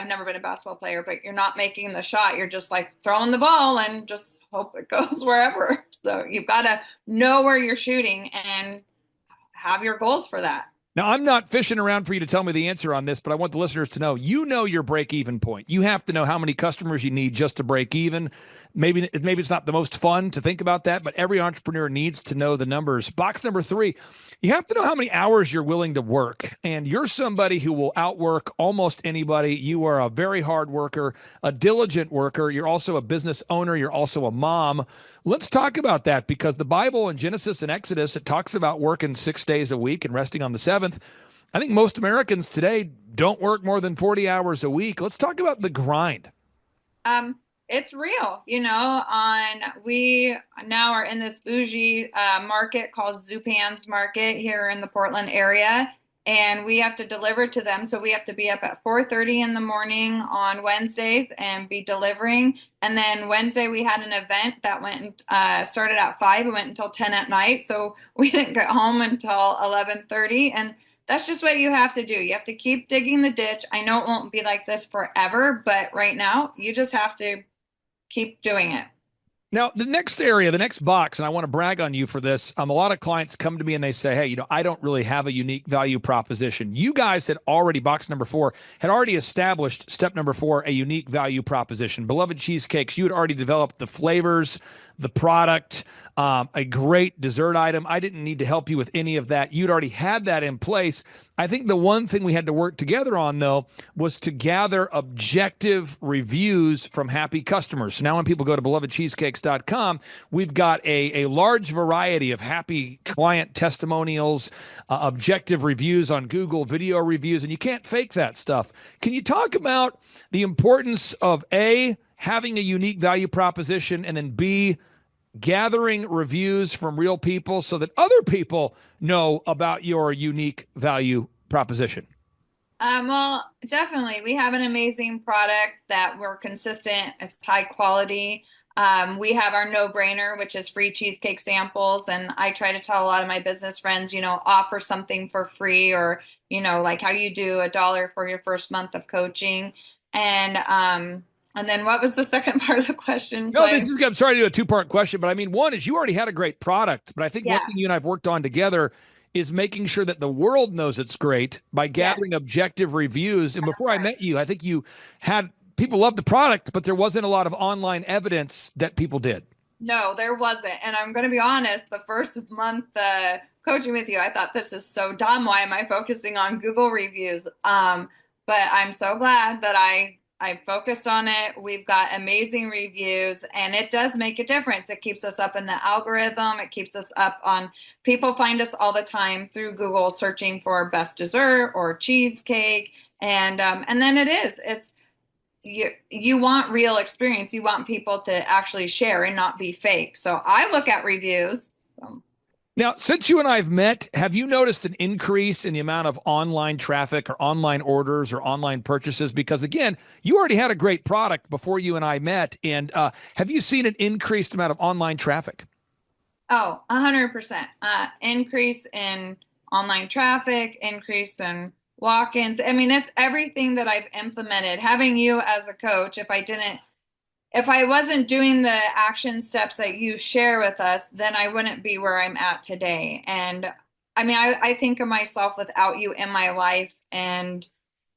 never been a basketball player, but you're not making the shot. You're just like throwing the ball and just hope it goes wherever. So you've got to know where you're shooting and have your goals for that. Now, I'm not fishing around for you to tell me the answer on this, but I want the listeners to know, your break-even point. You have to know how many customers you need just to break even. Maybe it's not the most fun to think about that, but every entrepreneur needs to know the numbers. Box number 3, you have to know how many hours you're willing to work. And you're somebody who will outwork almost anybody. You are a very hard worker, a diligent worker. You're also a business owner. You're also a mom. Let's talk about that, because the Bible in Genesis and Exodus, it talks about working 6 days a week and resting on the seventh. I think most Americans today don't work more than 40 hours a week. Let's talk about the grind. It's real, we now are in this bougie market called Zupan's Market here in the Portland area, and we have to deliver to them. So we have to be up at 4:30 in the morning on Wednesdays and be delivering. And then Wednesday we had an event that started at 5 and went until 10 at night. So we didn't get home until 11:30, and that's just what you have to do. You have to keep digging the ditch. I know it won't be like this forever, but right now you just have to keep doing it. Now, the next area, the next box, and I want to brag on you for this. A lot of clients come to me and they say, hey, I don't really have a unique value proposition. You guys had already, box number 4, had already established step number 4, a unique value proposition. Beloved Cheesecakes, you had already developed the flavors, the product, a great dessert item. I didn't need to help you with any of that. You'd already had that in place. I think the one thing we had to work together on, though, was to gather objective reviews from happy customers. So now when people go to belovedcheesecakes.com, we've got a large variety of happy client testimonials, objective reviews on Google, video reviews, and you can't fake that stuff. Can you talk about the importance of A, having a unique value proposition, and then B, gathering reviews from real people so that other people know about your unique value proposition? Well, definitely. We have an amazing product that we're consistent. It's high quality. We have our no-brainer, which is free cheesecake samples. And I try to tell a lot of my business friends, offer something for free, or, like how you do $1 for your first month of coaching. And then what was the second part of the question? No, I'm sorry to do a 2-part question, but I mean, one is you already had a great product, but I think one thing you and I've worked on together is making sure that the world knows it's great by gathering objective reviews. And before I met you, I think you had people love the product, but there wasn't a lot of online evidence that people did. No, there wasn't. And I'm going to be honest, the first month coaching with you, I thought, this is so dumb. Why am I focusing on Google reviews? But I'm so glad that I focused on it. We've got amazing reviews, and it does make a difference. It keeps us up in the algorithm. It keeps us up on, people find us all the time through Google searching for best dessert or cheesecake. And then it's you want real experience. You want people to actually share and not be fake. So I look at reviews. Now, since you and I have met, have you noticed an increase in the amount of online traffic or online orders or online purchases? Because again, you already had a great product before you and I met. And have you seen an increased amount of online traffic? Oh, 100%. Increase in online traffic, increase in walk-ins. I mean, it's everything that I've implemented. Having you as a coach, if I wasn't doing the action steps that you share with us, then I wouldn't be where I'm at today. And I mean, I think of myself without you in my life, and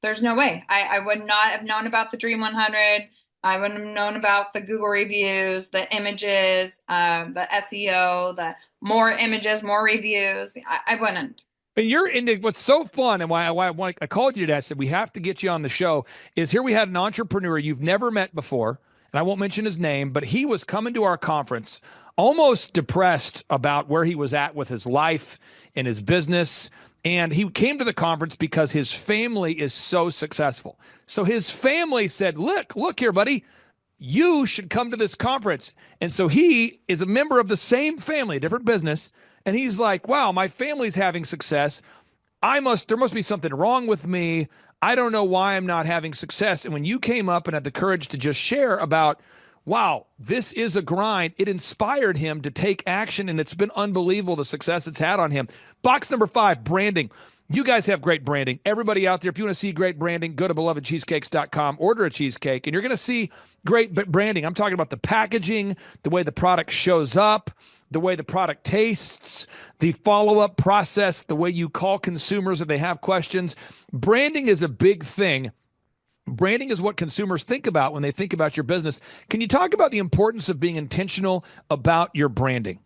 there's no way. I would not have known about the Dream 100. I wouldn't have known about the Google reviews, the images, the SEO, the more images, more reviews. I wouldn't. And you're into what's so fun, and why I called you today. I said we have to get you on the show. Is here we had an entrepreneur you've never met before, and I won't mention his name, but he was coming to our conference almost depressed about where he was at with his life and his business. And he came to the conference because his family is so successful. So his family said, look here, buddy, you should come to this conference. And so he is a member of the same family, a different business. And he's like, wow, my family's having success. There must be something wrong with me. I don't know why I'm not having success. And when you came up and had the courage to just share about, wow, this is a grind, it inspired him to take action, and it's been unbelievable the success it's had on him. Box number 5, branding. You guys have great branding. Everybody out there, if you want to see great branding, go to belovedcheesecakes.com, order a cheesecake, and you're going to see great branding. I'm talking about the packaging, the way the product shows up, the way the product tastes, the follow-up process, the way you call consumers if they have questions. Branding is a big thing. Branding is what consumers think about when they think about your business. Can you talk about the importance of being intentional about your branding?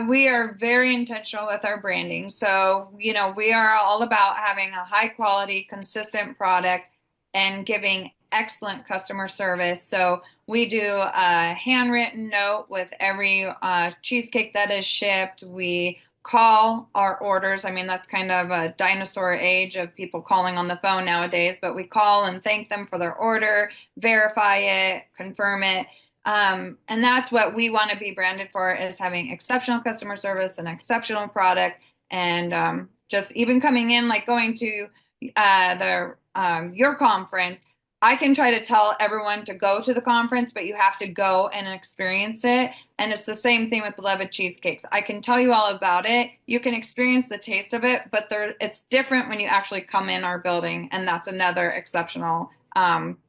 We are very intentional with our branding. So, we are all about having a high quality, consistent product and giving excellent customer service. So we do a handwritten note with every cheesecake that is shipped. We call our orders. I mean, that's kind of a dinosaur age of people calling on the phone nowadays, but we call and thank them for their order, verify it, confirm it. And that's what we want to be branded for, is having exceptional customer service and exceptional product. And just even coming in, like going to your conference, I can try to tell everyone to go to the conference, but you have to go and experience it. And it's the same thing with beloved cheesecakes. I can tell you all about it. You can experience the taste of it, but it's different when you actually come in our building. And that's another exceptional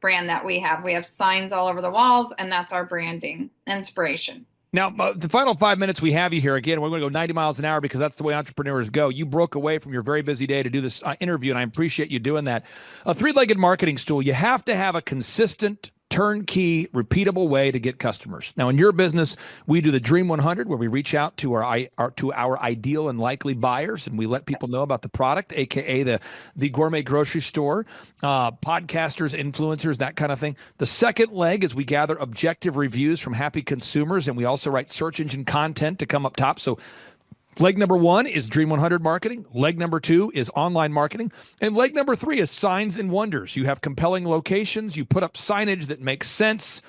brand that we have. We have signs all over the walls, and that's our branding inspiration. Now, the final 5 minutes we have you here, again, we're going to go 90 miles an hour because that's the way entrepreneurs go. You broke away from your very busy day to do this interview, and I appreciate you doing that. A three-legged marketing stool, you have to have a consistent, turnkey, repeatable way to get customers. Now, in your business, we do the Dream 100, where we reach out to our ideal and likely buyers, and we let people know about the product, aka the gourmet grocery store, podcasters, influencers, that kind of thing. The second leg is we gather objective reviews from happy consumers, and we also write search engine content to come up top. So leg number 1 is Dream 100 marketing. Leg number 2 is online marketing. And leg number 3 is signs and wonders. You have compelling locations. You put up signage that makes sense.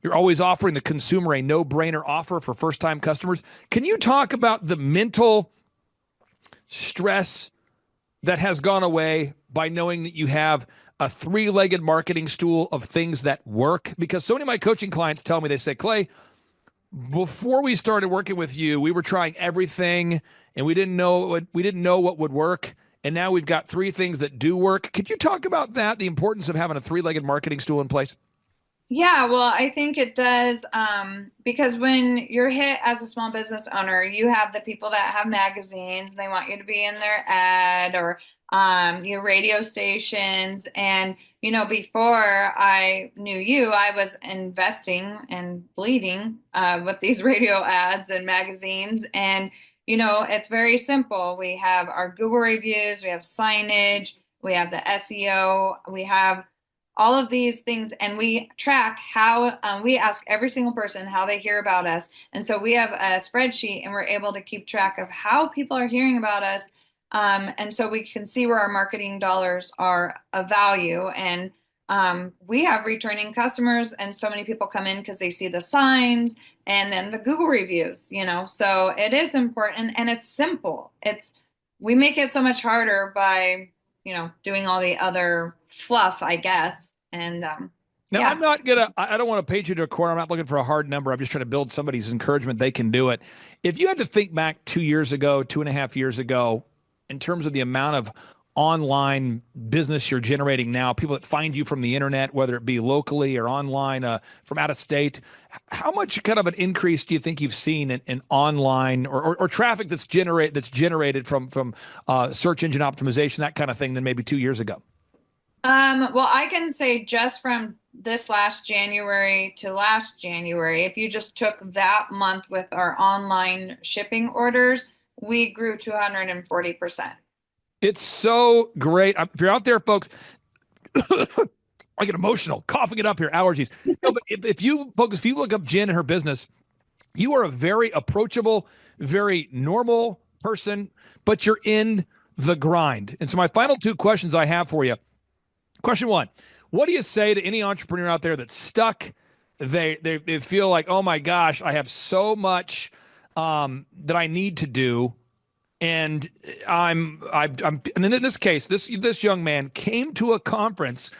You're always offering the consumer a no-brainer offer for first-time customers. Can you talk about the mental stress that has gone away by knowing that you have a three-legged marketing stool of things that work? Because so many of my coaching clients tell me, they say, Clay, before we started working with you, we were trying everything and we didn't know what would work. And now we've got 3 things that do work. Could you talk about that, the importance of having a three-legged marketing stool in place? Yeah, well, I think it does, because when you're hit as a small business owner, you have the people that have magazines, and they want you to be in their ad, or your radio stations. And, before I knew you, I was investing and bleeding with these radio ads and magazines. And, it's very simple. We have our Google reviews, we have signage, we have the SEO, we have all of these things, and we track how we ask every single person how they hear about us. And so we have a spreadsheet, and we're able to keep track of how people are hearing about us. And so we can see where our marketing dollars are of value. And we have returning customers, and so many people come in because they see the signs and then the Google reviews, so it is important, and it's simple. We make it so much harder by, doing all the other fluff, I guess. And now, yeah. I don't want to paint you to a corner. I'm not looking for a hard number. I'm just trying to build somebody's encouragement they can do it. If you had to think back 2 years ago, 2.5 years ago, in terms of the amount of online business you're generating now, people that find you from the internet, whether it be locally or online from out of state, how much kind of an increase do you think you've seen in online or traffic that's generated from search engine optimization, that kind of thing, than maybe 2 years ago? Well, I can say just from this last January to last January, if you just took that month with our online shipping orders, we grew 240%. It's so great. If you're out there, folks, I get emotional, coughing it up here, allergies. No, but if you look up Jen and her business, you are a very approachable, very normal person, but you're in the grind. And so my final 2 questions I have for you. Question 1, what do you say to any entrepreneur out there that's stuck? They feel like, oh my gosh, I have so much that I need to do. And and in this case, this young man came to a conference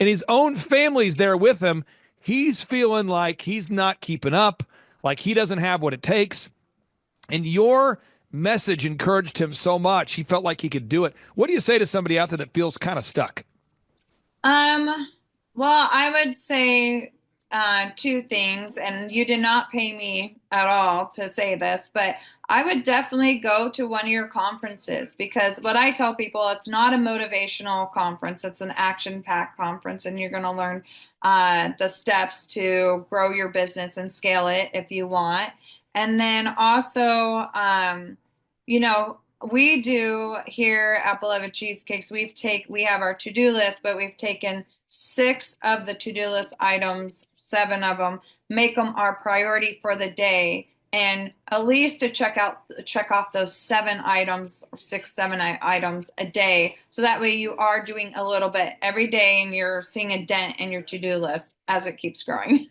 and his own family's there with him. He's feeling like he's not keeping up, like he doesn't have what it takes. And your message encouraged him so much. He felt like he could do it. What do you say to somebody out there that feels kind of stuck? Well, I would say two things, and you did not pay me at all to say this, but I would definitely go to one of your conferences, because what I tell people, it's not a motivational conference, it's an action-packed conference, and you're going to learn the steps to grow your business and scale it if you want. And then also, we do here at Beloved Cheesecakes, we have our to-do list, but we've taken 6 of the to-do list items, 7 of them, make them our priority for the day, and at least to check off those 7 items, or 7 items a day. So that way you are doing a little bit every day and you're seeing a dent in your to-do list as it keeps growing.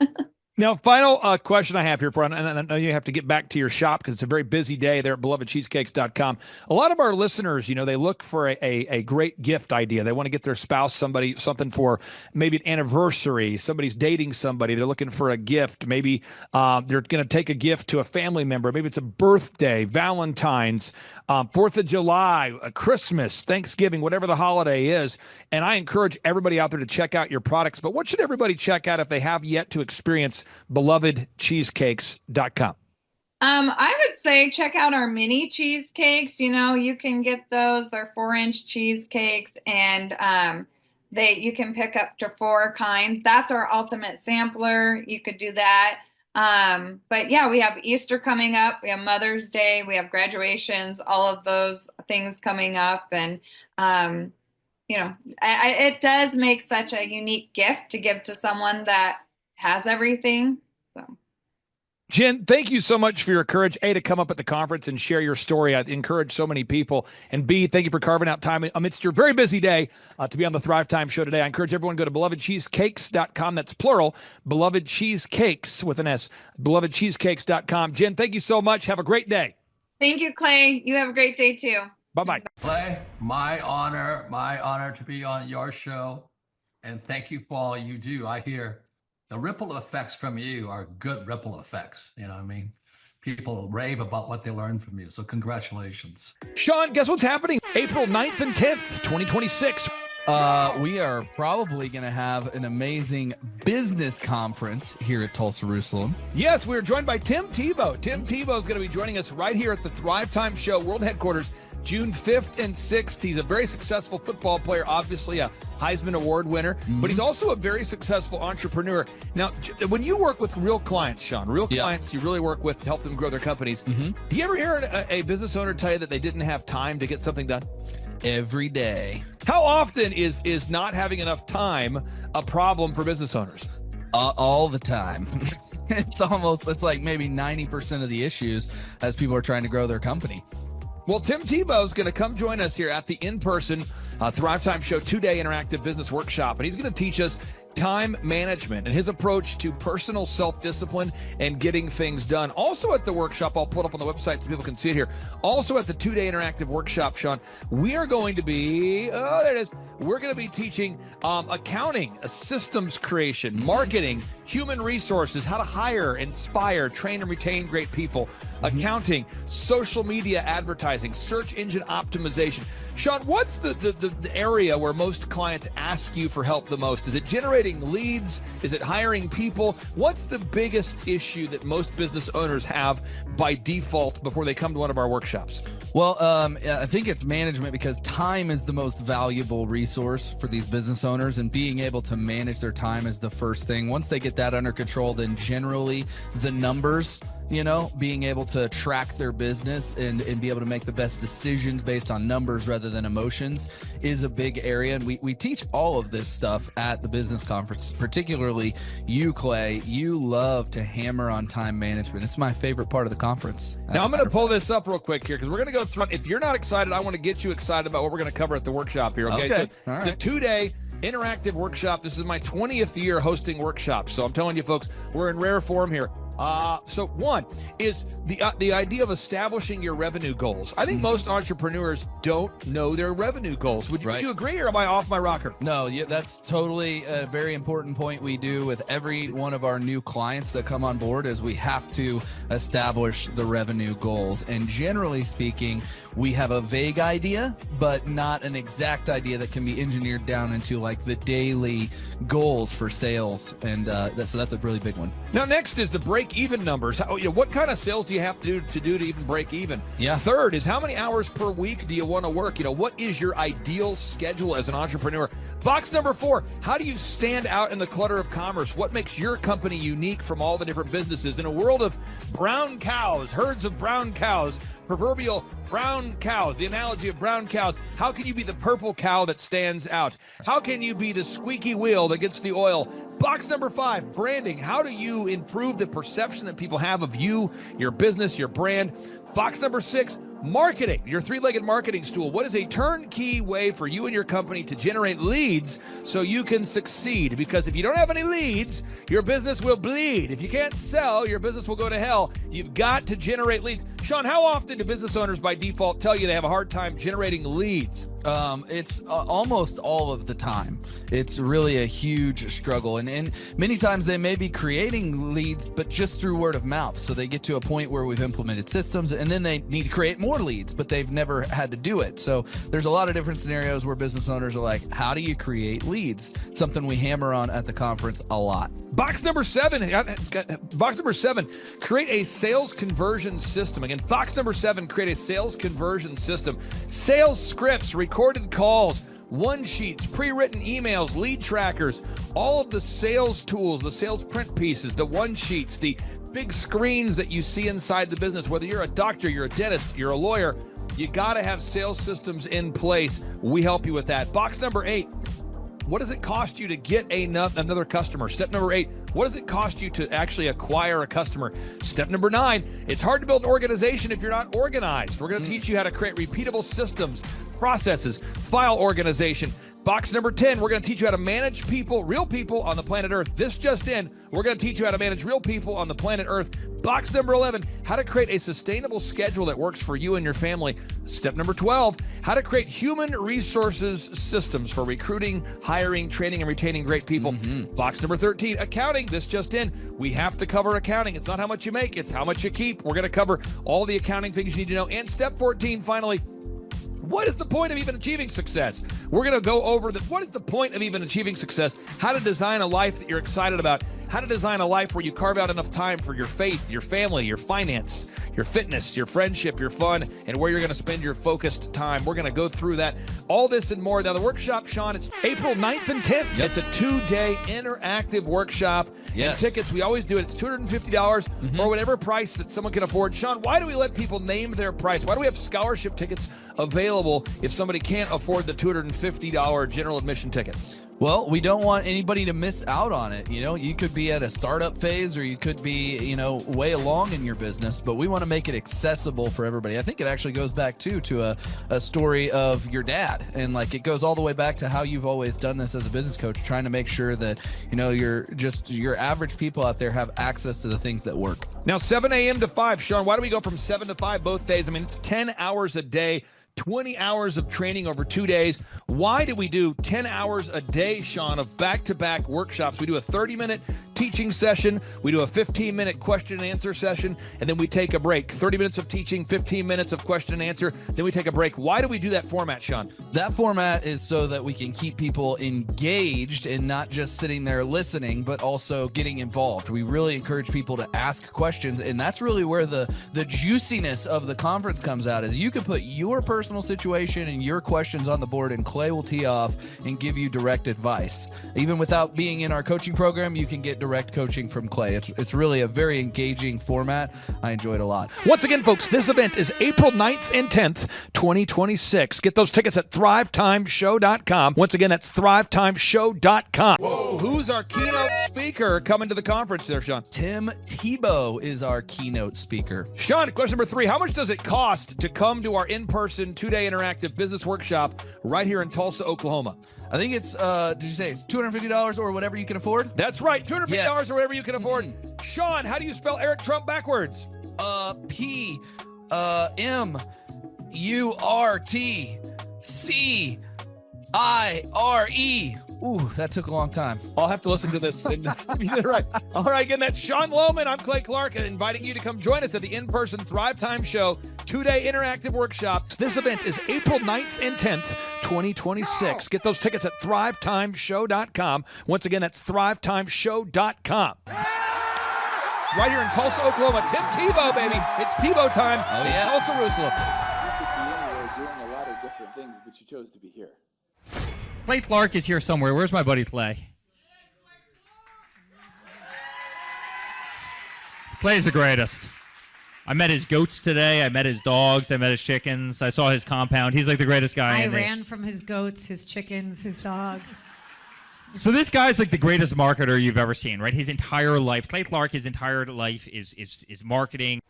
Now, final question I have here, and I know you have to get back to your shop because it's a very busy day there at belovedcheesecakes.com. A lot of our listeners, they look for a great gift idea. They want to get their spouse something for maybe an anniversary. Somebody's dating somebody. They're looking for a gift. Maybe they're going to take a gift to a family member. Maybe it's a birthday, Valentine's, 4th of July, Christmas, Thanksgiving, whatever the holiday is. And I encourage everybody out there to check out your products. But what should everybody check out if they have yet to experience belovedcheesecakes.com? I would say check out our mini cheesecakes. You can get those. They're 4-inch cheesecakes, and you can pick up to 4 kinds. That's our ultimate sampler. You could do that. But yeah, we have Easter coming up. We have Mother's Day. We have graduations, all of those things coming up. And, it does make such a unique gift to give to someone that has everything. So, Jen, thank you so much for your courage, A, to come up at the conference and share your story. I encourage so many people. And B, thank you for carving out time amidst your very busy day to be on the Thrivetime show today. I encourage everyone to go to belovedcheesecakes.com. That's plural, Beloved Cheesecakes with an S, belovedcheesecakes.com. Jen, thank you so much. Have a great day. Thank you, Clay. You have a great day too. Bye-bye. Clay, my honor to be on your show. And thank you for all you do. I hear the ripple effects from you are good ripple effects. You know what I mean? People rave about what they learned from you. So congratulations. Sean, guess what's happening? April 9th and 10th, 2026. We are probably going to have an amazing business conference here at Tulsa, Jerusalem. Yes, we're joined by Tim Tebow. Tim Tebow is going to be joining us right here at the Thrivetime Show World Headquarters, June 5th and 6th. He's a very successful football player, obviously a Heisman Award winner, but he's also a very successful entrepreneur. Now, when you work with real clients, Sean, clients you really work with to help them grow their companies, do you ever hear a business owner tell you that they didn't have time to get something done? Every day. How often is not having enough time a problem for business owners? All the time. It's like maybe 90% of the issues as people are trying to grow their company. Well, Tim Tebow is going to come join us here at the in-person Thrivetime Show 2-day interactive business workshop, and he's going to teach us time management and his approach to personal self-discipline and getting things done. Also at the workshop, I'll put up on the website so people can see it here. Also at the 2-day interactive workshop, Sean, we are going to be, there it is. We're going to be teaching accounting, systems creation, marketing, human resources, how to hire, inspire, train, and retain great people, accounting, social media advertising, search engine optimization. Sean, what's the area where most clients ask you for help the most? Is it generating leads? Is it hiring people? What's the biggest issue that most business owners have by default before they come to one of our workshops? Well, I think it's management, because time is the most valuable resource for these business owners, and being able to manage their time is the first thing. Once they get that under control, then generally the numbers, being able to track their business and be able to make the best decisions based on numbers rather than emotions is a big area. And we teach all of this stuff at the business conference, particularly you, Clay. You love to hammer on time management. It's my favorite part of the conference. Now, I'm going to pull this up real quick here because we're going to go through. If you're not excited, I want to get you excited about what we're going to cover at the workshop here. Okay. All right. The 2-day interactive workshop. This is my 20th year hosting workshops. So I'm telling you, folks, we're in rare form here. So one is the idea of establishing your revenue goals. I think most entrepreneurs don't know their revenue goals. Would you agree, or am I off my rocker? No, that's totally a very important point we do with every one of our new clients that come on board, is we have to establish the revenue goals. And generally speaking, we have a vague idea, but not an exact idea that can be engineered down into like the daily goals for sales, and so that's a really big one. Now, next is the break-even numbers. What kind of sales do you have to do to even break even? Yeah. Third is, how many hours per week do you want to work? What is your ideal schedule as an entrepreneur? Box number 4, how do you stand out in the clutter of commerce? What makes your company unique from all the different businesses? In a world of brown cows, herds of brown cows, proverbial brown cows, the analogy of brown cows, how can you be the purple cow that stands out? How can you be the squeaky wheel that gets the oil? Box number 5, branding. How do you improve the perception that people have of you, your business, your brand? Box number 6, marketing, your three-legged marketing stool. What is a turnkey way for you and your company to generate leads so you can succeed? Because if you don't have any leads, your business will bleed. If you can't sell, your business will go to hell. You've got to generate leads. Sean, how often do business owners by default tell you they have a hard time generating leads? It's almost all of the time. It's really a huge struggle. And many times they may be creating leads, but just through word of mouth. So they get to a point where we've implemented systems and then they need to create more leads, but they've never had to do it. So there's a lot of different scenarios where business owners are like, how do you create leads? Something we hammer on at the conference a lot. Box number 7, create a sales conversion system. Again, box number 7, create a sales conversion system. Sales scripts, recorded calls, one sheets, pre-written emails, lead trackers, all of the sales tools, the sales print pieces, the one sheets, the big screens that you see inside the business. Whether you're a doctor, you're a dentist, you're a lawyer, you got to have sales systems in place. We help you with that. Box number 8. What does it cost you to get another customer? Step number 8, what does it cost you to actually acquire a customer? Step number 9, it's hard to build an organization if you're not organized. We're going to teach you how to create repeatable systems, processes, file organization. Box number 10, we're going to teach you how to manage people, real people on the planet Earth. This just in, we're going to teach you how to manage real people on the planet Earth. Box number 11, how to create a sustainable schedule that works for you and your family. Step number 12, how to create human resources systems for recruiting, hiring, training, and retaining great people. Box number 13, accounting. This just in, we have to cover accounting. It's not how much you make, it's how much you keep. We're going to cover all the accounting things you need to know. And step 14, finally, what is the point of even achieving success? We're going to go over what is the point of even achieving success, how to design a life that you're excited about, how to design a life where you carve out enough time for your faith, your family, your finance, your fitness, your friendship, your fun, and where you're going to spend your focused time. We're going to go through that, all this and more. Now, the workshop, Sean, it's April 9th and 10th. Yep. It's a 2-day interactive workshop. Yes. And tickets, we always do it. It's $250 or whatever price that someone can afford. Sean, why do we let people name their price? Why do we have scholarship tickets available if somebody can't afford the $250 general admission ticket? Well, we don't want anybody to miss out on it. You could be at a startup phase or you could be, way along in your business, but we want to make it accessible for everybody. I think it actually goes back to a story of your dad. And it goes all the way back to how you've always done this as a business coach, trying to make sure that, your average people out there have access to the things that work. Now, 7 a.m. to 5, Sean, why do we go from 7 to 5 both days? I mean, it's 10 hours a day. 20 hours of training over 2 days. Why do we do 10 hours a day, Sean, of back-to-back workshops? We do a 30-minute teaching session. We do a 15-minute question and answer session, and then we take a break. 30 minutes of teaching, 15 minutes of question and answer, then we take a break. Why do we do that format, Sean? That format is so that we can keep people engaged and not just sitting there listening, but also getting involved. We really encourage people to ask questions, and that's really where the juiciness of the conference comes out, is you can put your personal situation and your questions on the board, and Clay will tee off and give you direct advice. Even without being in our coaching program, you can get direct coaching from Clay. It's really a very engaging format. I enjoy it a lot. Once again, folks, this event is April 9th and 10th, 2026. Get those tickets at thrivetimeshow.com. Once again, that's thrivetimeshow.com. Whoa. Who's our keynote speaker coming to the conference there, Sean? Tim Tebow is our keynote speaker. Sean, question number 3, how much does it cost to come to our in-person 2-day interactive business workshop right here in Tulsa, Oklahoma? I think it's, did you say it's $250 or whatever you can afford? That's right, $250 or whatever you can afford. Sean, how do you spell Eric Trump backwards? P-M-U-R-T-C-I-R-E. Ooh, that took a long time. I'll have to listen to this. And you did it right. All right, again, that's Sean Lohman. I'm Clay Clark, and inviting you to come join us at the in-person Thrivetime Show 2-day interactive workshop. This event is April 9th and 10th, 2026. Get those tickets at thrivetimeshow.com. Once again, that's thrivetimeshow.com. Right here in Tulsa, Oklahoma, Tim Tebow, baby. It's Tebow time. Oh, yeah. Tulsa, Jerusalem. You could be anywhere doing a lot of different things, but you chose to be here. Clay Clark is here somewhere. Where's my buddy Clay? Clay's the greatest. I met his goats today. I met his dogs. I met his chickens. I saw his compound. He's like the greatest guy. I ran from his goats, his chickens, his dogs. So this guy's like the greatest marketer you've ever seen, right? His entire life, Clay Clark, his entire life is marketing.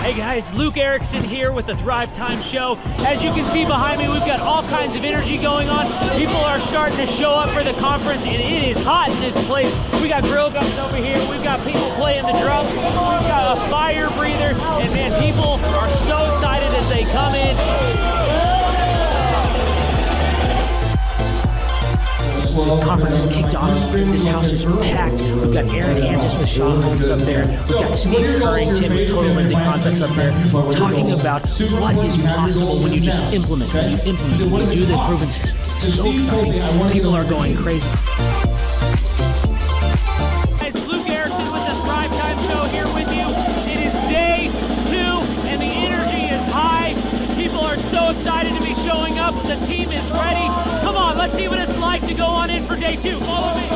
Hey guys, Luke Erickson here with the Thrivetime Show. As you can see behind me, we've got all kinds of energy going on. People are starting to show up for the conference, and it is hot in this place. We got grill guns over here. We've got people playing the drums. We've got a fire breather, and man, people are so excited as they come in. The conference is kicked off. This house is packed. We've got Aaron Hansis with Sean Holmes up there. We've got Steve Currington with Total Ending Concepts up there talking about what is possible when you just implement, when you do the proven system. It's so exciting. People are going crazy. Guys, Luke Erickson with the Thrivetime Show here with you. It is day 2 and the energy is high. People are so excited to be showing up. The team is ready. Come on, let's see what it's like to go on in for day 2. Follow me.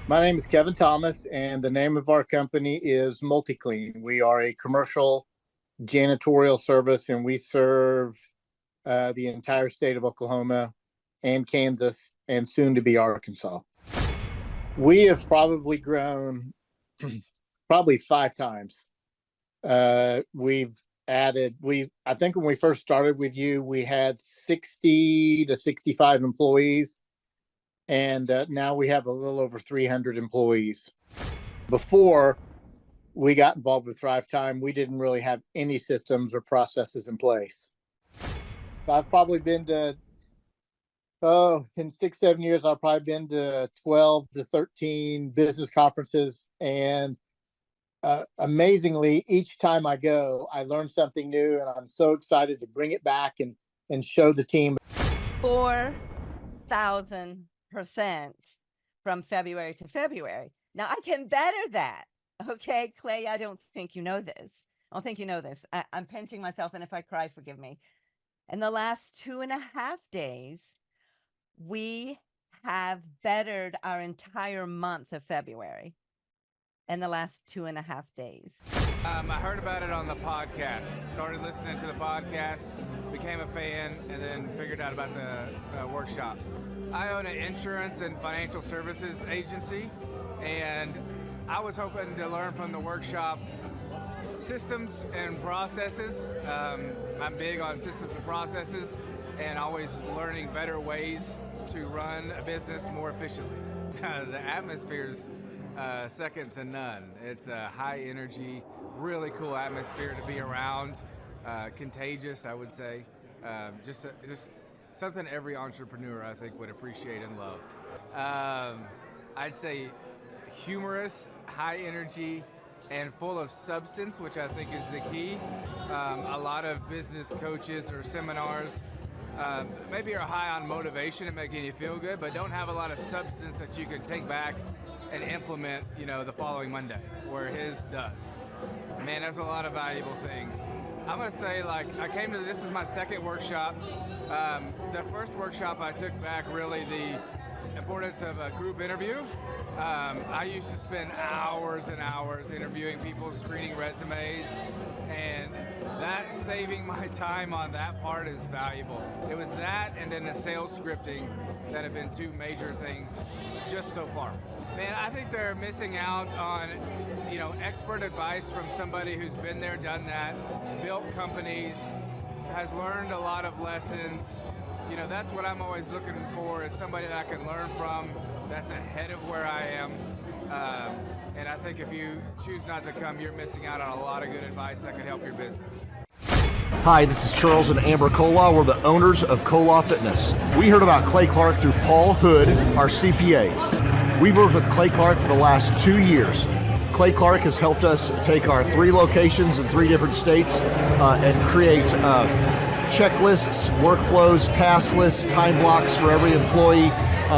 My name is Kevin Thomas, and the name of our company is MultiClean. We are a commercial janitorial service, and we serve the entire state of Oklahoma and Kansas, and soon to be Arkansas. We have probably grown probably 5 times. We've added, I think when we first started with you, we had 60 to 65 employees, and now we have a little over 300 employees. Before we got involved with Thrivetime, we didn't really have any systems or processes in place. So I've probably been to, in 6-7 years, I've probably been to 12 to 13 business conferences, and amazingly, each time I go, I learn something new, and I'm so excited to bring it back and show the team. 4,000% from February to February. Now I can better that. Okay, Clay, I don't think you know this. I don't think you know this. I'm pinching myself, and if I cry, forgive me. In the last 2.5 days, we have bettered our entire month of February. In the last 2.5 days. I heard about it on the podcast. Started listening to the podcast, became a fan, and then figured out about the workshop. I own an insurance and financial services agency, and I was hoping to learn from the workshop systems and processes. I'm big on systems and processes, and always learning better ways to run a business more efficiently. The atmosphere's second to none. It's a high energy, really cool atmosphere to be around. Contagious, I would say. Just something every entrepreneur, I think, would appreciate and love. I'd say humorous, high energy, and full of substance, which I think is the key. A lot of business coaches or seminars maybe are high on motivation and making you feel good, but don't have a lot of substance that you can take back and implement, the following Monday, where his does. Man, there's a lot of valuable things. I'm gonna say, this is my second workshop. The first workshop I took back really the importance of a group interview. I used to spend hours and hours interviewing people, screening resumes, and that saving my time on that part is valuable. It was that and then the sales scripting that have been 2 major things just so far. Man, I think they're missing out on, expert advice from somebody who's been there, done that, built companies, has learned a lot of lessons. That's what I'm always looking for, is somebody that I can learn from, That's ahead of where I am. And I think if you choose not to come, you're missing out on a lot of good advice that could help your business. Hi, this is Charles and Amber Kolaw. We're the owners of Kolaw Fitness. We heard about Clay Clark through Paul Hood, our CPA. We've worked with Clay Clark for the last 2 years. Clay Clark has helped us take our 3 locations in 3 different states and create checklists, workflows, task lists, time blocks for every employee.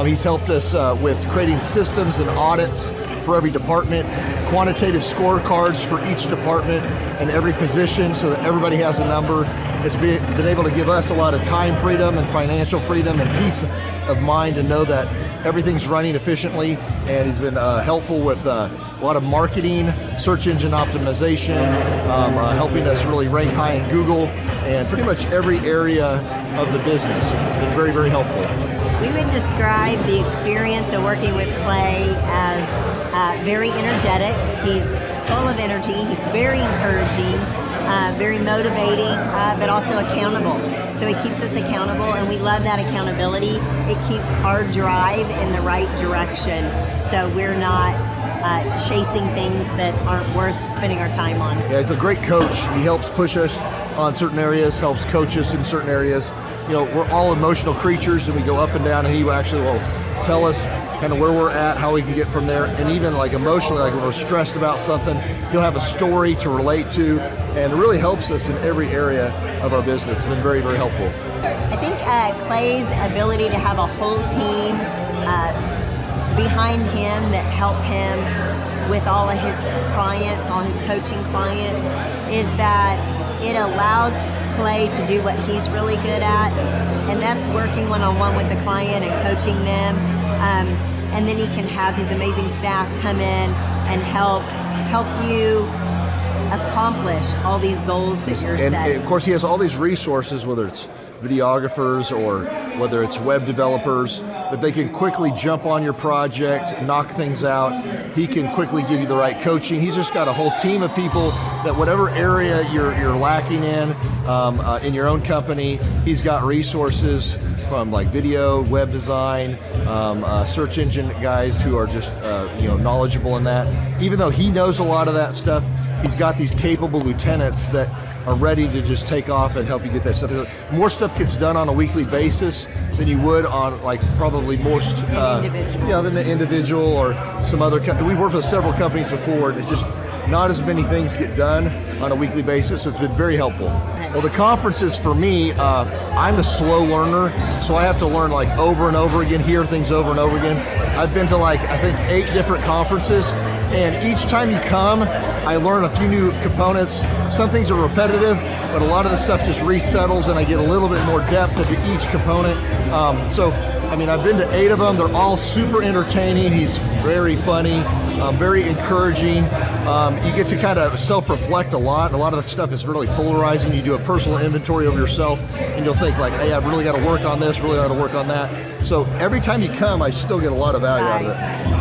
He's helped us with creating systems and audits for every department, quantitative scorecards for each department and every position so that everybody has a number. It's been able to give us a lot of time freedom and financial freedom and peace of mind to know that everything's running efficiently, and he's been helpful with a lot of marketing, search engine optimization, helping us really rank high in Google, and pretty much every area of the business. It's been very, very helpful. We would describe the experience of working with Clay as very energetic. He's full of energy. He's very encouraging, very motivating, but also accountable. So he keeps us accountable, and we love that accountability. It keeps our drive in the right direction, so we're not chasing things that aren't worth spending our time on. Yeah, he's a great coach. He helps push us on certain areas, helps coach us in certain areas. You know, we're all emotional creatures, and we go up and down, and he actually will tell us kind of where we're at, how we can get from there, and even like emotionally, like when we're stressed about something, he'll have a story to relate to, and it really helps us in every area of our business. It's been very, very helpful. I think Clay's ability to have a whole team behind him that help him with all of his clients, all his coaching clients, is that it allows Clay to do what he's really good at, and that's working one-on-one with the client and coaching them. And then he can have his amazing staff come in and help you accomplish all these goals that you're setting. And of course, he has all these resources, whether it's videographers or whether it's web developers, that they can quickly jump on your project, knock things out. He can quickly give you the right coaching. He's just got a whole team of people that whatever area you're lacking in your own company, he's got resources from like video, web design, search engine guys who are just knowledgeable in that. Even though he knows a lot of that stuff, he's got these capable lieutenants that are ready to just take off and help you get that stuff. More stuff gets done on a weekly basis than you would on like probably most than the individual or some other company. We've worked with several companies before, and it's just not as many things get done on a weekly basis, so it's been very helpful. Well, the conferences for me, I'm a slow learner, so I have to learn like over and over again, hear things over and over again. I've been to like, I think 8 different conferences, and each time you come, I learn a few new components. Some things are repetitive, but a lot of the stuff just resettles, and I get a little bit more depth into each component. I've been to 8 of them. They're all super entertaining. He's very funny, very encouraging. You get to kind of self-reflect a lot. A lot of the stuff is really polarizing. You do a personal inventory of yourself, and you'll think like, hey, I've really got to work on this, really got to work on that. So every time you come, I still get a lot of value out of it.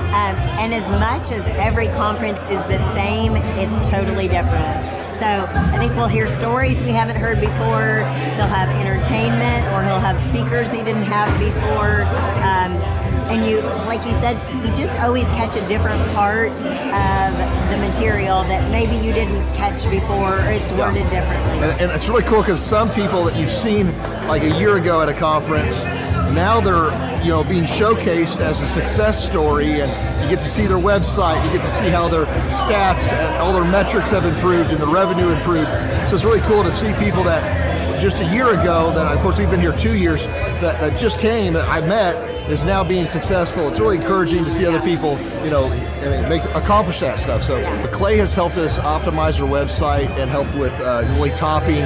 And as much as every conference is the same, it's totally different. So I think we'll hear stories we haven't heard before. They'll have entertainment, or he'll have speakers he didn't have before. And you, like you said, you just always catch a different part of the material that maybe you didn't catch before, or it's worded differently. And it's really cool because some people that you've seen like a year ago at a conference, now they're being showcased as a success story, and you get to see their website, you get to see how their stats, all their metrics have improved and the revenue improved. So it's really cool to see people that just a year ago, that of course we've been here 2 years, that just came, that I met, is now being successful. It's really encouraging to see other people, accomplish that stuff. So Clay has helped us optimize our website and helped with really topping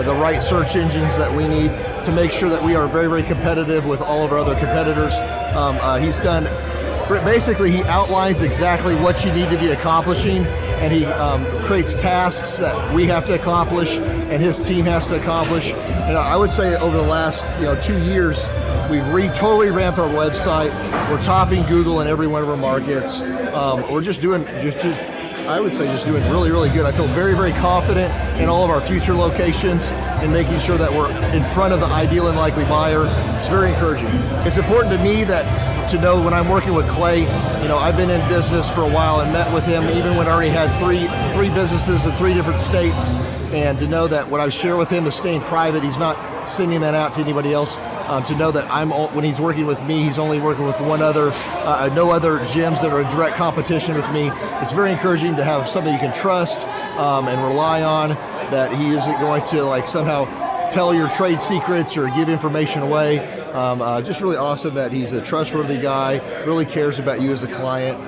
the right search engines that we need to make sure that we are very, very competitive with all of our other competitors. He's done, basically he outlines exactly what you need to be accomplishing, and he creates tasks that we have to accomplish and his team has to accomplish. And I would say over the last 2 years, we've totally ramped our website. We're topping Google in every one of our markets. We're just doing I would say just doing really, really good. I feel very, very confident in all of our future locations and making sure that we're in front of the ideal and likely buyer. It's very encouraging. It's important to me that to know when I'm working with Clay, you know, I've been in business for a while and met with him even when I already had three businesses in 3 different states, and to know that what I share with him is staying private. He's not sending that out to anybody else. To know that when he's working with me, he's only working with no other gyms that are in direct competition with me. It's very encouraging to have somebody you can trust and rely on, that he isn't going to like somehow tell your trade secrets or give information away. Just really awesome that he's a trustworthy guy, really cares about you as a client.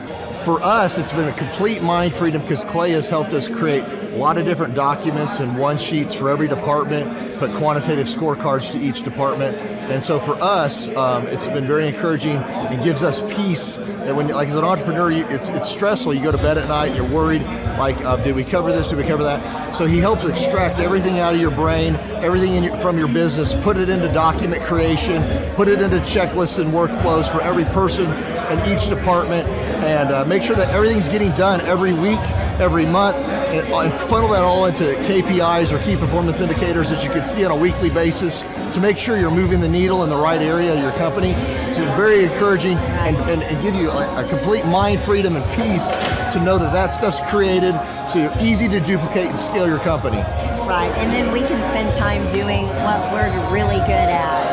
For us, it's been a complete mind freedom because Clay has helped us create a lot of different documents and one sheets for every department, put quantitative scorecards to each department. And so for us, it's been very encouraging and gives us peace that when, like as an entrepreneur, it's stressful. You go to bed at night and you're worried, like, did we cover this, did we cover that? So he helps extract everything out of your brain, everything from your business, put it into document creation, put it into checklists and workflows for every person in each department, and make sure that everything's getting done every week, every month, and funnel that all into KPIs or key performance indicators that you can see on a weekly basis to make sure you're moving the needle in the right area of your company. So it's very encouraging and give you a complete mind freedom and peace to know that that stuff's created so you're easy to duplicate and scale your company. Right, and then we can spend time doing what we're really good at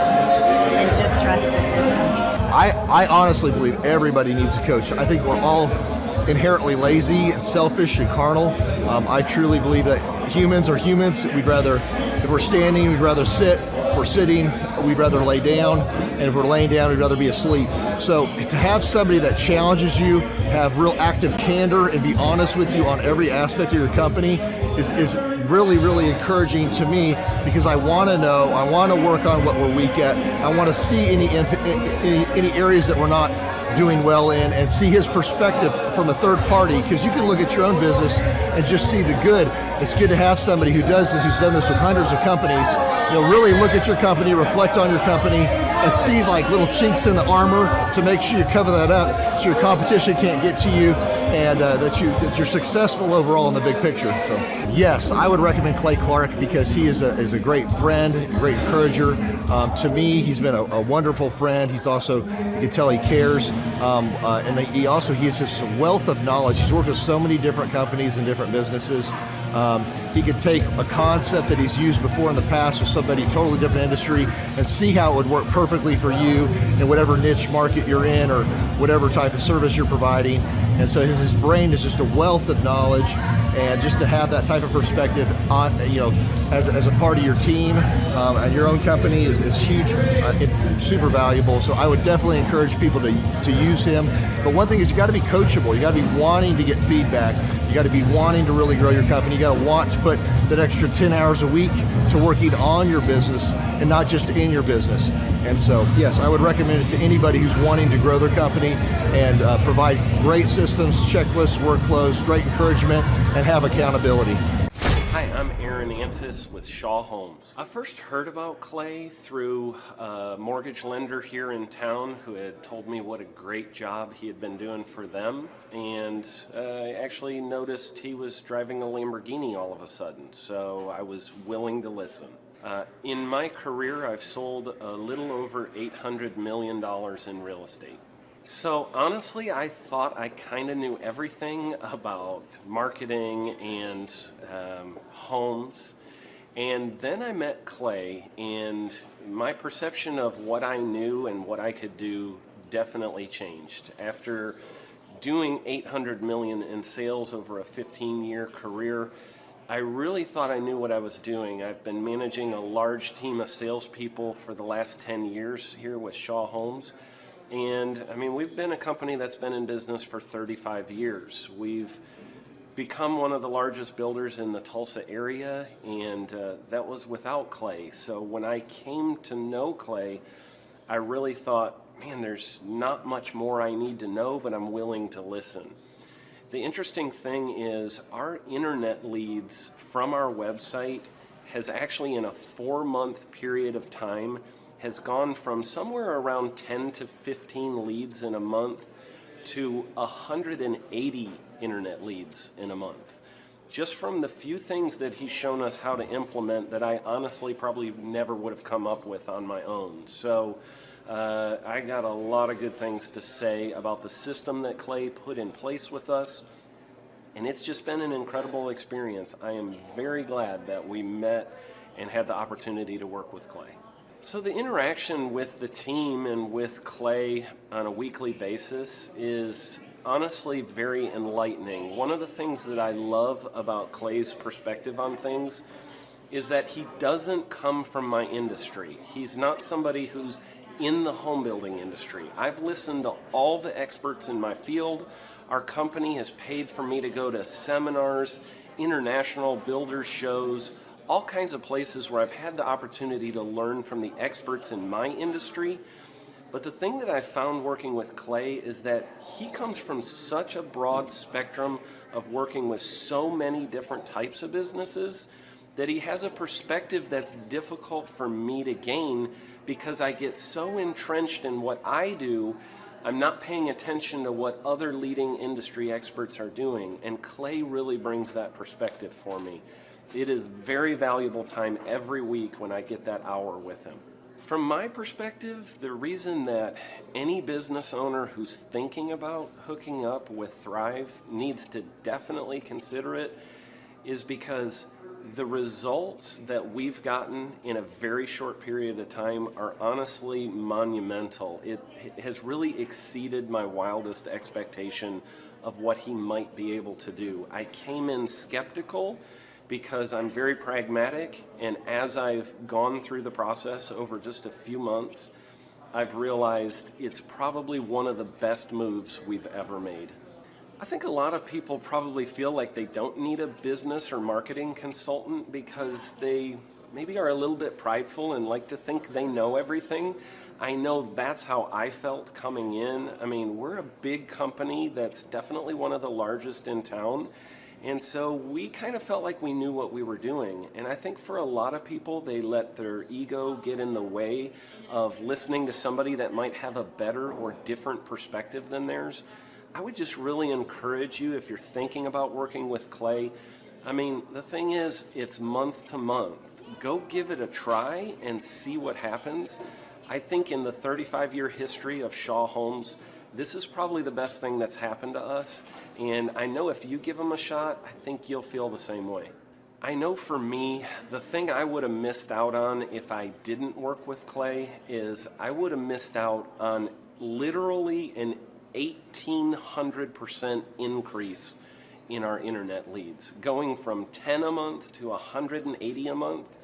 and just trust the system. I honestly believe everybody needs a coach. I think we're all inherently lazy and selfish and carnal. I truly believe that humans are humans. We'd rather, if we're standing, we'd rather sit. If we're sitting, we'd rather lay down. And if we're laying down, we'd rather be asleep. So to have somebody that challenges you, have real active candor, and be honest with you on every aspect of your company is really, really encouraging to me, because I want to know, I want to work on what we're weak at. I want to see any areas that we're not doing well in, and see his perspective from a third party, because you can look at your own business and just see the good. It's good to have somebody who does this, who's done this with hundreds of companies. You know, really look at your company, reflect on your company, and see like little chinks in the armor to make sure you cover that up so your competition can't get to you, and that you're successful overall in the big picture. So yes, I would recommend Clay Clark because he is a great friend, a great encourager. To me, he's been a wonderful friend. He's also, you can tell he cares, and he has this wealth of knowledge. He's worked with so many different companies and different businesses. He could take a concept that he's used before in the past with somebody totally different industry and see how it would work perfectly for you in whatever niche market you're in or whatever type of service you're providing. And so his brain is just a wealth of knowledge, and just to have that type of perspective on, as a part of your team and your own company is huge, super valuable. So I would definitely encourage people to use him. But one thing is, you got to be coachable. You got to be wanting to get feedback. You got to be wanting to really grow your company. You got to want to put that extra 10 hours a week to working on your business and not just in your business. And so, yes, I would recommend it to anybody who's wanting to grow their company and provide great systems, checklists, workflows, great encouragement, and have accountability. Hi, I'm Aaron Antis with Shaw Homes. I first heard about Clay through a mortgage lender here in town who had told me what a great job he had been doing for them, and I actually noticed he was driving a Lamborghini all of a sudden, so I was willing to listen. In my career, I've sold a little over $800 million in real estate. So honestly, I thought I kind of knew everything about marketing and homes. And then I met Clay, and my perception of what I knew and what I could do definitely changed. After doing $800 million in sales over a 15-year career, I really thought I knew what I was doing. I've been managing a large team of salespeople for the last 10 years here with Shaw Homes. And I mean, we've been a company that's been in business for 35 years. We've become one of the largest builders in the Tulsa area, and that was without Clay. So when I came to know Clay, I really thought, man, there's not much more I need to know, but I'm willing to listen. The interesting thing is our internet leads from our website has actually, in a 4-month period of time, has gone from somewhere around 10 to 15 leads in a month to 180 internet leads in a month. Just from the few things that he's shown us how to implement that I honestly probably never would have come up with on my own. So I got a lot of good things to say about the system that Clay put in place with us, and it's just been an incredible experience. I am very glad that we met and had the opportunity to work with Clay. So the interaction with the team and with Clay on a weekly basis is honestly very enlightening. One of the things that I love about Clay's perspective on things is that he doesn't come from my industry. He's not somebody who's in the home building industry. I've listened to all the experts in my field. Our company has paid for me to go to seminars, international builder shows, all kinds of places where I've had the opportunity to learn from the experts in my industry. But the thing that I found working with Clay is that he comes from such a broad spectrum of working with so many different types of businesses that he has a perspective that's difficult for me to gain because I get so entrenched in what I do, I'm not paying attention to what other leading industry experts are doing, and Clay really brings that perspective for me. It is very valuable time every week when I get that hour with him. From my perspective, the reason that any business owner who's thinking about hooking up with Thrive needs to definitely consider it is because the results that we've gotten in a very short period of time are honestly monumental. It has really exceeded my wildest expectation of what he might be able to do. I came in skeptical because I'm very pragmatic, and as I've gone through the process over just a few months, I've realized it's probably one of the best moves we've ever made. I think a lot of people probably feel like they don't need a business or marketing consultant because they maybe are a little bit prideful and like to think they know everything. I know that's how I felt coming in. I mean, we're a big company that's definitely one of the largest in town. And so we kind of felt like we knew what we were doing. And I think for a lot of people, they let their ego get in the way of listening to somebody that might have a better or different perspective than theirs. I would just really encourage you, if you're thinking about working with Clay, I mean, the thing is, it's month to month. Go give it a try and see what happens. I think in the 35-year history of Shaw Homes, this is probably the best thing that's happened to us. And I know if you give them a shot, I think you'll feel the same way. I know for me, the thing I would have missed out on if I didn't work with Clay is I would have missed out on literally an 1,800% increase in our internet leads. Going from 10 a month to 180 a month,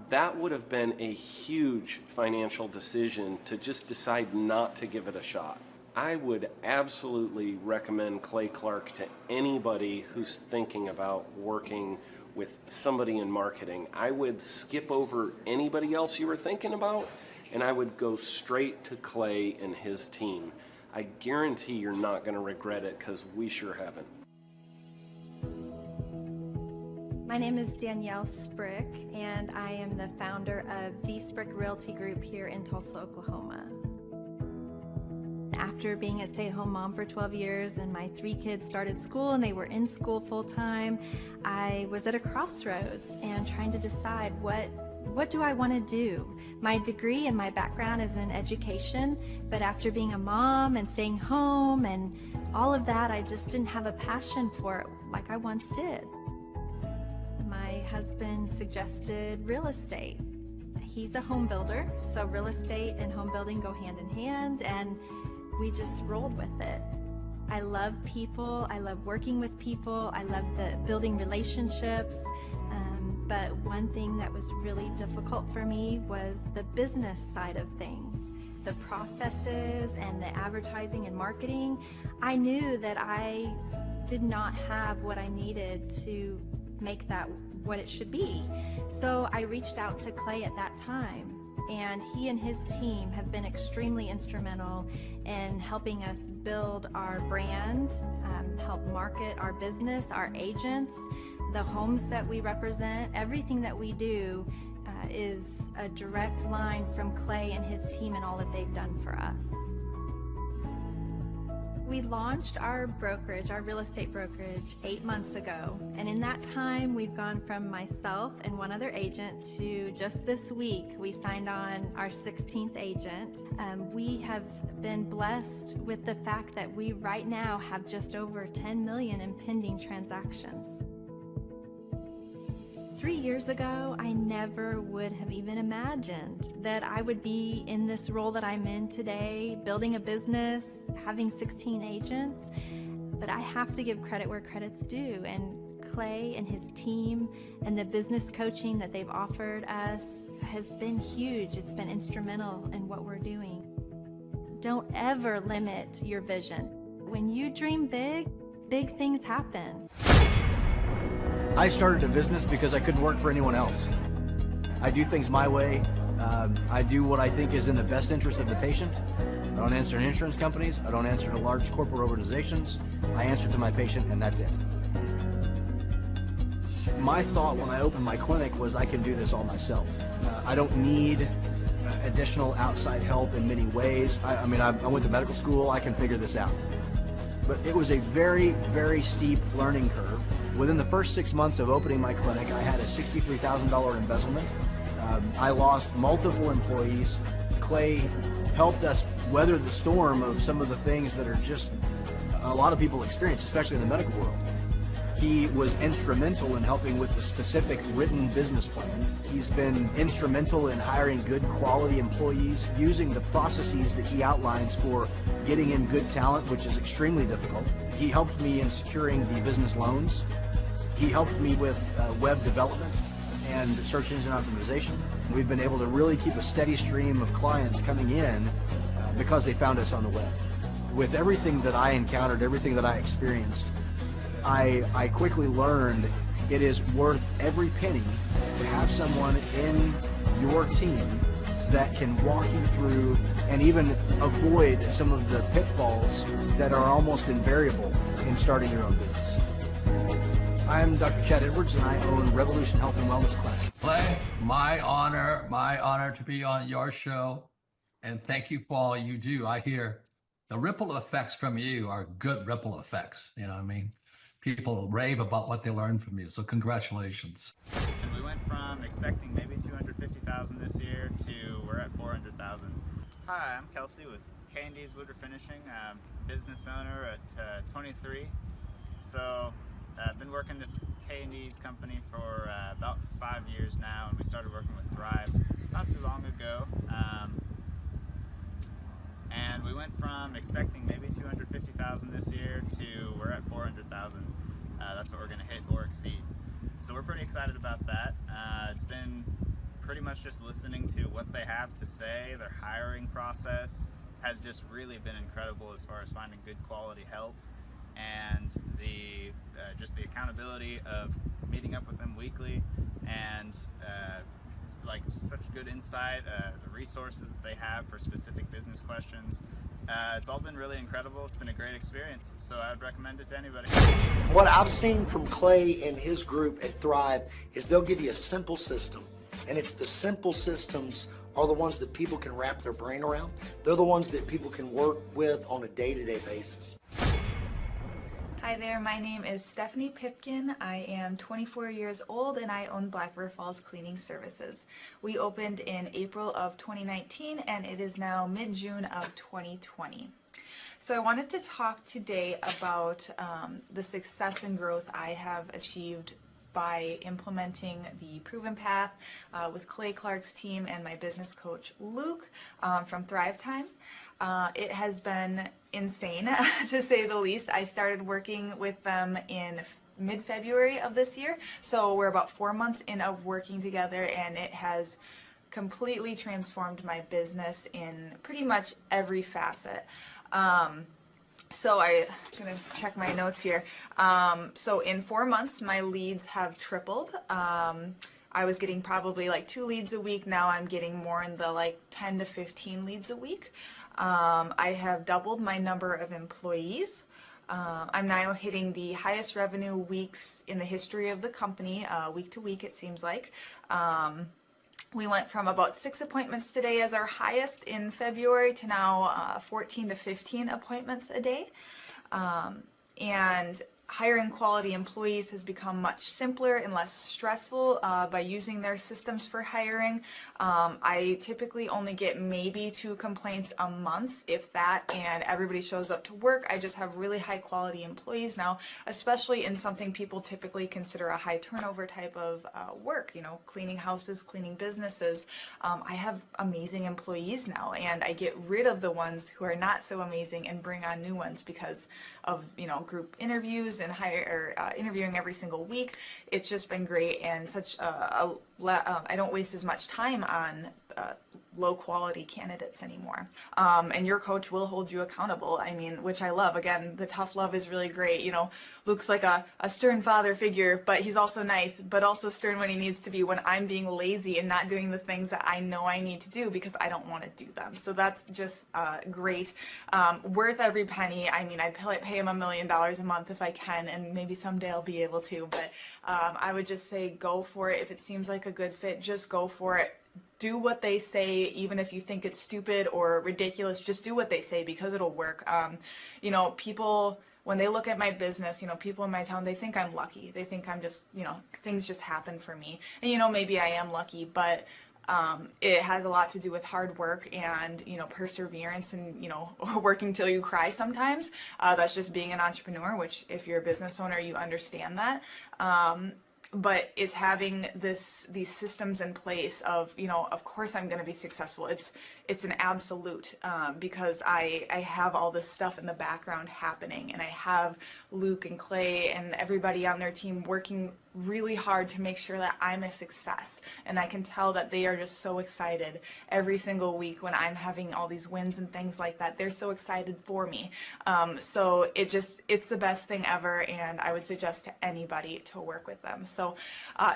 that would have been a huge financial decision to just decide not to give it a shot. I would absolutely recommend Clay Clark to anybody who's thinking about working with somebody in marketing. I would skip over anybody else you were thinking about, and I would go straight to Clay and his team. I guarantee you're not going to regret it because we sure haven't. My name is Danielle Sprick, and I am the founder of D Sprick Realty Group here in Tulsa, Oklahoma. After being a stay-at-home mom for 12 years and my 3 kids started school and they were in school full-time, I was at a crossroads and trying to decide what do I want to do? My degree and my background is in education, but after being a mom and staying home and all of that, I just didn't have a passion for it like I once did. My husband suggested real estate. He's a home builder, so real estate and home building go hand in hand, and we just rolled with it. I love people, I love working with people, I love the building relationships, but one thing that was really difficult for me was the business side of things. The processes and the advertising and marketing. I knew that I did not have what I needed to make that what it should be. So I reached out to Clay at that time, and he and his team have been extremely instrumental in helping us build our brand, help market our business, our agents, the homes that we represent. Everything that we do is a direct line from Clay and his team and all that they've done for us. We launched our brokerage, our real estate brokerage, 8 months ago. And in that time, we've gone from myself and one other agent to just this week, we signed on our 16th agent. We have been blessed with the fact that we right now have just over 10 million in pending transactions. 3 years ago, I never would have even imagined that I would be in this role that I'm in today, building a business, having 16 agents. But I have to give credit where credit's due. And Clay and his team and the business coaching that they've offered us has been huge. It's been instrumental in what we're doing. Don't ever limit your vision. When you dream big, big things happen. I started a business because I couldn't work for anyone else. I do things my way. I do what I think is in the best interest of the patient. I don't answer to insurance companies. I don't answer to large corporate organizations. I answer to my patient, and that's it. My thought when I opened my clinic was I can do this all myself. I don't need additional outside help in many ways. I went to medical school. I can figure this out. But it was a very, very steep learning curve. Within the first 6 months of opening my clinic, I had a $63,000 embezzlement. I lost multiple employees. Clay helped us weather the storm of some of the things that are just a lot of people experience, especially in the medical world. He was instrumental in helping with the specific written business plan. He's been instrumental in hiring good quality employees, using the processes that he outlines for getting in good talent, which is extremely difficult. He helped me in securing the business loans. He helped me with web development and search engine optimization. We've been able to really keep a steady stream of clients coming in because they found us on the web. With everything that I encountered, everything that I experienced, I quickly learned it is worth every penny to have someone in your team that can walk you through and even avoid some of the pitfalls that are almost invariable in starting your own business. I'm Dr. Chad Edwards, and I own Revolution Health and Wellness Clinic. Clay, my honor to be on your show, and thank you for all you do. I hear the ripple effects from you are good ripple effects. You know what I mean? People rave about what they learned from you, so congratulations. And we went from expecting maybe 250,000 this year to we're at 400,000. Hi, I'm Kelsey with K&D's Woodruff Finishing, business owner at 23. So I've been working this K&D's company for about 5 years now, and we started working with Thrive not too long ago. And we went from expecting maybe 250,000 this year to we're at 400,000. That's what we're going to hit or exceed. So we're pretty excited about that. It's been pretty much just listening to what they have to say. Their hiring process has just really been incredible as far as finding good quality help, and the just the accountability of meeting up with them weekly, and like such good insight, the resources that they have for specific business questions. It's all been really incredible. It's been a great experience, so I would recommend it to anybody. What I've seen from Clay and his group at Thrive is they'll give you a simple system, and it's the simple systems are the ones that people can wrap their brain around. They're the ones that people can work with on a day-to-day basis. Hi there, my name is Stephanie Pipkin. I am 24 years old and I own Black River Falls Cleaning Services. We opened in April of 2019 and it is now mid-June of 2020. So I wanted to talk today about the success and growth I have achieved by implementing the Proven Path with Clay Clark's team and my business coach Luke from Thrivetime. It has been insane to say the least. I started working with them in mid-February of this year, so we're about 4 months in of working together, and it has completely transformed my business in pretty much every facet. So I'm gonna check my notes here. So in 4 months, my leads have tripled. I was getting probably like 2 leads a week. Now I'm getting more in the like 10 to 15 leads a week. I have doubled my number of employees. I'm now hitting the highest revenue weeks in the history of the company, week to week it seems like. We went from about 6 appointments today as our highest in February to now 14 to 15 appointments a day. And hiring quality employees has become much simpler and less stressful by using their systems for hiring. I typically only get maybe 2 complaints a month, if that, and everybody shows up to work. I just have really high quality employees now, especially in something people typically consider a high turnover type of work, cleaning houses, cleaning businesses. I have amazing employees now, and I get rid of the ones who are not so amazing and bring on new ones because of, group interviews and interviewing every single week. It's just been great, and such I don't waste as much time on low quality candidates anymore. And your coach will hold you accountable. I mean, which I love. Again, the tough love is really great. Luke's like a stern father figure, but he's also nice, but also stern when he needs to be, when I'm being lazy and not doing the things that I know I need to do because I don't want to do them. So that's just great. Worth every penny. I mean, I'd pay him $1 million a month if I can, and maybe someday I'll be able to, but I would just say go for it. If it seems like a good fit, just go for it. Do what they say, even if you think it's stupid or ridiculous. Just do what they say because it'll work. People, when they look at my business, people in my town, they think I'm lucky. They think I'm just, things just happen for me. And, maybe I am lucky, but it has a lot to do with hard work and, perseverance and, working till you cry sometimes. That's just being an entrepreneur, which if you're a business owner, you understand that. But it's having these systems in place of, of course I'm going to be successful. It's an absolute because I have all this stuff in the background happening, and I have Luke and Clay and everybody on their team working really hard to make sure that I'm a success. And I can tell that they are just so excited every single week when I'm having all these wins and things like that. They're so excited for me. So it's the best thing ever, and I would suggest to anybody to work with them. So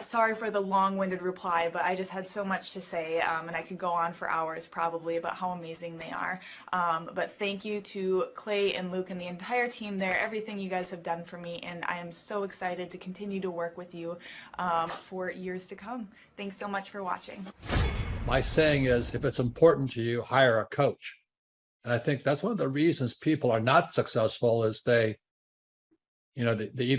sorry for the long-winded reply, but I just had so much to say, and I could go on for hours probably about how amazing they are. But thank you to Clay and Luke and the entire team there, everything you guys have done for me, and I am so excited to continue to work with you for years to come. Thanks so much for watching. My saying is, if it's important to you, hire a coach. And I think that's one of the reasons people are not successful is they eat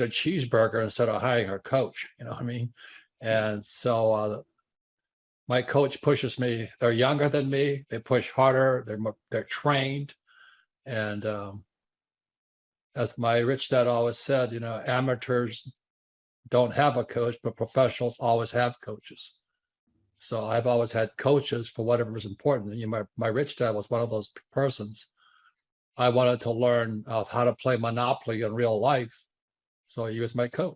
a cheeseburger instead of hiring a coach, what I mean? And so my coach pushes me. They're younger than me. They push harder. They're trained. And as my rich dad always said, amateurs don't have a coach, but professionals always have coaches. So I've always had coaches for whatever was important. My rich dad was one of those persons. I wanted to learn how to play Monopoly in real life. So he was my coach.